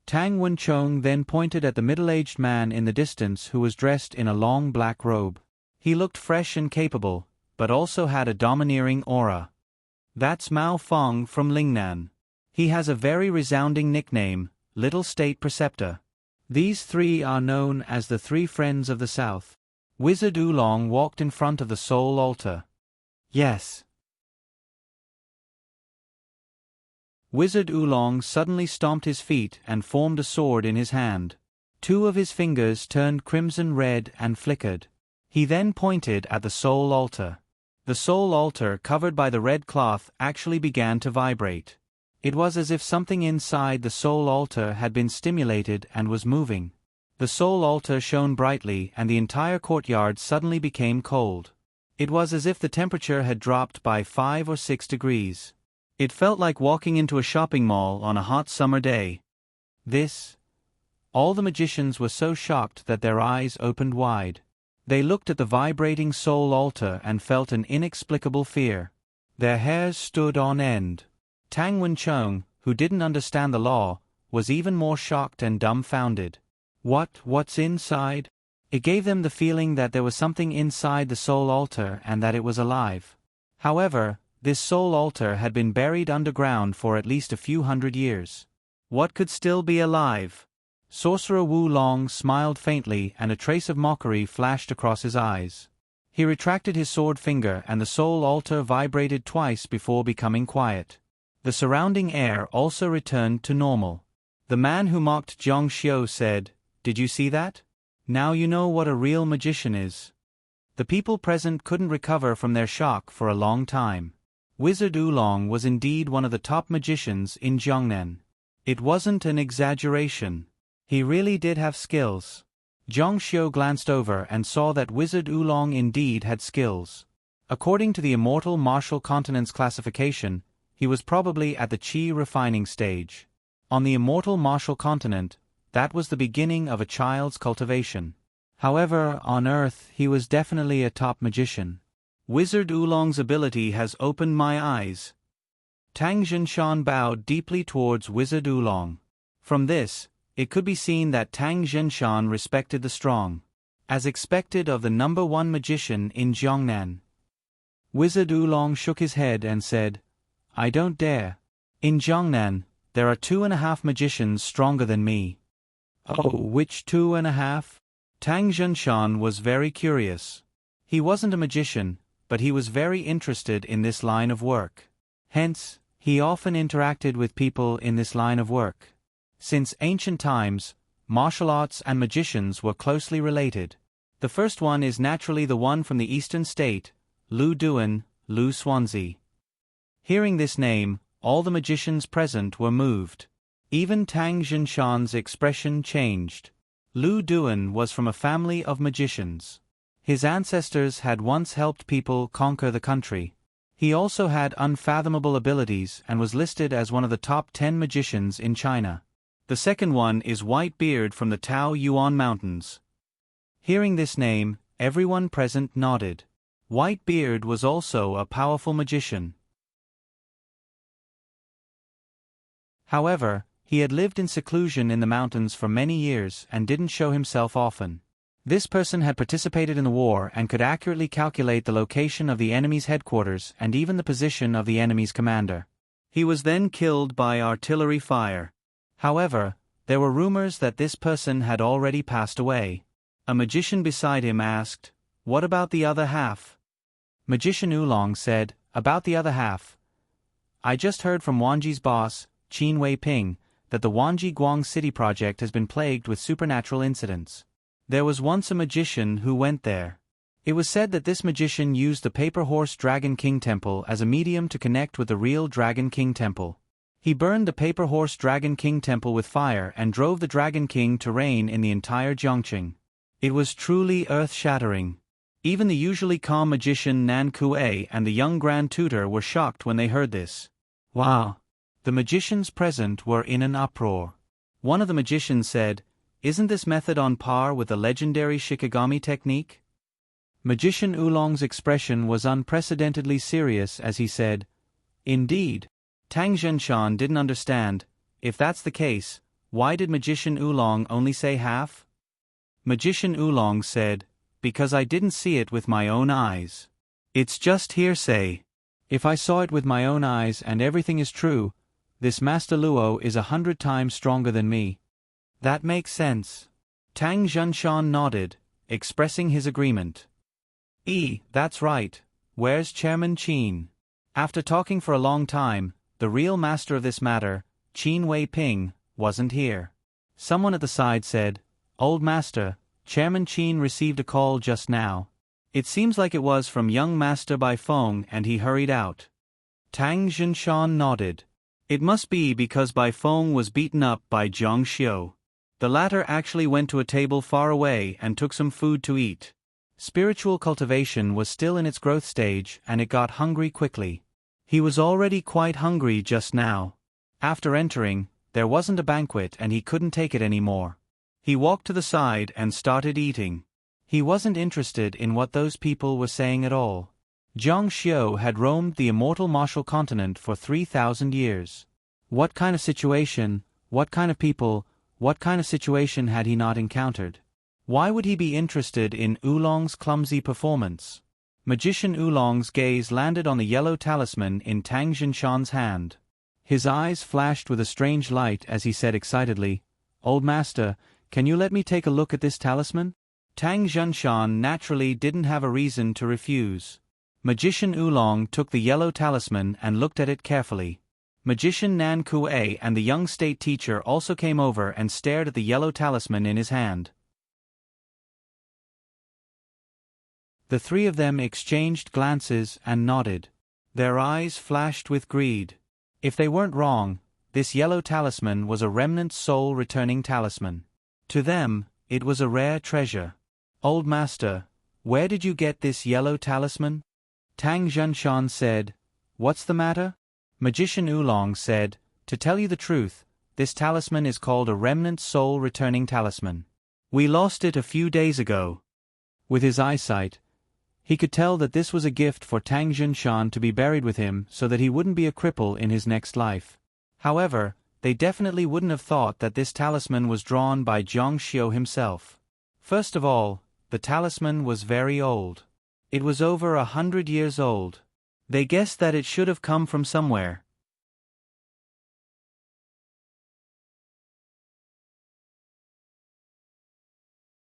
Tang Wenchong then pointed at the middle-aged man in the distance who was dressed in a long black robe. He looked fresh and capable, but also had a domineering aura. That's Mao Fong from Lingnan. He has a very resounding nickname, Little State Preceptor. These 3 are known as the 3 Friends of the South. Wizard Oolong walked in front of the soul altar. Yes. Wizard Oolong suddenly stomped his feet and formed a sword in his hand. 2 of his fingers turned crimson red and flickered. He then pointed at the soul altar. The soul altar covered by the red cloth actually began to vibrate. It was as if something inside the soul altar had been stimulated and was moving. The soul altar shone brightly and the entire courtyard suddenly became cold. It was as if the temperature had dropped by 5 or 6 degrees. It felt like walking into a shopping mall on a hot summer day. All the magicians were so shocked that their eyes opened wide. They looked at the vibrating soul altar and felt an inexplicable fear. Their hairs stood on end. Tang Wenchong, who didn't understand the law, was even more shocked and dumbfounded. What's inside? It gave them the feeling that there was something inside the soul altar and that it was alive. However, this soul altar had been buried underground for at least a few hundred years. What could still be alive? Sorcerer Wu Long smiled faintly and a trace of mockery flashed across his eyes. He retracted his sword finger and the soul altar vibrated twice before becoming quiet. The surrounding air also returned to normal. The man who mocked Jiang Xiu said, "Did you see that? Now you know what a real magician is." The people present couldn't recover from their shock for a long time. Wizard Oolong was indeed one of the top magicians in Jiangnan. It wasn't an exaggeration. He really did have skills. Jiang Xiu glanced over and saw that Wizard Oolong indeed had skills. According to the Immortal Martial Continents classification, he was probably at the Qi refining stage. On the Immortal Martial Continent, that was the beginning of a child's cultivation. However, on Earth he was definitely a top magician. Wizard Oolong's ability has opened my eyes. Tang Zhenshan bowed deeply towards Wizard Oolong. From this, it could be seen that Tang Zhenshan respected the strong, as expected of the #1 magician in Jiangnan. Wizard Oolong shook his head and said, "I don't dare. In Jiangnan, there are 2.5 magicians stronger than me." "Oh, which 2.5? Tang Zhenshan was very curious. He wasn't a magician, but he was very interested in this line of work. Hence, he often interacted with people in this line of work. Since ancient times, martial arts and magicians were closely related. The first one is naturally the one from the eastern state, Lu Duan, Lu Swansea. Hearing this name, all the magicians present were moved. Even Tang Jinshan's expression changed. Lu Duan was from a family of magicians. His ancestors had once helped people conquer the country. He also had unfathomable abilities and was listed as one of the top 10 magicians in China. The second one is White Beard from the Tao Yuan Mountains. Hearing this name, everyone present nodded. White Beard was also a powerful magician. However, he had lived in seclusion in the mountains for many years and didn't show himself often. This person had participated in the war and could accurately calculate the location of the enemy's headquarters and even the position of the enemy's commander. He was then killed by artillery fire. However, there were rumors that this person had already passed away. A magician beside him asked, "What about the other half?" Magician Oolong said, "About the other half. I just heard from Wanji's boss, Qin Wei Ping, that the Wanji Guang City project has been plagued with supernatural incidents. There was once a magician who went there. It was said that this magician used the Paper Horse Dragon King Temple as a medium to connect with the real Dragon King Temple. He burned the Paper Horse Dragon King Temple with fire and drove the Dragon King to reign in the entire Jiangqing. It was truly earth-shattering. Even the usually calm magician Nan Kuei and the young Grand Tutor were shocked when they heard this. Wow! The magicians present were in an uproar. One of the magicians said, "Isn't this method on par with the legendary Shikigami technique?" Magician Oolong's expression was unprecedentedly serious as he said, "Indeed." Tang Jinshan didn't understand. If that's the case, why did Magician Oolong only say half? Magician Oolong said, "Because I didn't see it with my own eyes. It's just hearsay. If I saw it with my own eyes and everything is true, this Master Luo is 100 times stronger than me." That makes sense. Tang Jinshan nodded, expressing his agreement. That's right. Where's Chairman Qin? After talking for a long time, the real master of this matter, Qin Wei Ping, wasn't here. Someone at the side said, "Old Master, Chairman Qin received a call just now. It seems like it was from young Master Bai Feng and he hurried out." Tang Jinshan nodded. It must be because Bai Feng was beaten up by Zhang Xiu. The latter actually went to a table far away and took some food to eat. Spiritual cultivation was still in its growth stage and it got hungry quickly. He was already quite hungry just now. After entering, there wasn't a banquet and he couldn't take it anymore. He walked to the side and started eating. He wasn't interested in what those people were saying at all. Zhang Xiu had roamed the immortal martial continent for 3,000 years. What kind of situation, what kind of people, what kind of situation had he not encountered? Why would he be interested in Oolong's clumsy performance? Magician Oolong's gaze landed on the yellow talisman in Tang Jinshan's hand. His eyes flashed with a strange light as he said excitedly, "Old Master, can you let me take a look at this talisman?" Tang Jinshan naturally didn't have a reason to refuse. Magician Oolong took the yellow talisman and looked at it carefully. Magician Nan Kuei and the young state teacher also came over and stared at the yellow talisman in his hand. The three of them exchanged glances and nodded. Their eyes flashed with greed. If they weren't wrong, this yellow talisman was a remnant soul-returning talisman. To them, it was a rare treasure. "Old Master, where did you get this yellow talisman?" Tang Jinshan said, "What's the matter?" Magician Oolong said, "To tell you the truth, this talisman is called a remnant soul-returning talisman. We lost it a few days ago." With his eyesight, he could tell that this was a gift for Tang Jinshan to be buried with him so that he wouldn't be a cripple in his next life. However, they definitely wouldn't have thought that this talisman was drawn by Zhang Xiu himself. First of all, the talisman was very old. It was over 100 years old. They guessed that it should have come from somewhere.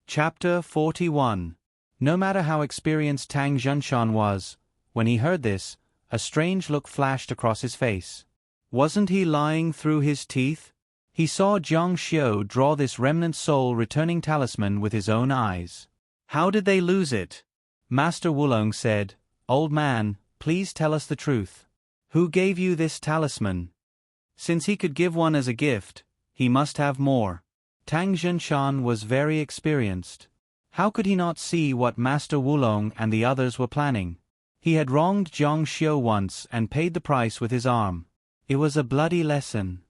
Chapter 41. No matter how experienced Tang Jinshan was, when he heard this, a strange look flashed across his face. Wasn't he lying through his teeth? He saw Zhang Xiu draw this remnant soul-returning talisman with his own eyes. How did they lose it? Master Wulong said, Old man, please tell us the truth. Who gave you this talisman? Since he could give one as a gift, he must have more. Tang Jinshan was very experienced. How could he not see what Master Wulong and the others were planning? He had wronged Zhang Xiu once and paid the price with his arm. It was a bloody lesson.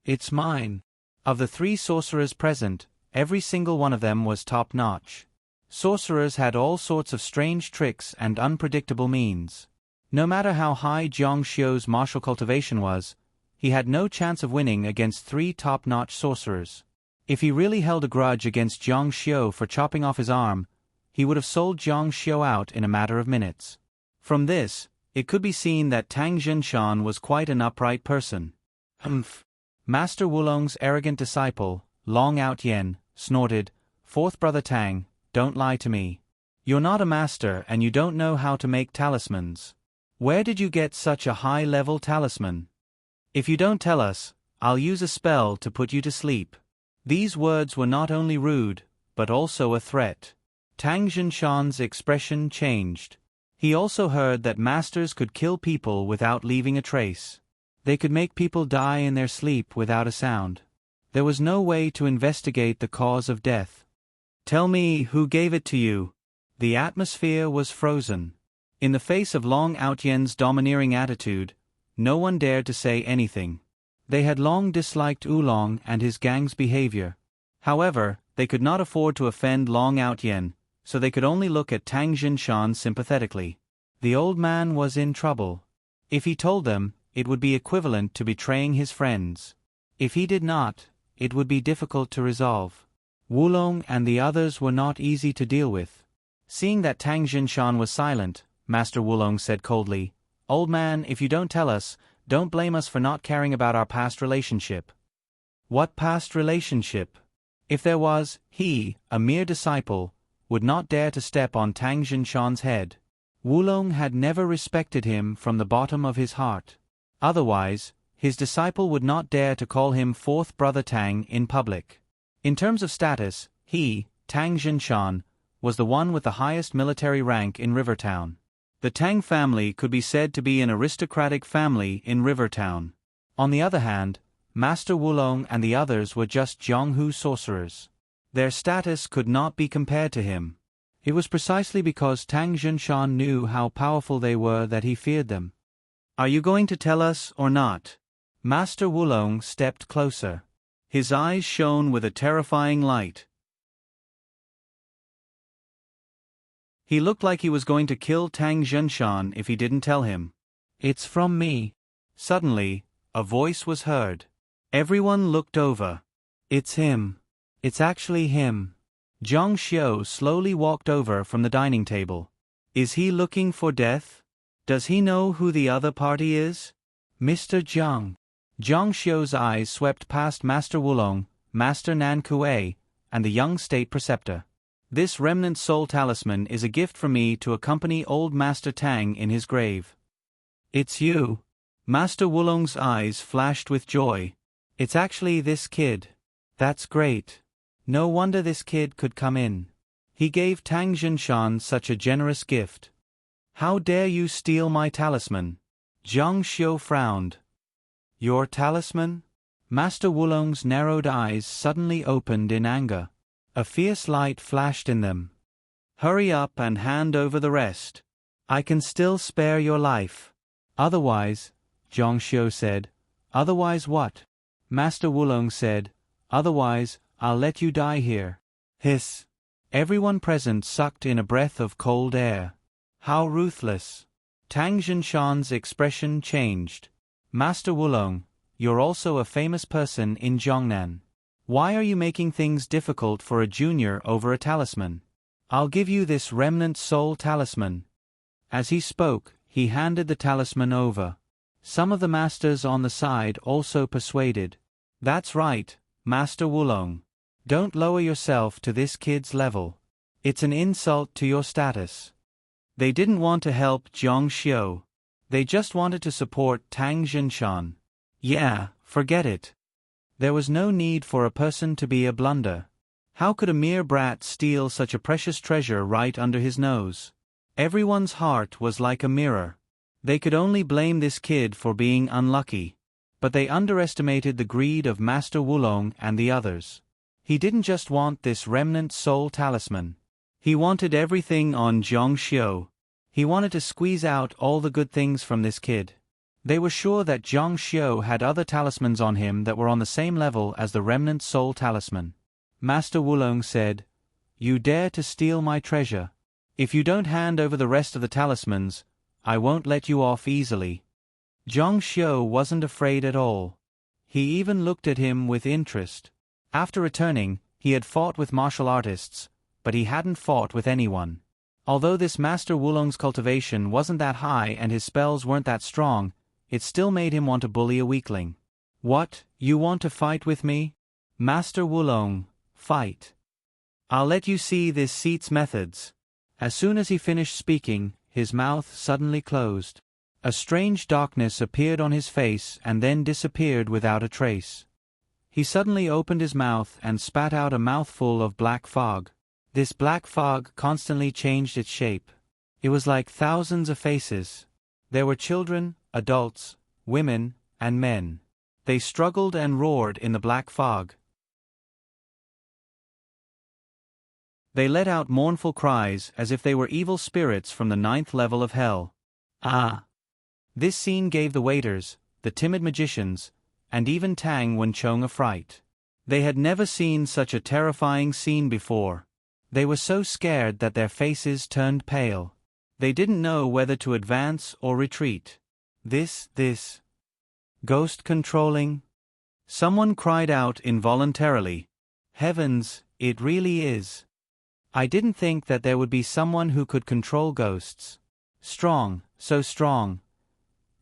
It's mine. Of the 3 sorcerers present, every single one of them was top-notch. Sorcerers had all sorts of strange tricks and unpredictable means. No matter how high Zhang Xiu's martial cultivation was, he had no chance of winning against 3 top-notch sorcerers. If he really held a grudge against Zhang Xiu for chopping off his arm, he would have sold Zhang Xiu out in a matter of minutes. From this, it could be seen that Tang Jinshan was quite an upright person. Humph! Master Wulong's arrogant disciple, Long Out Yen, snorted, Fourth brother Tang, don't lie to me. You're not a master and you don't know how to make talismans. Where did you get such a high-level talisman? If you don't tell us, I'll use a spell to put you to sleep. These words were not only rude, but also a threat. Tang Jinshan's expression changed. He also heard that masters could kill people without leaving a trace. They could make people die in their sleep without a sound. There was no way to investigate the cause of death. Tell me who gave it to you. The atmosphere was frozen. In the face of Long Out Yen's domineering attitude, no one dared to say anything. They had long disliked Oolong and his gang's behavior. However, they could not afford to offend Long Out Yen, so they could only look at Tang Jinshan sympathetically. The old man was in trouble. If he told them, it would be equivalent to betraying his friends. If he did not, it would be difficult to resolve. Wulong and the others were not easy to deal with. Seeing that Tang Jinshan was silent, Master Wulong said coldly, Old man, if you don't tell us, don't blame us for not caring about our past relationship. What past relationship? If there was, he, a mere disciple, would not dare to step on Tang Jinshan's head. Wulong had never respected him from the bottom of his heart. Otherwise, his disciple would not dare to call him Fourth Brother Tang in public. In terms of status, he, Tang Jinshan, was the one with the highest military rank in Rivertown. The Tang family could be said to be an aristocratic family in Rivertown. On the other hand, Master Wulong and the others were just Jianghu sorcerers. Their status could not be compared to him. It was precisely because Tang Jinshan knew how powerful they were that he feared them. Are you going to tell us or not? Master Wulong stepped closer. His eyes shone with a terrifying light. He looked like he was going to kill Tang Jinshan if he didn't tell him. It's from me. Suddenly, a voice was heard. Everyone looked over. It's him. It's actually him. Zhang Xiu slowly walked over from the dining table. Is he looking for death? Does he know who the other party is? Mr. Zhang. Zhang Xiu's eyes swept past Master Wulong, Master Nan Kuei, and the young state preceptor. This remnant soul talisman is a gift from me to accompany old Master Tang in his grave. It's you. Master Wulong's eyes flashed with joy. It's actually this kid. That's great. No wonder this kid could come in. He gave Tang Jinshan such a generous gift. How dare you steal my talisman? Zhang Xiu frowned. Your talisman? Master Wulong's narrowed eyes suddenly opened in anger. A fierce light flashed in them. Hurry up and hand over the rest. I can still spare your life. Otherwise, Zhang Xiu said. Otherwise what? Master Wulong said. Otherwise, I'll let you die here. Hiss. Everyone present sucked in a breath of cold air. How ruthless. Tang Jinshan's expression changed. Master Wulong, you're also a famous person in Zhongnan. Why are you making things difficult for a junior over a talisman? I'll give you this remnant soul talisman. As he spoke, he handed the talisman over. Some of the masters on the side also persuaded. That's right, Master Wulong. Don't lower yourself to this kid's level. It's an insult to your status. They didn't want to help Zhang Xiu. They just wanted to support Tang Jinshan. Yeah, forget it. There was no need for a person to be a blunder. How could a mere brat steal such a precious treasure right under his nose? Everyone's heart was like a mirror. They could only blame this kid for being unlucky. But they underestimated the greed of Master Wulong and the others. He didn't just want this remnant soul talisman. He wanted everything on Zhongxiu. He wanted to squeeze out all the good things from this kid. They were sure that Zhongxiu had other talismans on him that were on the same level as the remnant soul talisman. Master Wulong said, "You dare to steal my treasure. If you don't hand over the rest of the talismans, I won't let you off easily." Zhongxiu wasn't afraid at all. He even looked at him with interest. After returning, he had fought with martial artists, but he hadn't fought with anyone. Although this Master Wulong's cultivation wasn't that high and his spells weren't that strong, it still made him want to bully a weakling. "What, you want to fight with me? Master Wulong, fight. I'll let you see this seat's methods." As soon as he finished speaking, his mouth suddenly closed. A strange darkness appeared on his face and then disappeared without a trace. He suddenly opened his mouth and spat out a mouthful of black fog. This black fog constantly changed its shape. It was like thousands of faces. There were children, adults, women, and men. They struggled and roared in the black fog. They let out mournful cries as if they were evil spirits from the 9th level of hell. Ah! This scene gave the waiters, the timid magicians, and even Tang Wenchong a fright. They had never seen such a terrifying scene before. They were so scared that their faces turned pale. They didn't know whether to advance or retreat. This ghost controlling? Someone cried out involuntarily. Heavens, it really is. I didn't think that there would be someone who could control ghosts. Strong, so strong.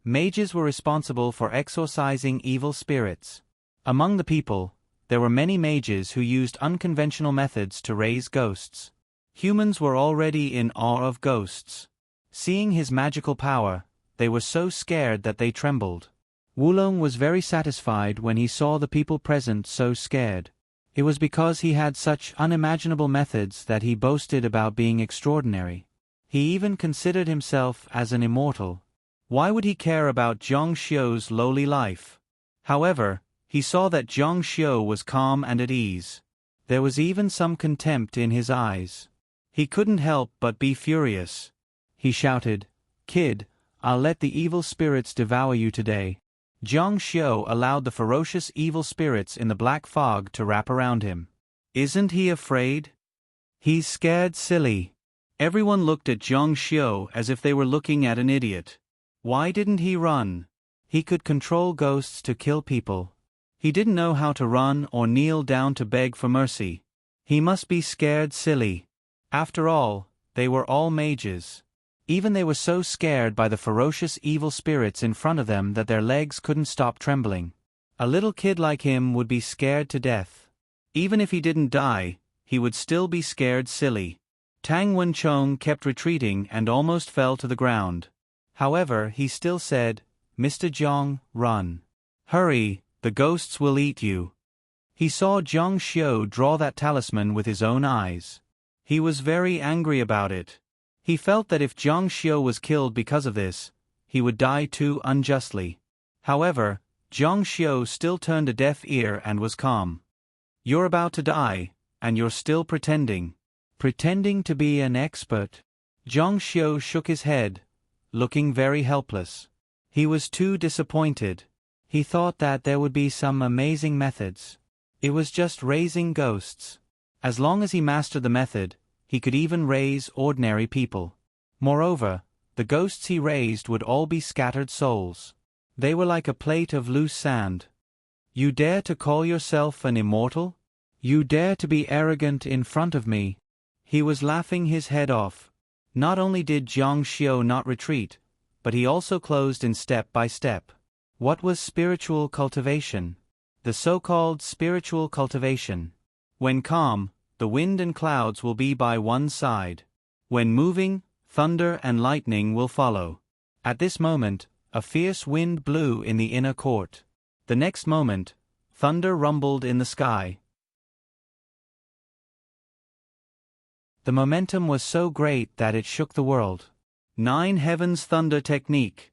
Mages were responsible for exorcising evil spirits. Among the people, there were many mages who used unconventional methods to raise ghosts. Humans were already in awe of ghosts. Seeing his magical power, they were so scared that they trembled. Wulong was very satisfied when he saw the people present so scared. It was because he had such unimaginable methods that he boasted about being extraordinary. He even considered himself as an immortal. Why would he care about Zhongxiu's lowly life? However, he saw that Zhongxiu was calm and at ease. There was even some contempt in his eyes. He couldn't help but be furious. He shouted, "Kid, I'll let the evil spirits devour you today." Zhongxiu allowed the ferocious evil spirits in the black fog to wrap around him. Isn't he afraid? He's scared silly. Everyone looked at Zhongxiu as if they were looking at an idiot. Why didn't he run? He could control ghosts to kill people. He didn't know how to run or kneel down to beg for mercy. He must be scared silly. After all, they were all mages. Even they were so scared by the ferocious evil spirits in front of them that their legs couldn't stop trembling. A little kid like him would be scared to death. Even if he didn't die, he would still be scared silly. Tang Wenchong kept retreating and almost fell to the ground. However, he still said, "Mr. Zhong, run. Hurry, the ghosts will eat you." He saw Zhongxiu draw that talisman with his own eyes. He was very angry about it. He felt that if Zhongxiu was killed because of this, he would die too unjustly. However, Zhongxiu still turned a deaf ear and was calm. "You're about to die, and you're still pretending. Pretending to be an expert." Zhongxiu shook his head, looking very helpless. He was too disappointed. He thought that there would be some amazing methods. It was just raising ghosts. As long as he mastered the method, he could even raise ordinary people. Moreover, the ghosts he raised would all be scattered souls. They were like a plate of loose sand. "You dare to call yourself an immortal? You dare to be arrogant in front of me?" He was laughing his head off. Not only did Zhongxiu not retreat, but he also closed in step by step. What was spiritual cultivation? The so-called spiritual cultivation. When calm, the wind and clouds will be by one side. When moving, thunder and lightning will follow. At this moment, a fierce wind blew in the inner court. The next moment, thunder rumbled in the sky. The momentum was so great that it shook the world. 9 Heavens Thunder Technique.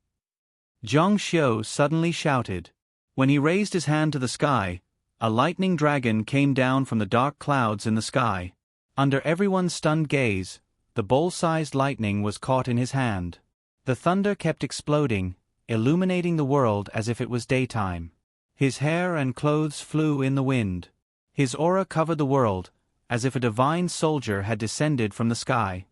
Zhang Xiu suddenly shouted. When he raised his hand to the sky, a lightning dragon came down from the dark clouds in the sky. Under everyone's stunned gaze, the bowl-sized lightning was caught in his hand. The thunder kept exploding, illuminating the world as if it was daytime. His hair and clothes flew in the wind. His aura covered the world, as if a divine soldier had descended from the sky.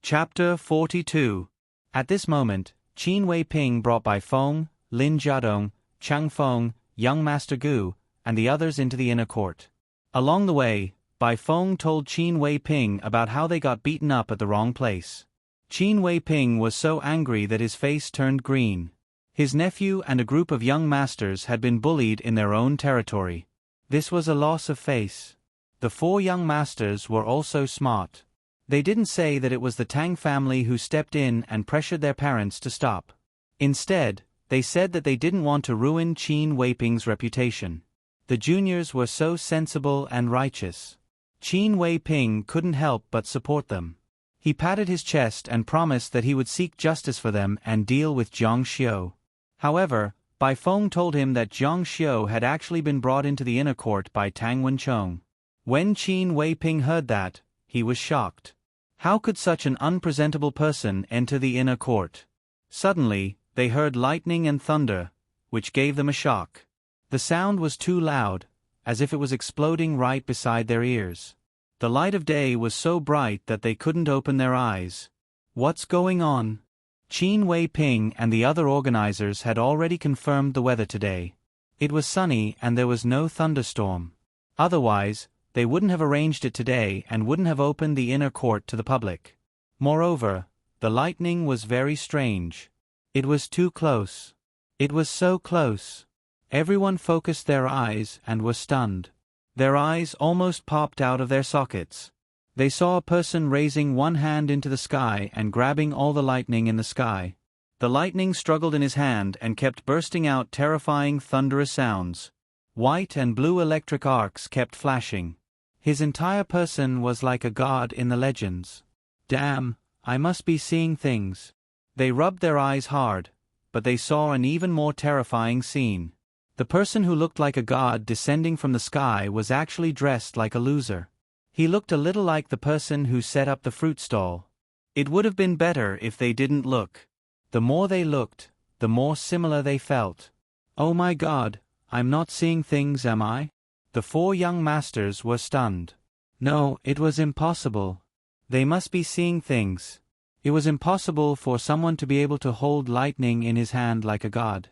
Chapter 42. At this moment, Qin Wei Ping brought Bai Feng, Lin Jiadong, Chang Feng, young Master Gu, and the others into the inner court. Along the way, Bai Feng told Qin Wei Ping about how they got beaten up at the wrong place. Qin Wei Ping was so angry that his face turned green. His nephew and a group of young masters had been bullied in their own territory. This was a loss of face. The 4 young masters were also smart. They didn't say that it was the Tang family who stepped in and pressured their parents to stop. Instead, they said that they didn't want to ruin Qin Wei Ping's reputation. The juniors were so sensible and righteous. Qin Wei Ping couldn't help but support them. He patted his chest and promised that he would seek justice for them and deal with Zhang Xiu. However, Bai Feng told him that Zhang Xiu had actually been brought into the inner court by Tang Wenchong. When Qin Wei Ping heard that, he was shocked. How could such an unpresentable person enter the inner court? Suddenly, they heard lightning and thunder, which gave them a shock. The sound was too loud, as if it was exploding right beside their ears. The light of day was so bright that they couldn't open their eyes. What's going on? Qin Wei Ping and the other organizers had already confirmed the weather today. It was sunny and there was no thunderstorm. Otherwise, they wouldn't have arranged it today and wouldn't have opened the inner court to the public. Moreover, the lightning was very strange. It was too close. It was so close. Everyone focused their eyes and were stunned. Their eyes almost popped out of their sockets. They saw a person raising one hand into the sky and grabbing all the lightning in the sky. The lightning struggled in his hand and kept bursting out terrifying thunderous sounds. White and blue electric arcs kept flashing. His entire person was like a god in the legends. Damn, I must be seeing things. They rubbed their eyes hard, but they saw an even more terrifying scene. The person who looked like a god descending from the sky was actually dressed like a loser. He looked a little like the person who set up the fruit stall. It would have been better if they didn't look. The more they looked, the more similar they felt. Oh my God, I'm not seeing things, am I? The 4 young masters were stunned. No, it was impossible. They must be seeing things. It was impossible for someone to be able to hold lightning in his hand like a god.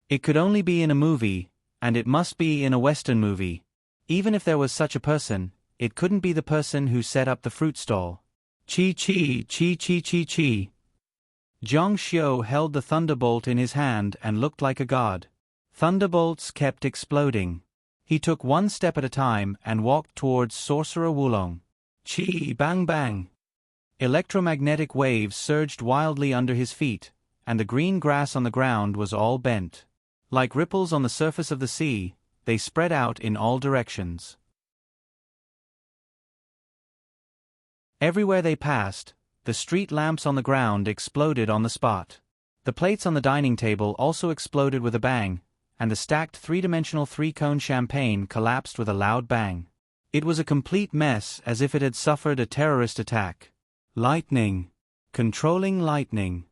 It could only be in a movie, and it must be in a Western movie. Even if there was such a person, it couldn't be the person who set up the fruit stall. Chi chi chi chi chi chi. Zhang Xiu held the thunderbolt in his hand and looked like a god. Thunderbolts kept exploding. He took one step at a time and walked towards Sorcerer Wulong. Chi bang bang. Electromagnetic waves surged wildly under his feet, and the green grass on the ground was all bent. Like ripples on the surface of the sea, they spread out in all directions. Everywhere they passed, the street lamps on the ground exploded on the spot. The plates on the dining table also exploded with a bang, and the stacked 3-dimensional 3-cone champagne collapsed with a loud bang. It was a complete mess, as if it had suffered a terrorist attack. Lightning. Controlling lightning.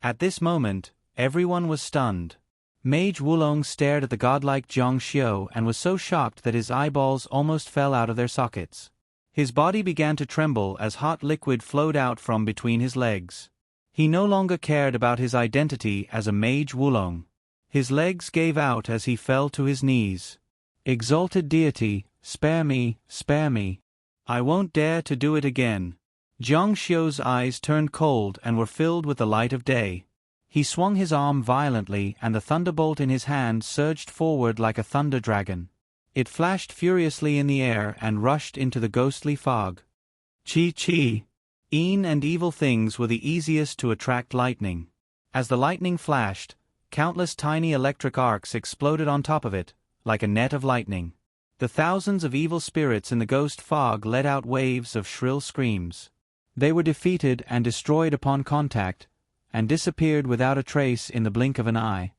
At this moment, everyone was stunned. Mage Wulong stared at the godlike Zhang Xiu and was so shocked that his eyeballs almost fell out of their sockets. His body began to tremble as hot liquid flowed out from between his legs. He no longer cared about his identity as a Mage Wulong. His legs gave out as he fell to his knees. Exalted deity, spare me, spare me. I won't dare to do it again. Zhang Xiu's eyes turned cold and were filled with the light of day. He swung his arm violently and the thunderbolt in his hand surged forward like a thunder dragon. It flashed furiously in the air and rushed into the ghostly fog. Chi chi. Mean and evil things were the easiest to attract lightning. As the lightning flashed, Countless tiny electric arcs exploded on top of it, like a net of lightning. The thousands of evil spirits in the ghost fog let out waves of shrill screams. They were defeated and destroyed upon contact, and disappeared without a trace in the blink of an eye.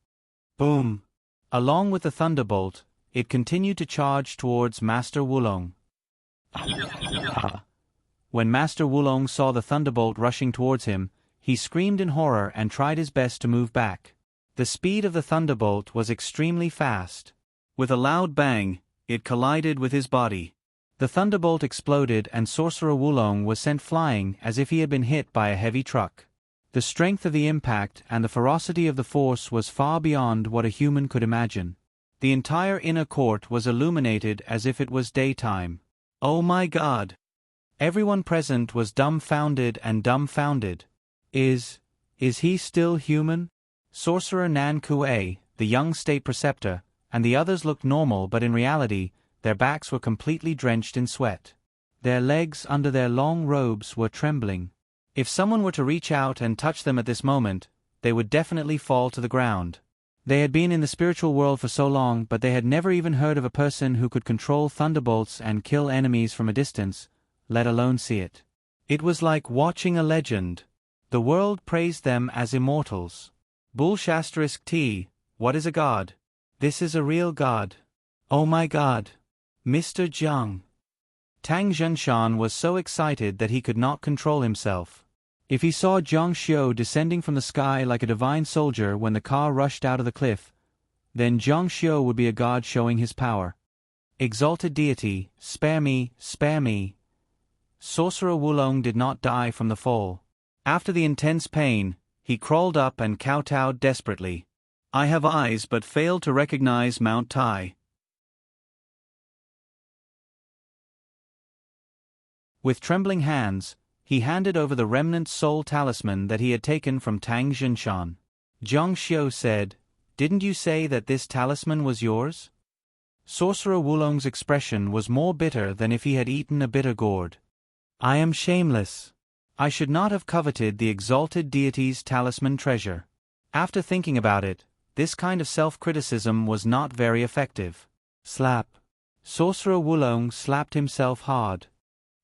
Boom! Along with the thunderbolt, it continued to charge towards Master Wulong. When Master Wulong saw the thunderbolt rushing towards him, he screamed in horror and tried his best to move back. The speed of the thunderbolt was extremely fast. With a loud bang, it collided with his body. The thunderbolt exploded and Sorcerer Wulong was sent flying as if he had been hit by a heavy truck. The strength of the impact and the ferocity of the force was far beyond what a human could imagine. The entire inner court was illuminated as if it was daytime. Oh my God! Everyone present was dumbfounded and dumbfounded. Is he still human? Sorcerer Nan Kuei, the young state preceptor, and the others looked normal, but in reality, their backs were completely drenched in sweat. Their legs under their long robes were trembling. If someone were to reach out and touch them at this moment, they would definitely fall to the ground. They had been in the spiritual world for so long, but they had never even heard of a person who could control thunderbolts and kill enemies from a distance, let alone see it. It was like watching a legend. The world praised them as immortals. Bull*T, what is a god? This is a real god. Oh my God! Mr. Jiang. Tang Zhenshan was so excited that he could not control himself. If he saw Zhang Xiu descending from the sky like a divine soldier when the car rushed out of the cliff, then Zhang Xiu would be a god showing his power. Exalted deity, spare me, spare me. Sorcerer Wulong did not die from the fall. After the intense pain, he crawled up and kowtowed desperately. I have eyes but fail to recognize Mount Tai. With trembling hands, he handed over the remnant soul talisman that he had taken from Tang Zhenshan. Zhang Xiu said, "Didn't you say that this talisman was yours?" Sorcerer Wulong's expression was more bitter than if he had eaten a bitter gourd. I am shameless. I should not have coveted the exalted deity's talisman treasure. After thinking about it, this kind of self-criticism was not very effective. Slap. Sorcerer Wulong slapped himself hard.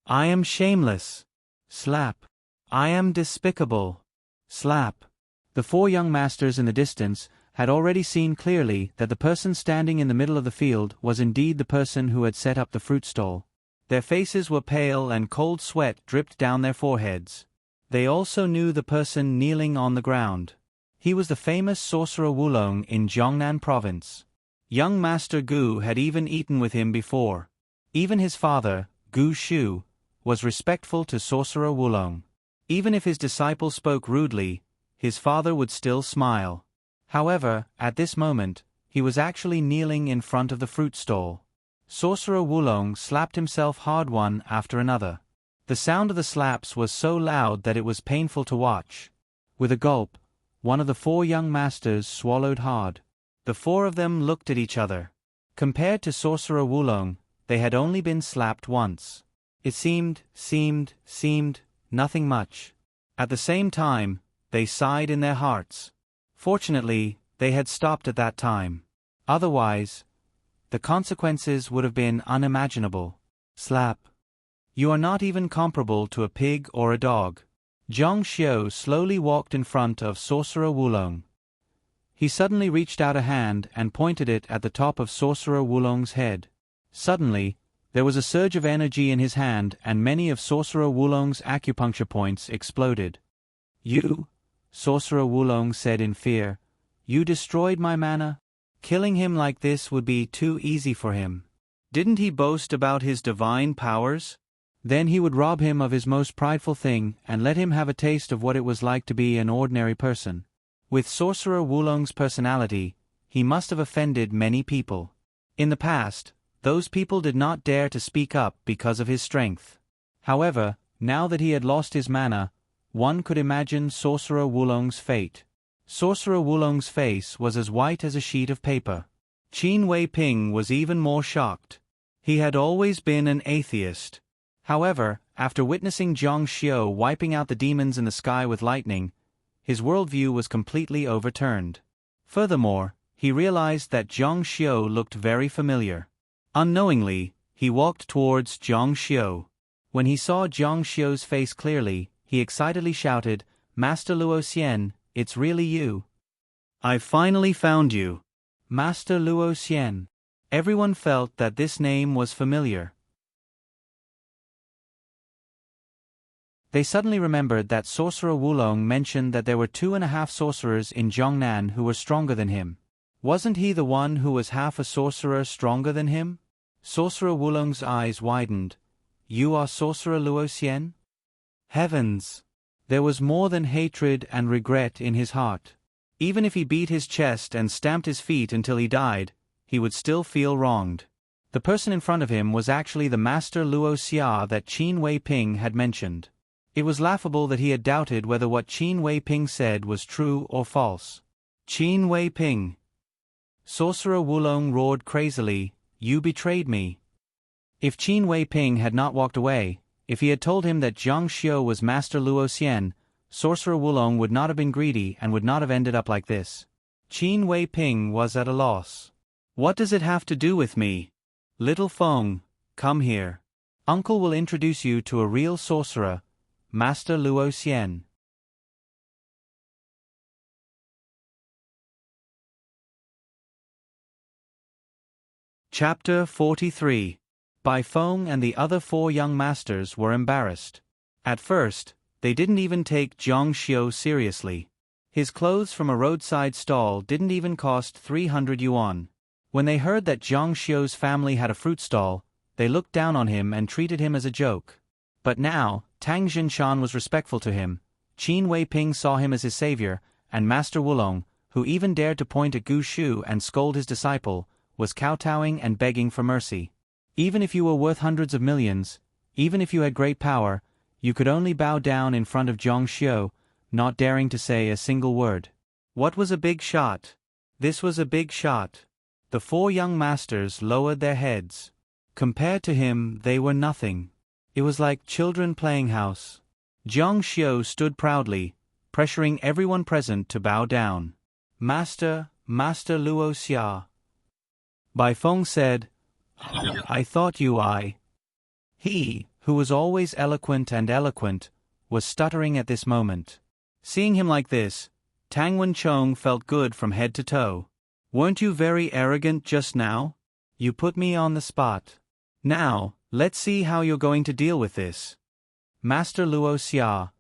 I am shameless. Slap. I am despicable. Slap. The four young masters in the distance had already seen clearly that the person standing in the middle of the field was indeed the person who had set up the fruit stall. Their faces were pale and cold sweat dripped down their foreheads. They also knew the person kneeling on the ground. He was the famous Sorcerer Wulong in Jiangnan province. Young Master Gu had even eaten with him before. Even his father, Gu Shu, was respectful to Sorcerer Wulong. Even if his disciple spoke rudely, his father would still smile. However, at this moment, he was actually kneeling in front of the fruit stall. Sorcerer Wulong slapped himself hard one after another. The sound of the slaps was so loud that it was painful to watch. With a gulp, one of the four young masters swallowed hard. The four of them looked at each other. Compared to Sorcerer Wulong, they had only been slapped once. It seemed nothing much. At the same time, they sighed in their hearts. Fortunately, they had stopped at that time. Otherwise, the consequences would have been unimaginable. Slap. You are not even comparable to a pig or a dog. Zhang Xiu slowly walked in front of Sorcerer Wulong. He suddenly reached out a hand and pointed it at the top of Sorcerer Wulong's head. Suddenly, there was a surge of energy in his hand and many of Sorcerer Wulong's acupuncture points exploded. You, Sorcerer Wulong said in fear, you destroyed my mana? Killing him like this would be too easy for him. Didn't he boast about his divine powers? Then he would rob him of his most prideful thing and let him have a taste of what it was like to be an ordinary person. With Sorcerer Wulong's personality, he must have offended many people. In the past, those people did not dare to speak up because of his strength. However, now that he had lost his mana, one could imagine Sorcerer Wulong's fate. Sorcerer Wulong's face was as white as a sheet of paper. Qin Wei Ping was even more shocked. He had always been an atheist. However, after witnessing Zhang Xiu wiping out the demons in the sky with lightning, his worldview was completely overturned. Furthermore, he realized that Zhang Xiu looked very familiar. Unknowingly, he walked towards Zhang Xiu. When he saw Zhang Xiu's face clearly, he excitedly shouted, "Master Luo Xian, it's really you. I finally found you. Master Luo Xian." Everyone felt that this name was familiar. They suddenly remembered that Sorcerer Wulong mentioned that there were 2.5 sorcerers in Zhongnan who were stronger than him. Wasn't he the one who was half a sorcerer stronger than him? Sorcerer Wulong's eyes widened. "You are Sorcerer Luo Xian?" Heavens! There was more than hatred and regret in his heart. Even if he beat his chest and stamped his feet until he died, he would still feel wronged. The person in front of him was actually the Master Luo Xia that Qin Wei Ping had mentioned. It was laughable that he had doubted whether what Qin Wei Ping said was true or false. Qin Wei Ping! Sorcerer Wulong roared crazily, "You betrayed me." If Qin Wei Ping had not walked away, if he had told him that Zhang Xiu was Master Luo Xian, Sorcerer Wulong would not have been greedy and would not have ended up like this. Qin Wei Ping was at a loss. "What does it have to do with me? Little Feng, come here. Uncle will introduce you to a real sorcerer, Master Luo Xian." Chapter 43. Bai Feng and the other 4 young masters were embarrassed. At first, they didn't even take Zhang Xiu seriously. His clothes from a roadside stall didn't even cost 300 yuan. When they heard that Zhang Xiu's family had a fruit stall, they looked down on him and treated him as a joke. But now, Tang Jinshan was respectful to him, Qin Wei Ping saw him as his savior, and Master Wulong, who even dared to point at Gu Shu and scold his disciple, was kowtowing and begging for mercy. Even if you were worth hundreds of millions, even if you had great power, you could only bow down in front of Zhang Xiu, not daring to say a single word. What was a big shot? This was a big shot. The 4 young masters lowered their heads. Compared to him, they were nothing. It was like children playing house. Zhang Xiu stood proudly, pressuring everyone present to bow down. Master Luo Xia." Bai Feng said, "I thought you He, who was always eloquent, was stuttering at this moment. Seeing him like this, Tang Wenchong felt good from head to toe. "Weren't you very arrogant just now? You put me on the spot. Now, let's see how you're going to deal with this." Master Luo Xia.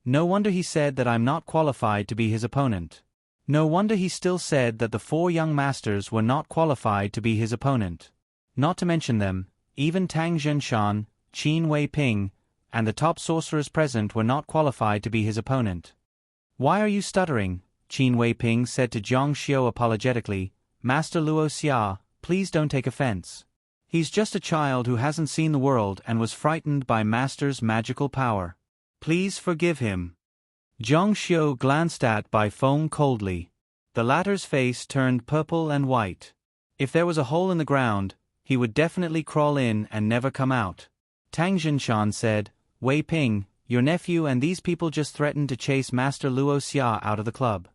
No wonder he said that I'm not qualified to be his opponent. No wonder he still said that the 4 young masters were not qualified to be his opponent. Not to mention them, even Tang Jinshan, Qin Wei Ping, and the top sorcerers present were not qualified to be his opponent. "Why are you stuttering?" Qin Wei Ping said to Zhang Xiu apologetically. "Master Luo Xia, please don't take offense. He's just a child who hasn't seen the world and was frightened by Master's magical power. Please forgive him." Zhang Xiu glanced at Bai Feng coldly. The latter's face turned purple and white. If there was a hole in the ground, he would definitely crawl in and never come out. Tang Jinshan said, "Wei Ping, your nephew and these people just threatened to chase Master Luo Xia out of the club."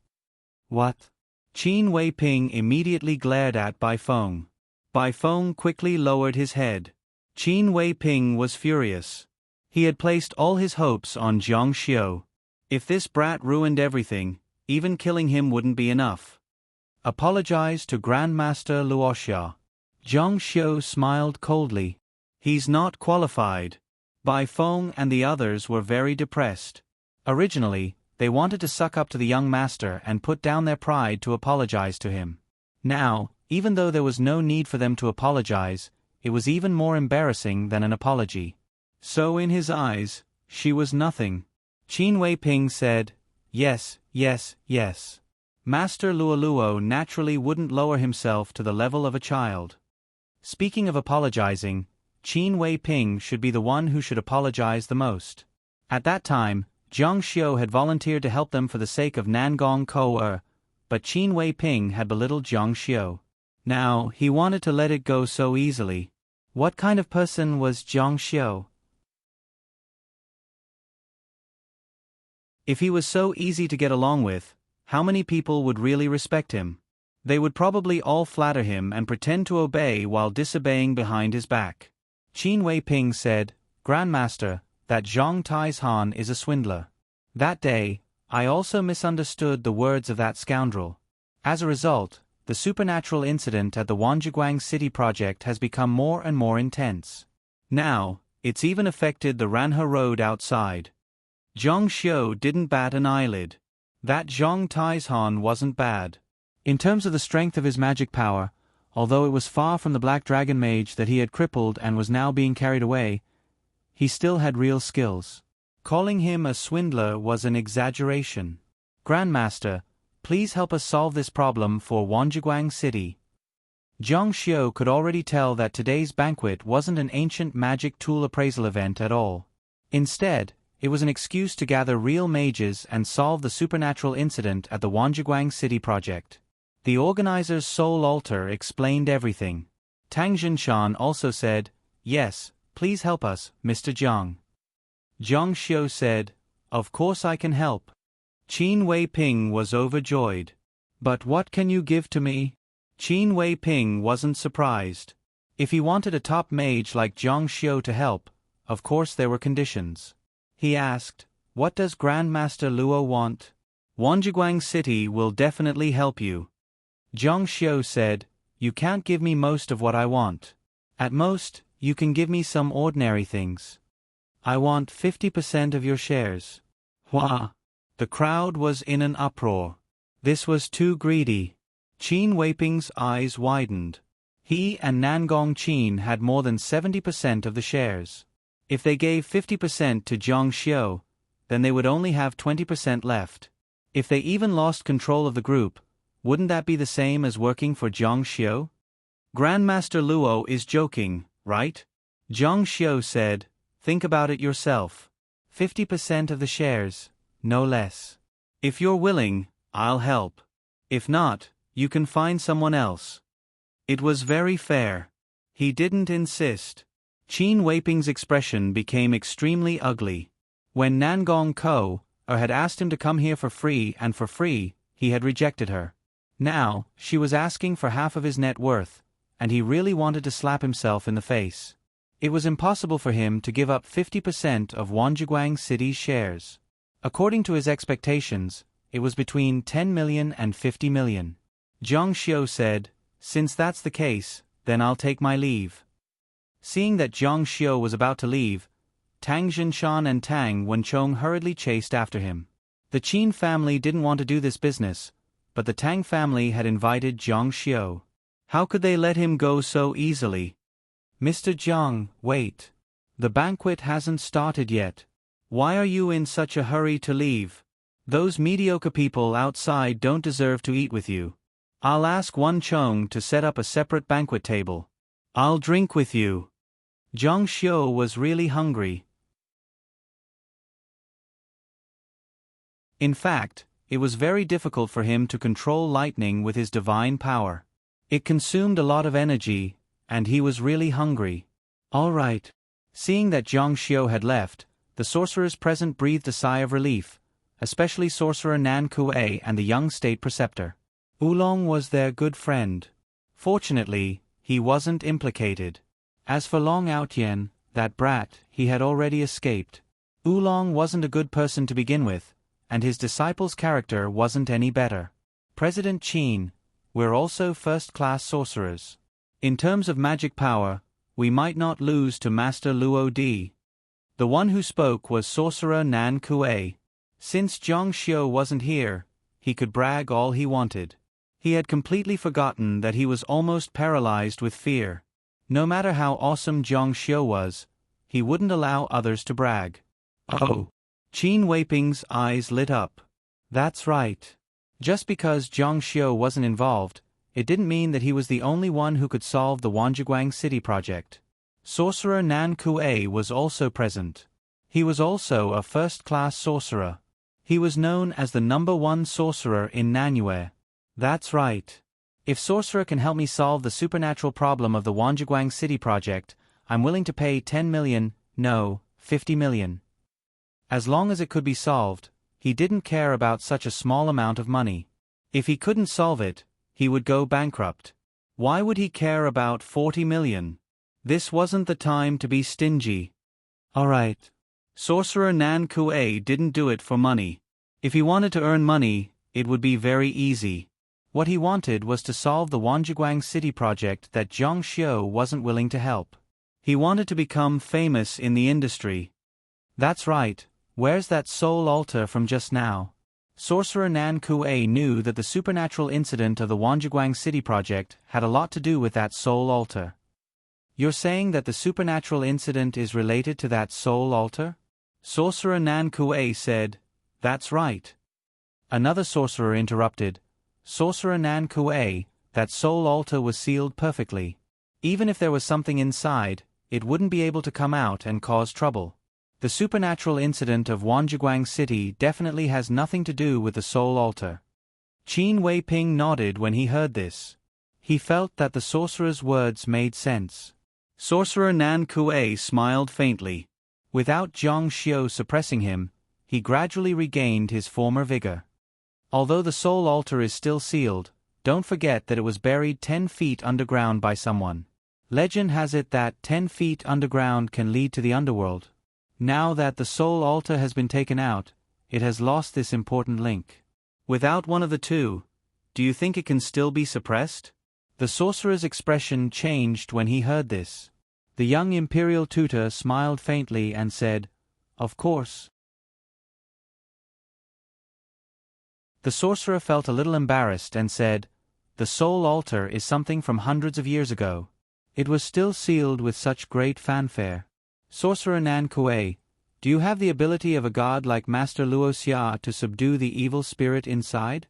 "What?" Qin Wei Ping immediately glared at Bai Feng. Bai Feng quickly lowered his head. Qin Wei Ping was furious. He had placed all his hopes on Zhang Xiu. If this brat ruined everything, even killing him wouldn't be enough. "Apologize to Grandmaster Luoxia." Zhang Xiu smiled coldly. "He's not qualified." Bai Feng and the others were very depressed. Originally, they wanted to suck up to the young master and put down their pride to apologize to him. Now, even though there was no need for them to apologize, it was even more embarrassing than an apology. So in his eyes, she was nothing. Qin Wei Ping said, "Yes, yes, yes." Master Luo naturally wouldn't lower himself to the level of a child. Speaking of apologizing, Qin Wei Ping should be the one who should apologize the most. At that time, Zhang Xiu had volunteered to help them for the sake of Nangong Kou, but Qin Wei Ping had belittled Zhang Xiu. Now, he wanted to let it go so easily. What kind of person was Zhang Xiu? If he was so easy to get along with, how many people would really respect him? They would probably all flatter him and pretend to obey while disobeying behind his back. Qin Weiping said, "Grandmaster, that Zhang Taizhan is a swindler. That day, I also misunderstood the words of that scoundrel. As a result, the supernatural incident at the Wanzhiguang City project has become more and more intense. Now, it's even affected the Ranhe Road outside." Zhang Xiu didn't bat an eyelid. That Zhang Taizhan wasn't bad. In terms of the strength of his magic power, although it was far from the Black Dragon Mage that he had crippled and was now being carried away, he still had real skills. Calling him a swindler was an exaggeration. "Grandmaster, please help us solve this problem for Wanzhiguang City." Zhang Xiu could already tell that today's banquet wasn't an ancient magic tool appraisal event at all. Instead, it was an excuse to gather real mages and solve the supernatural incident at the Wanzhiguang City project. The organizer's soul altar explained everything. Tang Jinshan also said, "Yes, please help us, Mr. Jiang." Zhang Xiu said, "Of course I can help." Qin Weiping was overjoyed. "But what can you give to me?" Qin Weiping wasn't surprised. If he wanted a top mage like Zhang Xiu to help, of course there were conditions. He asked, "What does Grandmaster Luo want?" "Wanzhiguang City will definitely help you." Zhang Xiu said, "You can't give me most of what I want. At most, you can give me some ordinary things. I want 50% of your shares." Hua! The crowd was in an uproar. This was too greedy. Qin Weiping's eyes widened. He and Nangong Qin had more than 70% of the shares. If they gave 50% to Zhang Xiu, then they would only have 20% left. If they even lost control of the group, wouldn't that be the same as working for Zhang Xiu? "Grandmaster Luo is joking, right?" Zhang Xiu said, "Think about it yourself. 50% of the shares, no less. If you're willing, I'll help. If not, you can find someone else." It was very fair. He didn't insist. Qin Weiping's expression became extremely ugly. When Nangong Ko had asked him to come here for free, he had rejected her. Now, she was asking for half of his net worth, and he really wanted to slap himself in the face. It was impossible for him to give up 50% of Wanzhiguang City's shares. According to his expectations, it was between 10 million and 50 million. Zhang Xiu said, "Since that's the case, then I'll take my leave." Seeing that Zhang Xiu was about to leave, Tang Jinshan and Tang Wenchong hurriedly chased after him. The Qin family didn't want to do this business, but the Tang family had invited Zhang Xiu. How could they let him go so easily? "Mr. Jiang, wait. The banquet hasn't started yet. Why are you in such a hurry to leave? Those mediocre people outside don't deserve to eat with you. I'll ask Wen Chong to set up a separate banquet table. I'll drink with you." Zhang Xiu was really hungry. In fact, it was very difficult for him to control lightning with his divine power. It consumed a lot of energy, and he was really hungry. "All right." Seeing that Zhang Xiu had left, the sorcerers present breathed a sigh of relief, especially Sorcerer Nan Kuei and the young state preceptor. Oolong was their good friend. Fortunately, he wasn't implicated. As for Long Outyen, that brat, he had already escaped. Oolong wasn't a good person to begin with, and his disciple's character wasn't any better. "President Qin, we're also first-class sorcerers. In terms of magic power, we might not lose to Master Luo Di." The one who spoke was Sorcerer Nan Kuei. Since Zhang Xiu wasn't here, he could brag all he wanted. He had completely forgotten that he was almost paralyzed with fear. No matter how awesome Zhang Xiu was, he wouldn't allow others to brag. "Oh!" Qin Weiping's eyes lit up. That's right. Just because Zhang Xiu wasn't involved, it didn't mean that he was the only one who could solve the Wanzhiguang City project. Sorcerer Nan Kuei was also present. He was also a first-class sorcerer. He was known as the #1 sorcerer in Nanyue. That's right. If Sorcerer can help me solve the supernatural problem of the Wanzhiguang City project, I'm willing to pay 10 million, no, 50 million. As long as it could be solved, he didn't care about such a small amount of money. If he couldn't solve it, he would go bankrupt. Why would he care about 40 million? This wasn't the time to be stingy. Alright. Sorcerer Nan Kuei didn't do it for money. If he wanted to earn money, it would be very easy. What he wanted was to solve the Wanjiguang City project that Zhang Xiu wasn't willing to help. He wanted to become famous in the industry. That's right, where's that soul altar from just now? Sorcerer Nan Kuei knew that the supernatural incident of the Wanjiguang City project had a lot to do with that soul altar. You're saying that the supernatural incident is related to that soul altar? Sorcerer Nan Kuei said, That's right. Another sorcerer interrupted, Sorcerer Nan Kuei, that soul altar was sealed perfectly. Even if there was something inside, it wouldn't be able to come out and cause trouble. The supernatural incident of Wanjiguang City definitely has nothing to do with the soul altar. Qin Weiping nodded when he heard this. He felt that the sorcerer's words made sense. Sorcerer Nan Kuei smiled faintly. Without Zhang Xiu suppressing him, he gradually regained his former vigor. Although the soul altar is still sealed, don't forget that it was buried 10 feet underground by someone. Legend has it that 10 feet underground can lead to the underworld. Now that the soul altar has been taken out, it has lost this important link. Without one of the two, do you think it can still be suppressed? The sorcerer's expression changed when he heard this. The young imperial tutor smiled faintly and said, Of course. The sorcerer felt a little embarrassed and said, The soul altar is something from hundreds of years ago. It was still sealed with such great fanfare. Sorcerer Nan Kuei, do you have the ability of a god like Master Luo Xia to subdue the evil spirit inside?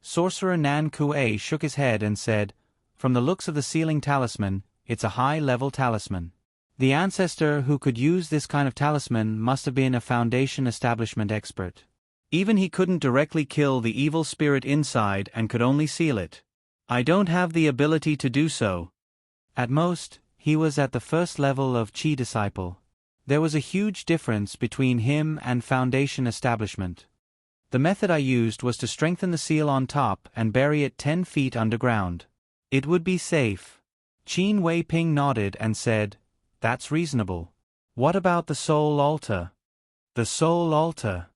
Sorcerer Nan Kuei shook his head and said, From the looks of the sealing talisman, it's a high-level talisman. The ancestor who could use this kind of talisman must have been a Foundation establishment expert. Even he couldn't directly kill the evil spirit inside and could only seal it. I don't have the ability to do so. At most, he was at the first level of Qi disciple. There was a huge difference between him and Foundation establishment. The method I used was to strengthen the seal on top and bury it 10 feet underground. It would be safe. Qin Weiping nodded and said, That's reasonable. What about the soul altar? The soul altar.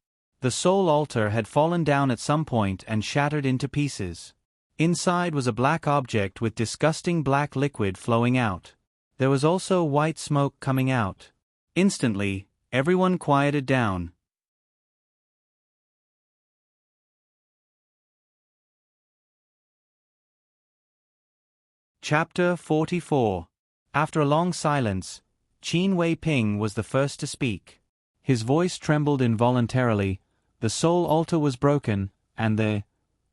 The soul altar had fallen down at some point and shattered into pieces. Inside was a black object with disgusting black liquid flowing out. There was also white smoke coming out. Instantly, everyone quieted down. Chapter 44. After a long silence, Qin Weiping was the first to speak. His voice trembled involuntarily. The soul altar was broken, and the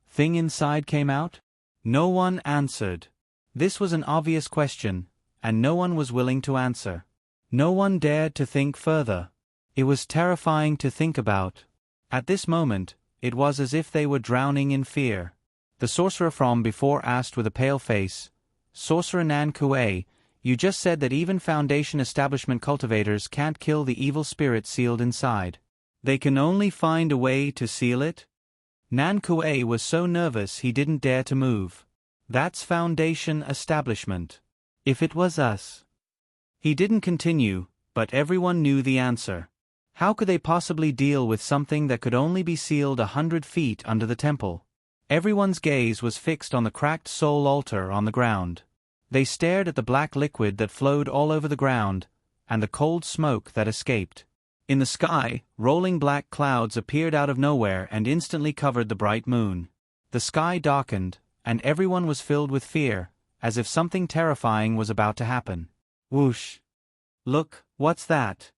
thing inside came out? No one answered. This was an obvious question, and no one was willing to answer. No one dared to think further. It was terrifying to think about. At this moment, it was as if they were drowning in fear. The sorcerer from before asked with a pale face, Sorcerer Nan Kuei, you just said that even Foundation establishment cultivators can't kill the evil spirit sealed inside. They can only find a way to seal it? Nan Kuei was so nervous he didn't dare to move. That's Foundation establishment. If it was us. He didn't continue, but everyone knew the answer. How could they possibly deal with something that could only be sealed 100 feet under the temple? Everyone's gaze was fixed on the cracked soul altar on the ground. They stared at the black liquid that flowed all over the ground, and the cold smoke that escaped. In the sky, rolling black clouds appeared out of nowhere and instantly covered the bright moon. The sky darkened, and everyone was filled with fear, as if something terrifying was about to happen. Whoosh! Look, what's that?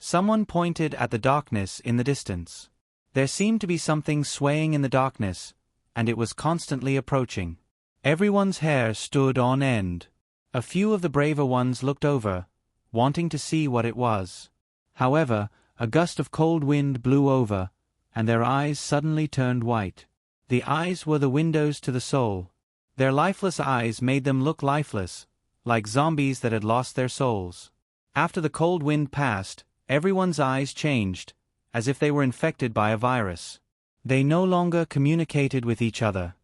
Someone pointed at the darkness in the distance. There seemed to be something swaying in the darkness, and it was constantly approaching. Everyone's hair stood on end. A few of the braver ones looked over, wanting to see what it was. However, a gust of cold wind blew over, and their eyes suddenly turned white. The eyes were the windows to the soul. Their lifeless eyes made them look lifeless, like zombies that had lost their souls. After the cold wind passed, everyone's eyes changed, as if they were infected by a virus. They no longer communicated with each other.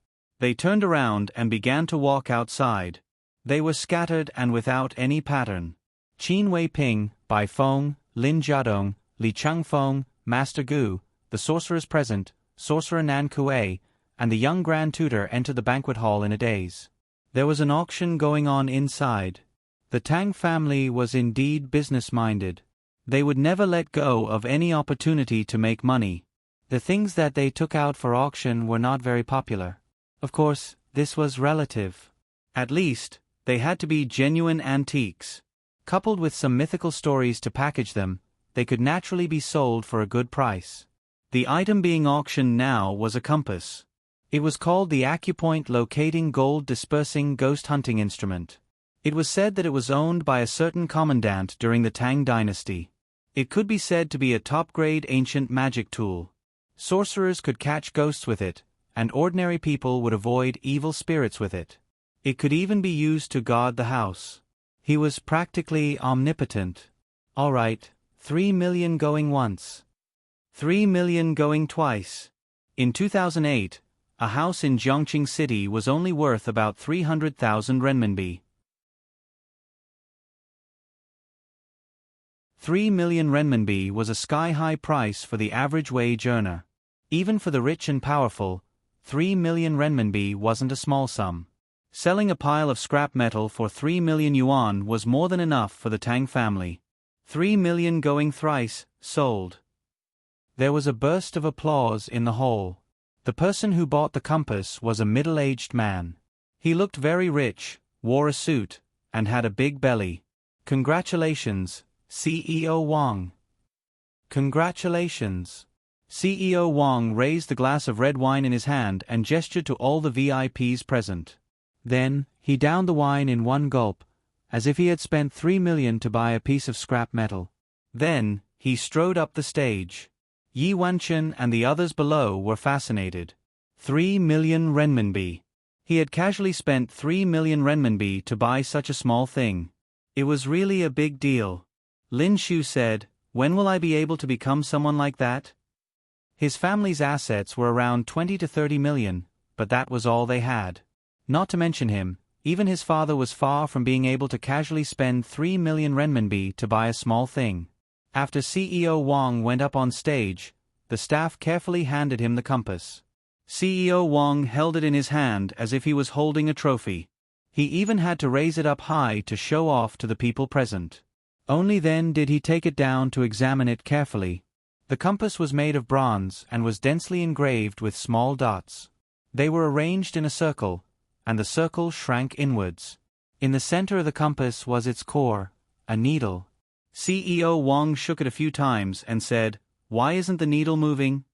They turned around and began to walk outside. They were scattered and without any pattern. Qin Wei Ping, Bai Feng, Lin Jiadong, Li Changfeng, Master Gu, the sorcerers present, Sorcerer Nan Kuei, and the young Grand Tutor entered the banquet hall in a daze. There was an auction going on inside. The Tang family was indeed business-minded. They would never let go of any opportunity to make money. The things that they took out for auction were not very popular. Of course, this was relative. At least, they had to be genuine antiques. Coupled with some mythical stories to package them, they could naturally be sold for a good price. The item being auctioned now was a compass. It was called the Acupoint Locating Gold Dispersing Ghost Hunting Instrument. It was said that it was owned by a certain commandant during the Tang dynasty. It could be said to be a top-grade ancient magic tool. Sorcerers could catch ghosts with it, and ordinary people would avoid evil spirits with it. It could even be used to guard the house. He was practically omnipotent. All right, 3 million going once. 3 million going twice. In 2008, a house in Jiangqing City was only worth about 300,000 renminbi. 3 million renminbi was a sky-high price for the average wage earner. Even for the rich and powerful, 3 million renminbi wasn't a small sum. Selling a pile of scrap metal for 3 million yuan was more than enough for the Tang family. 3 million going thrice, sold. There was a burst of applause in the hall. The person who bought the compass was a middle-aged man. He looked very rich, wore a suit, and had a big belly. Congratulations, CEO Wang. Congratulations. CEO Wang raised the glass of red wine in his hand and gestured to all the VIPs present. Then, he downed the wine in one gulp, as if he had spent 3 million to buy a piece of scrap metal. Then, he strode up the stage. Yi Wanchen and the others below were fascinated. 3 million renminbi. He had casually spent 3 million renminbi to buy such a small thing. It was really a big deal. Lin Shu said, "When will I be able to become someone like that?" His family's assets were around 20 to 30 million, but that was all they had. Not to mention him, even his father was far from being able to casually spend 3 million renminbi to buy a small thing. After CEO Wang went up on stage, the staff carefully handed him the compass. CEO Wang held it in his hand as if he was holding a trophy. He even had to raise it up high to show off to the people present. Only then did he take it down to examine it carefully. The compass was made of bronze and was densely engraved with small dots. They were arranged in a circle, and the circle shrank inwards. In the center of the compass was its core, a needle. CEO Wang shook it a few times and said, "Why isn't the needle moving?"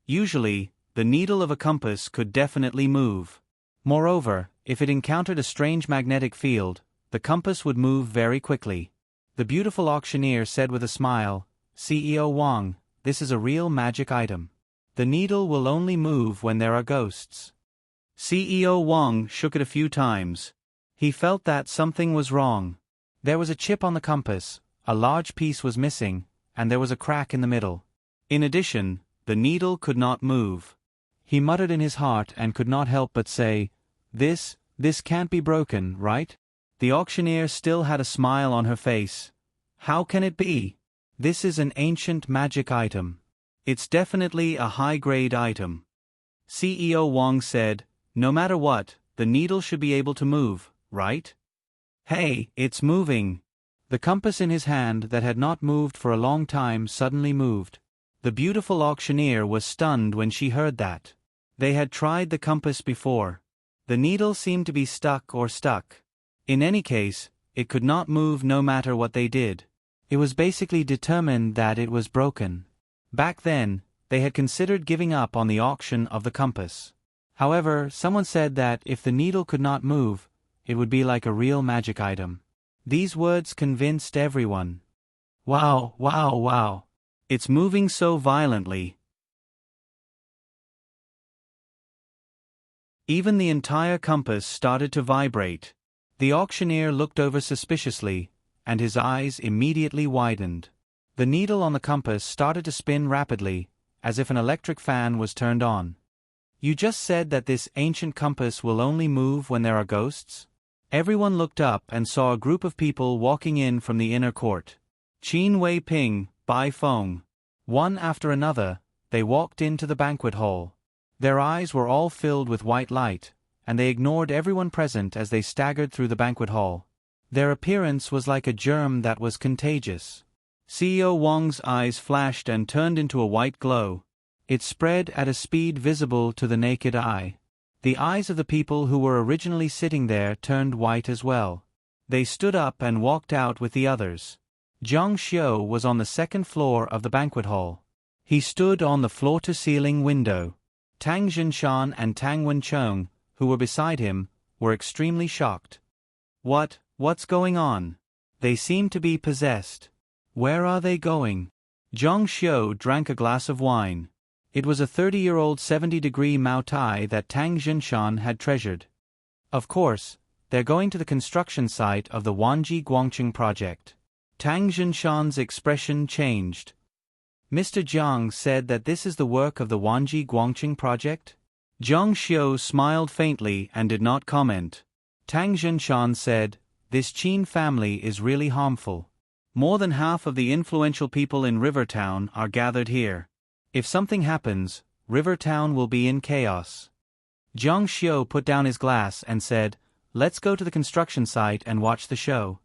Usually, the needle of a compass could definitely move. Moreover, if it encountered a strange magnetic field, the compass would move very quickly. The beautiful auctioneer said with a smile, "CEO Wang, this is a real magic item. The needle will only move when there are ghosts." CEO Wang shook it a few times. He felt that something was wrong. There was a chip on the compass, a large piece was missing, and there was a crack in the middle. In addition, the needle could not move. He muttered in his heart and could not help but say, This can't be broken, right?" The auctioneer still had a smile on her face. "How can it be? This is an ancient magic item. It's definitely a high-grade item." CEO Wang said, "No matter what, the needle should be able to move, right? Hey, it's moving." The compass in his hand that had not moved for a long time suddenly moved. The beautiful auctioneer was stunned when she heard that. They had tried the compass before. The needle seemed to be stuck. In any case, it could not move no matter what they did. It was basically determined that it was broken. Back then, they had considered giving up on the auction of the compass. However, someone said that if the needle could not move, it would be like a real magic item. These words convinced everyone. Wow, wow, wow. It's moving so violently. Even the entire compass started to vibrate. The auctioneer looked over suspiciously, and his eyes immediately widened. The needle on the compass started to spin rapidly, as if an electric fan was turned on. You just said that this ancient compass will only move when there are ghosts? Everyone looked up and saw a group of people walking in from the inner court. Qin Wei Ping, Bai Feng. One after another, they walked into the banquet hall. Their eyes were all filled with white light, and they ignored everyone present as they staggered through the banquet hall. Their appearance was like a germ that was contagious. CEO Wang's eyes flashed and turned into a white glow. It spread at a speed visible to the naked eye. The eyes of the people who were originally sitting there turned white as well. They stood up and walked out with the others. Zhang Xiu was on the second floor of the banquet hall. He stood on the floor-to-ceiling window. Tang Jinshan and Tang Wencheng, who were beside him, were extremely shocked. What's going on? They seem to be possessed. Where are they going? Zhang Xiu drank a glass of wine. It was a 30-year-old 70-degree Mao Tai that Tang Jinshan had treasured. Of course, they're going to the construction site of the Wanji Guangqing project. Tang Jinshan's expression changed. Mr. Jiang said that this is the work of the Wanji Guangqing project? Zhang Xiu smiled faintly and did not comment. Tang Jinshan said, "This Qin family is really harmful. More than half of the influential people in Rivertown are gathered here. If something happens, Rivertown will be in chaos." Zhang Xiu put down his glass and said, "Let's go to the construction site and watch the show."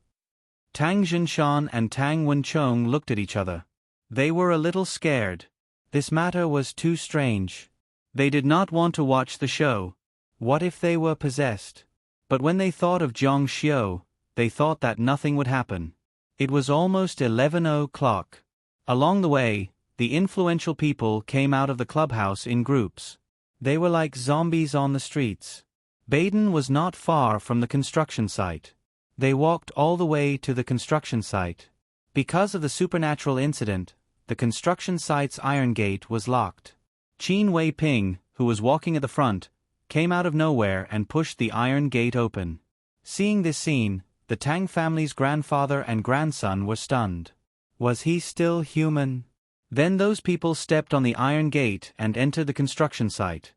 Tang Jinshan and Tang Wencheng looked at each other. They were a little scared. This matter was too strange. They did not want to watch the show. What if they were possessed? But when they thought of Zhang Xiu, they thought that nothing would happen. It was almost 11 o'clock. Along the way, the influential people came out of the clubhouse in groups. They were like zombies on the streets. Baden was not far from the construction site. They walked all the way to the construction site. Because of the supernatural incident, the construction site's iron gate was locked. Qin Wei Ping, who was walking at the front, came out of nowhere and pushed the iron gate open. Seeing this scene, the Tang family's grandfather and grandson were stunned. Was he still human? Then those people stepped on the iron gate and entered the construction site.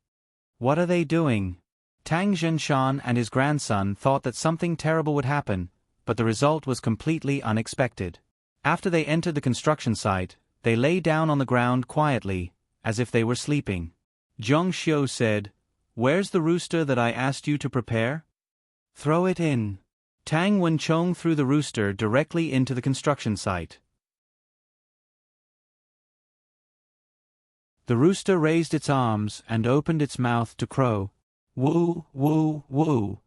What are they doing? Tang Jinshan and his grandson thought that something terrible would happen, but the result was completely unexpected. After they entered the construction site, they lay down on the ground quietly, as if they were sleeping. Zhang Xiu said, "Where's the rooster that I asked you to prepare?" "Throw it in." Tang Wencheng threw the rooster directly into the construction site. The rooster raised its arms and opened its mouth to crow. Woo, woo, woo.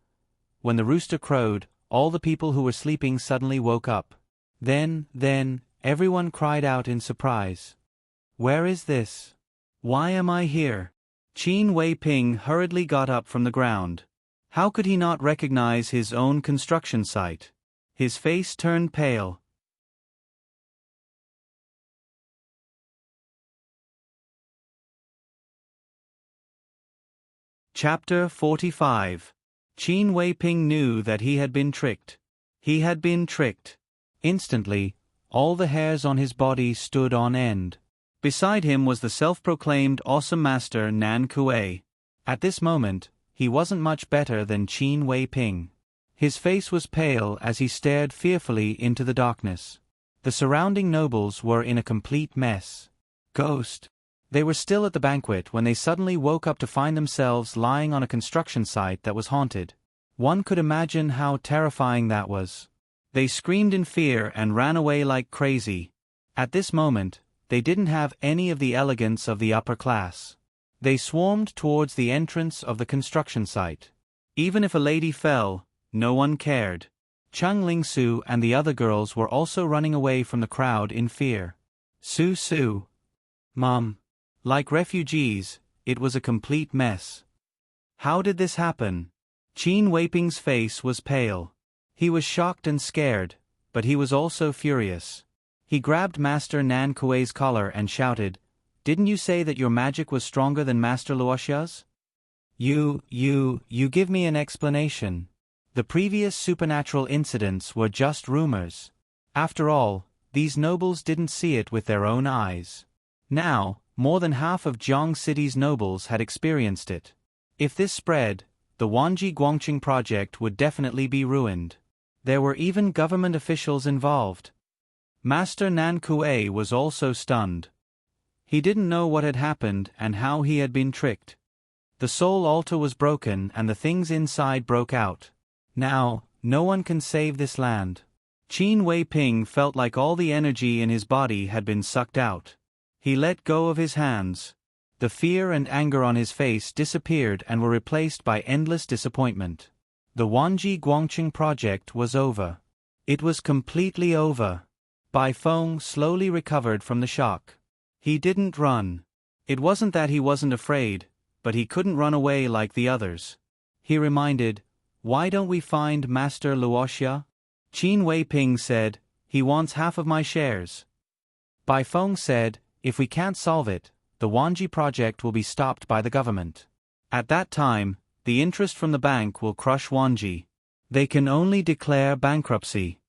When the rooster crowed, all the people who were sleeping suddenly woke up. Then, everyone cried out in surprise. "Where is this? Why am I here?" Qin Wei Ping hurriedly got up from the ground. How could he not recognize his own construction site? His face turned pale. Chapter 45. Qin Wei Ping knew that he had been tricked. He had been tricked. Instantly, all the hairs on his body stood on end. Beside him was the self-proclaimed awesome master Nan Kuei. At this moment, he wasn't much better than Qin Wei Ping. His face was pale as he stared fearfully into the darkness. The surrounding nobles were in a complete mess. Ghost. They were still at the banquet when they suddenly woke up to find themselves lying on a construction site that was haunted. One could imagine how terrifying that was. They screamed in fear and ran away like crazy. At this moment, they didn't have any of the elegance of the upper class. They swarmed towards the entrance of the construction site. Even if a lady fell, no one cared. Cheng Lingsu and the other girls were also running away from the crowd in fear. Su. Mom. Like refugees, it was a complete mess. How did this happen? Qin Wei Ping's face was pale. He was shocked and scared, but he was also furious. He grabbed Master Nan Kuei's collar and shouted, "Didn't you say that your magic was stronger than Master Luoxia's? You give me an explanation. The previous supernatural incidents were just rumors. After all, these nobles didn't see it with their own eyes. Now, more than half of Jiang City's nobles had experienced it. If this spread, the Wanji Guangqing project would definitely be ruined. There were even government officials involved. Master Nan Kuei was also stunned. He didn't know what had happened and how he had been tricked. The soul altar was broken and the things inside broke out. Now, no one can save this land. Qin Weiping felt like all the energy in his body had been sucked out. He let go of his hands. The fear and anger on his face disappeared and were replaced by endless disappointment. The Wanji Guangqing project was over. It was completely over. Bai Feng slowly recovered from the shock. He didn't run. It wasn't that he wasn't afraid, but he couldn't run away like the others. He reminded, "Why don't we find Master Luoxia?" Qin Weiping said, "He wants half of my shares." Bai Feng said, "If we can't solve it, the Wanji project will be stopped by the government. At that time, the interest from the bank will crush Wanji. They can only declare bankruptcy."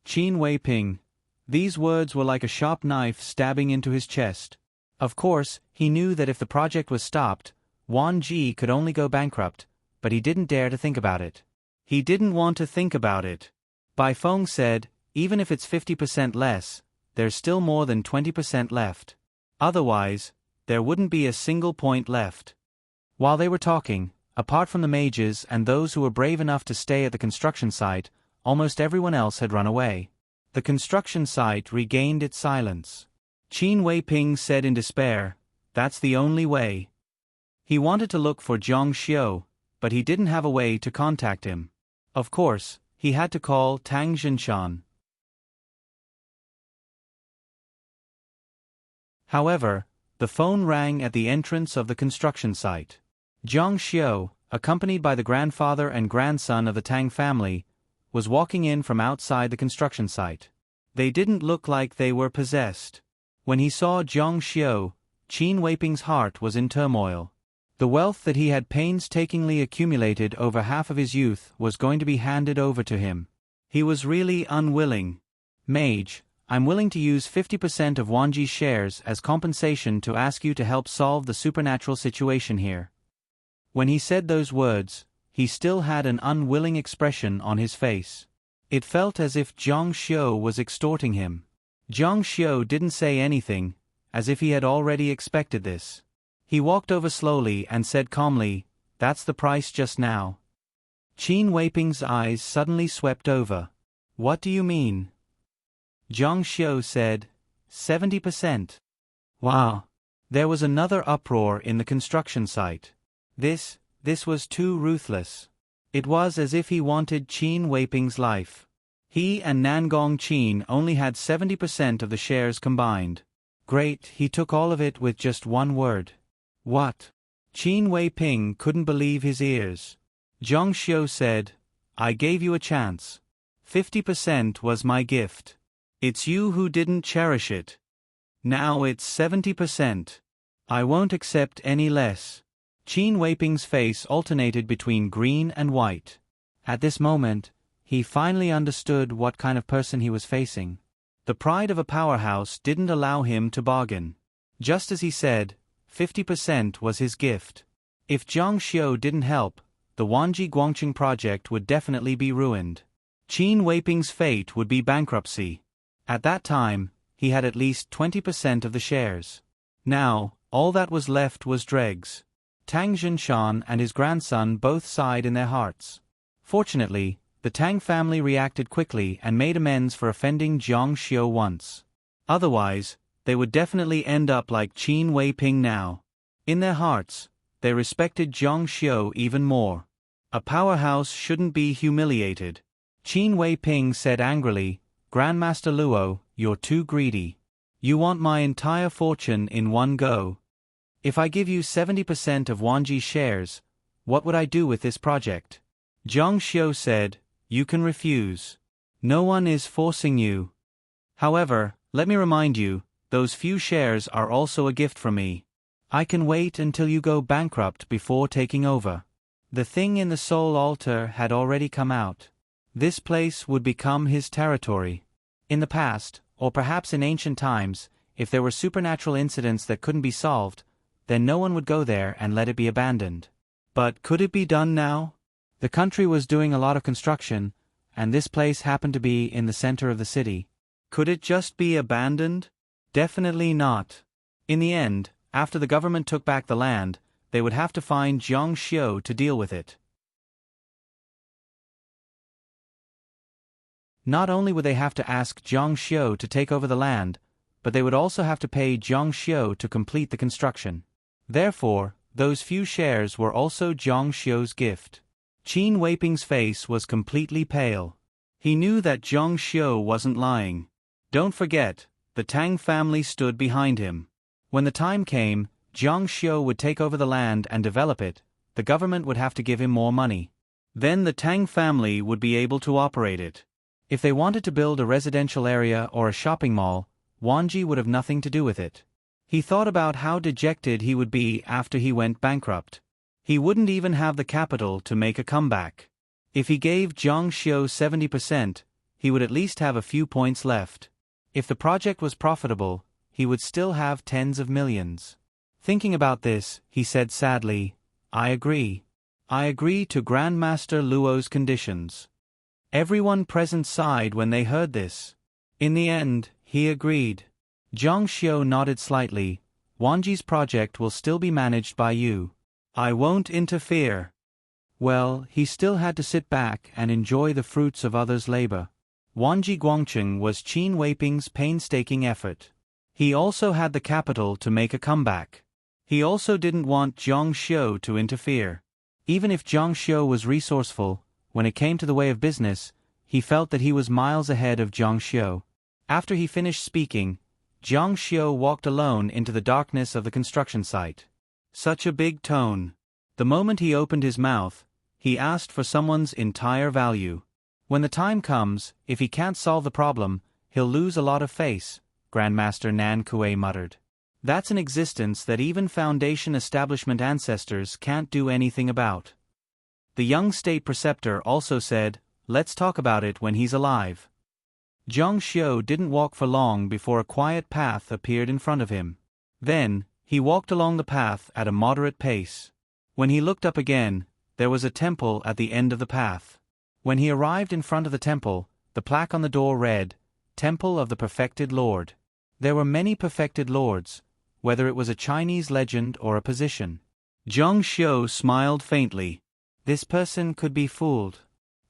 Qin Weiping. These words were like a sharp knife stabbing into his chest. Of course, he knew that if the project was stopped, Wanji could only go bankrupt, but he didn't dare to think about it. He didn't want to think about it. Bai Feng said, "Even if it's 50% less, there's still more than 20% left. Otherwise, there wouldn't be a single point left." While they were talking, apart from the mages and those who were brave enough to stay at the construction site, almost everyone else had run away. The construction site regained its silence. Qin Weiping said in despair, "That's the only way." He wanted to look for Zhang Xiu, but he didn't have a way to contact him. Of course, he had to call Tang Jinshan. However, the phone rang at the entrance of the construction site. Zhang Xiu, accompanied by the grandfather and grandson of the Tang family, was walking in from outside the construction site. They didn't look like they were possessed. When he saw Zhang Xiu, Qin Weiping's heart was in turmoil. The wealth that he had painstakingly accumulated over half of his youth was going to be handed over to him. He was really unwilling. "Mage, I'm willing to use 50% of Wanji's shares as compensation to ask you to help solve the supernatural situation here." When he said those words, he still had an unwilling expression on his face. It felt as if Zhang Xiu was extorting him. Zhang Xiu didn't say anything, as if he had already expected this. He walked over slowly and said calmly, "That's the price just now." Qin Weiping's eyes suddenly swept over. "What do you mean?" Zhang Xiu said, 70%. Wow. There was another uproar in the construction site. This was too ruthless. It was as if he wanted Qin Weiping's life. He and Nangong Qin only had 70% of the shares combined. Great, he took all of it with just one word. What? Qin Weiping couldn't believe his ears. Zhang Xiu said, "I gave you a chance. 50% was my gift. It's you who didn't cherish it. Now it's 70%. I won't accept any less." Qin Weiping's face alternated between green and white. At this moment, he finally understood what kind of person he was facing. The pride of a powerhouse didn't allow him to bargain. Just as he said, 50% was his gift. If Zhang Xiu didn't help, the Wanji Guangqing project would definitely be ruined. Qin Weiping's fate would be bankruptcy. At that time, he had at least 20% of the shares. Now, all that was left was dregs. Tang Jinshan and his grandson both sighed in their hearts. Fortunately, the Tang family reacted quickly and made amends for offending Zhang Xiu once. Otherwise, they would definitely end up like Qin Weiping now. In their hearts, they respected Zhang Xiu even more. A powerhouse shouldn't be humiliated. Qin Weiping said angrily, "Grandmaster Luo, you're too greedy. You want my entire fortune in one go. If I give you 70% of Wanji's shares, what would I do with this project?" Zhang Xiu said, "You can refuse. No one is forcing you. However, let me remind you, those few shares are also a gift from me. I can wait until you go bankrupt before taking over." The thing in the soul altar had already come out. This place would become his territory. In the past, or perhaps in ancient times, if there were supernatural incidents that couldn't be solved, then no one would go there and let it be abandoned. But could it be done now? The country was doing a lot of construction, and this place happened to be in the center of the city. Could it just be abandoned? Definitely not. In the end, after the government took back the land, they would have to find Jiang Xiu to deal with it. Not only would they have to ask Jiang Xiu to take over the land, but they would also have to pay Jiang Xiu to complete the construction. Therefore, those few shares were also Jiang Xiu's gift. Qin Weiping's face was completely pale. He knew that Jiang Xiu wasn't lying. Don't forget, the Tang family stood behind him. When the time came, Jiang Xiu would take over the land and develop it. The government would have to give him more money. Then the Tang family would be able to operate it. If they wanted to build a residential area or a shopping mall, Wanji would have nothing to do with it. He thought about how dejected he would be after he went bankrupt. He wouldn't even have the capital to make a comeback. If he gave Jiang Xiu 70%, he would at least have a few points left. If the project was profitable, he would still have tens of millions. Thinking about this, he said sadly, I agree. I agree to Grandmaster Luo's conditions. Everyone present sighed when they heard this. In the end, he agreed. Jiang Xiu nodded slightly. Wanji's project will still be managed by you. I won't interfere. Well, he still had to sit back and enjoy the fruits of others' labor. Wanji Guangcheng was Qin Weiping's painstaking effort. He also had the capital to make a comeback. He also didn't want Jiang Xiu to interfere. Even if Jiang Xiu was resourceful, when it came to the way of business, he felt that he was miles ahead of Jiang Xiu. After he finished speaking, Jiang Xiu walked alone into the darkness of the construction site. Such a big tone. The moment he opened his mouth, he asked for someone's entire value. When the time comes, if he can't solve the problem, he'll lose a lot of face, Grandmaster Nan Kuei muttered. That's an existence that even Foundation establishment ancestors can't do anything about. The young state preceptor also said, let's talk about it when he's alive. Jiang Xiu didn't walk for long before a quiet path appeared in front of him. Then, he walked along the path at a moderate pace. When he looked up again, there was a temple at the end of the path. When he arrived in front of the temple, the plaque on the door read, Temple of the Perfected Lord. There were many perfected lords, whether it was a Chinese legend or a position. Jiang Xiu smiled faintly. This person could be fooled.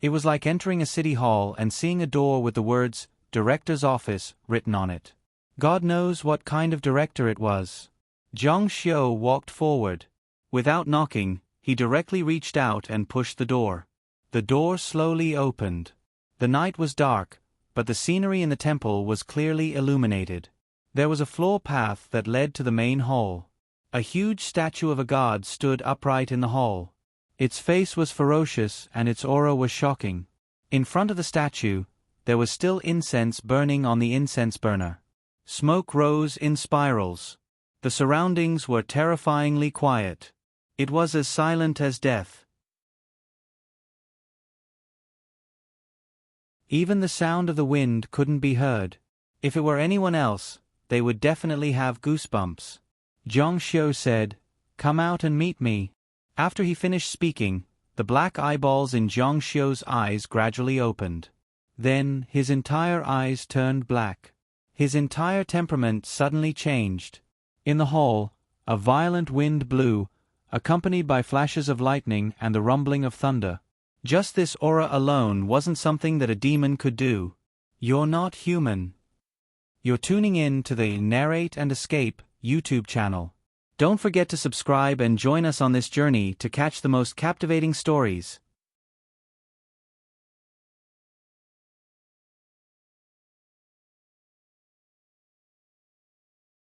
It was like entering a city hall and seeing a door with the words, Director's Office, written on it. God knows what kind of director it was. Jiang Xiu walked forward. Without knocking, he directly reached out and pushed the door. The door slowly opened. The night was dark, but the scenery in the temple was clearly illuminated. There was a floor path that led to the main hall. A huge statue of a god stood upright in the hall. Its face was ferocious and its aura was shocking. In front of the statue, there was still incense burning on the incense burner. Smoke rose in spirals. The surroundings were terrifyingly quiet. It was as silent as death. Even the sound of the wind couldn't be heard. If it were anyone else, they would definitely have goosebumps. Jiang Xiu said, Come out and meet me. After he finished speaking, the black eyeballs in Jiang Xiu's eyes gradually opened. Then his entire eyes turned black. His entire temperament suddenly changed. In the hall, a violent wind blew, accompanied by flashes of lightning and the rumbling of thunder. Just this aura alone wasn't something that a demon could do. You're not human. You're tuning in to the Narrate and Escape YouTube channel. Don't forget to subscribe and join us on this journey to catch the most captivating stories.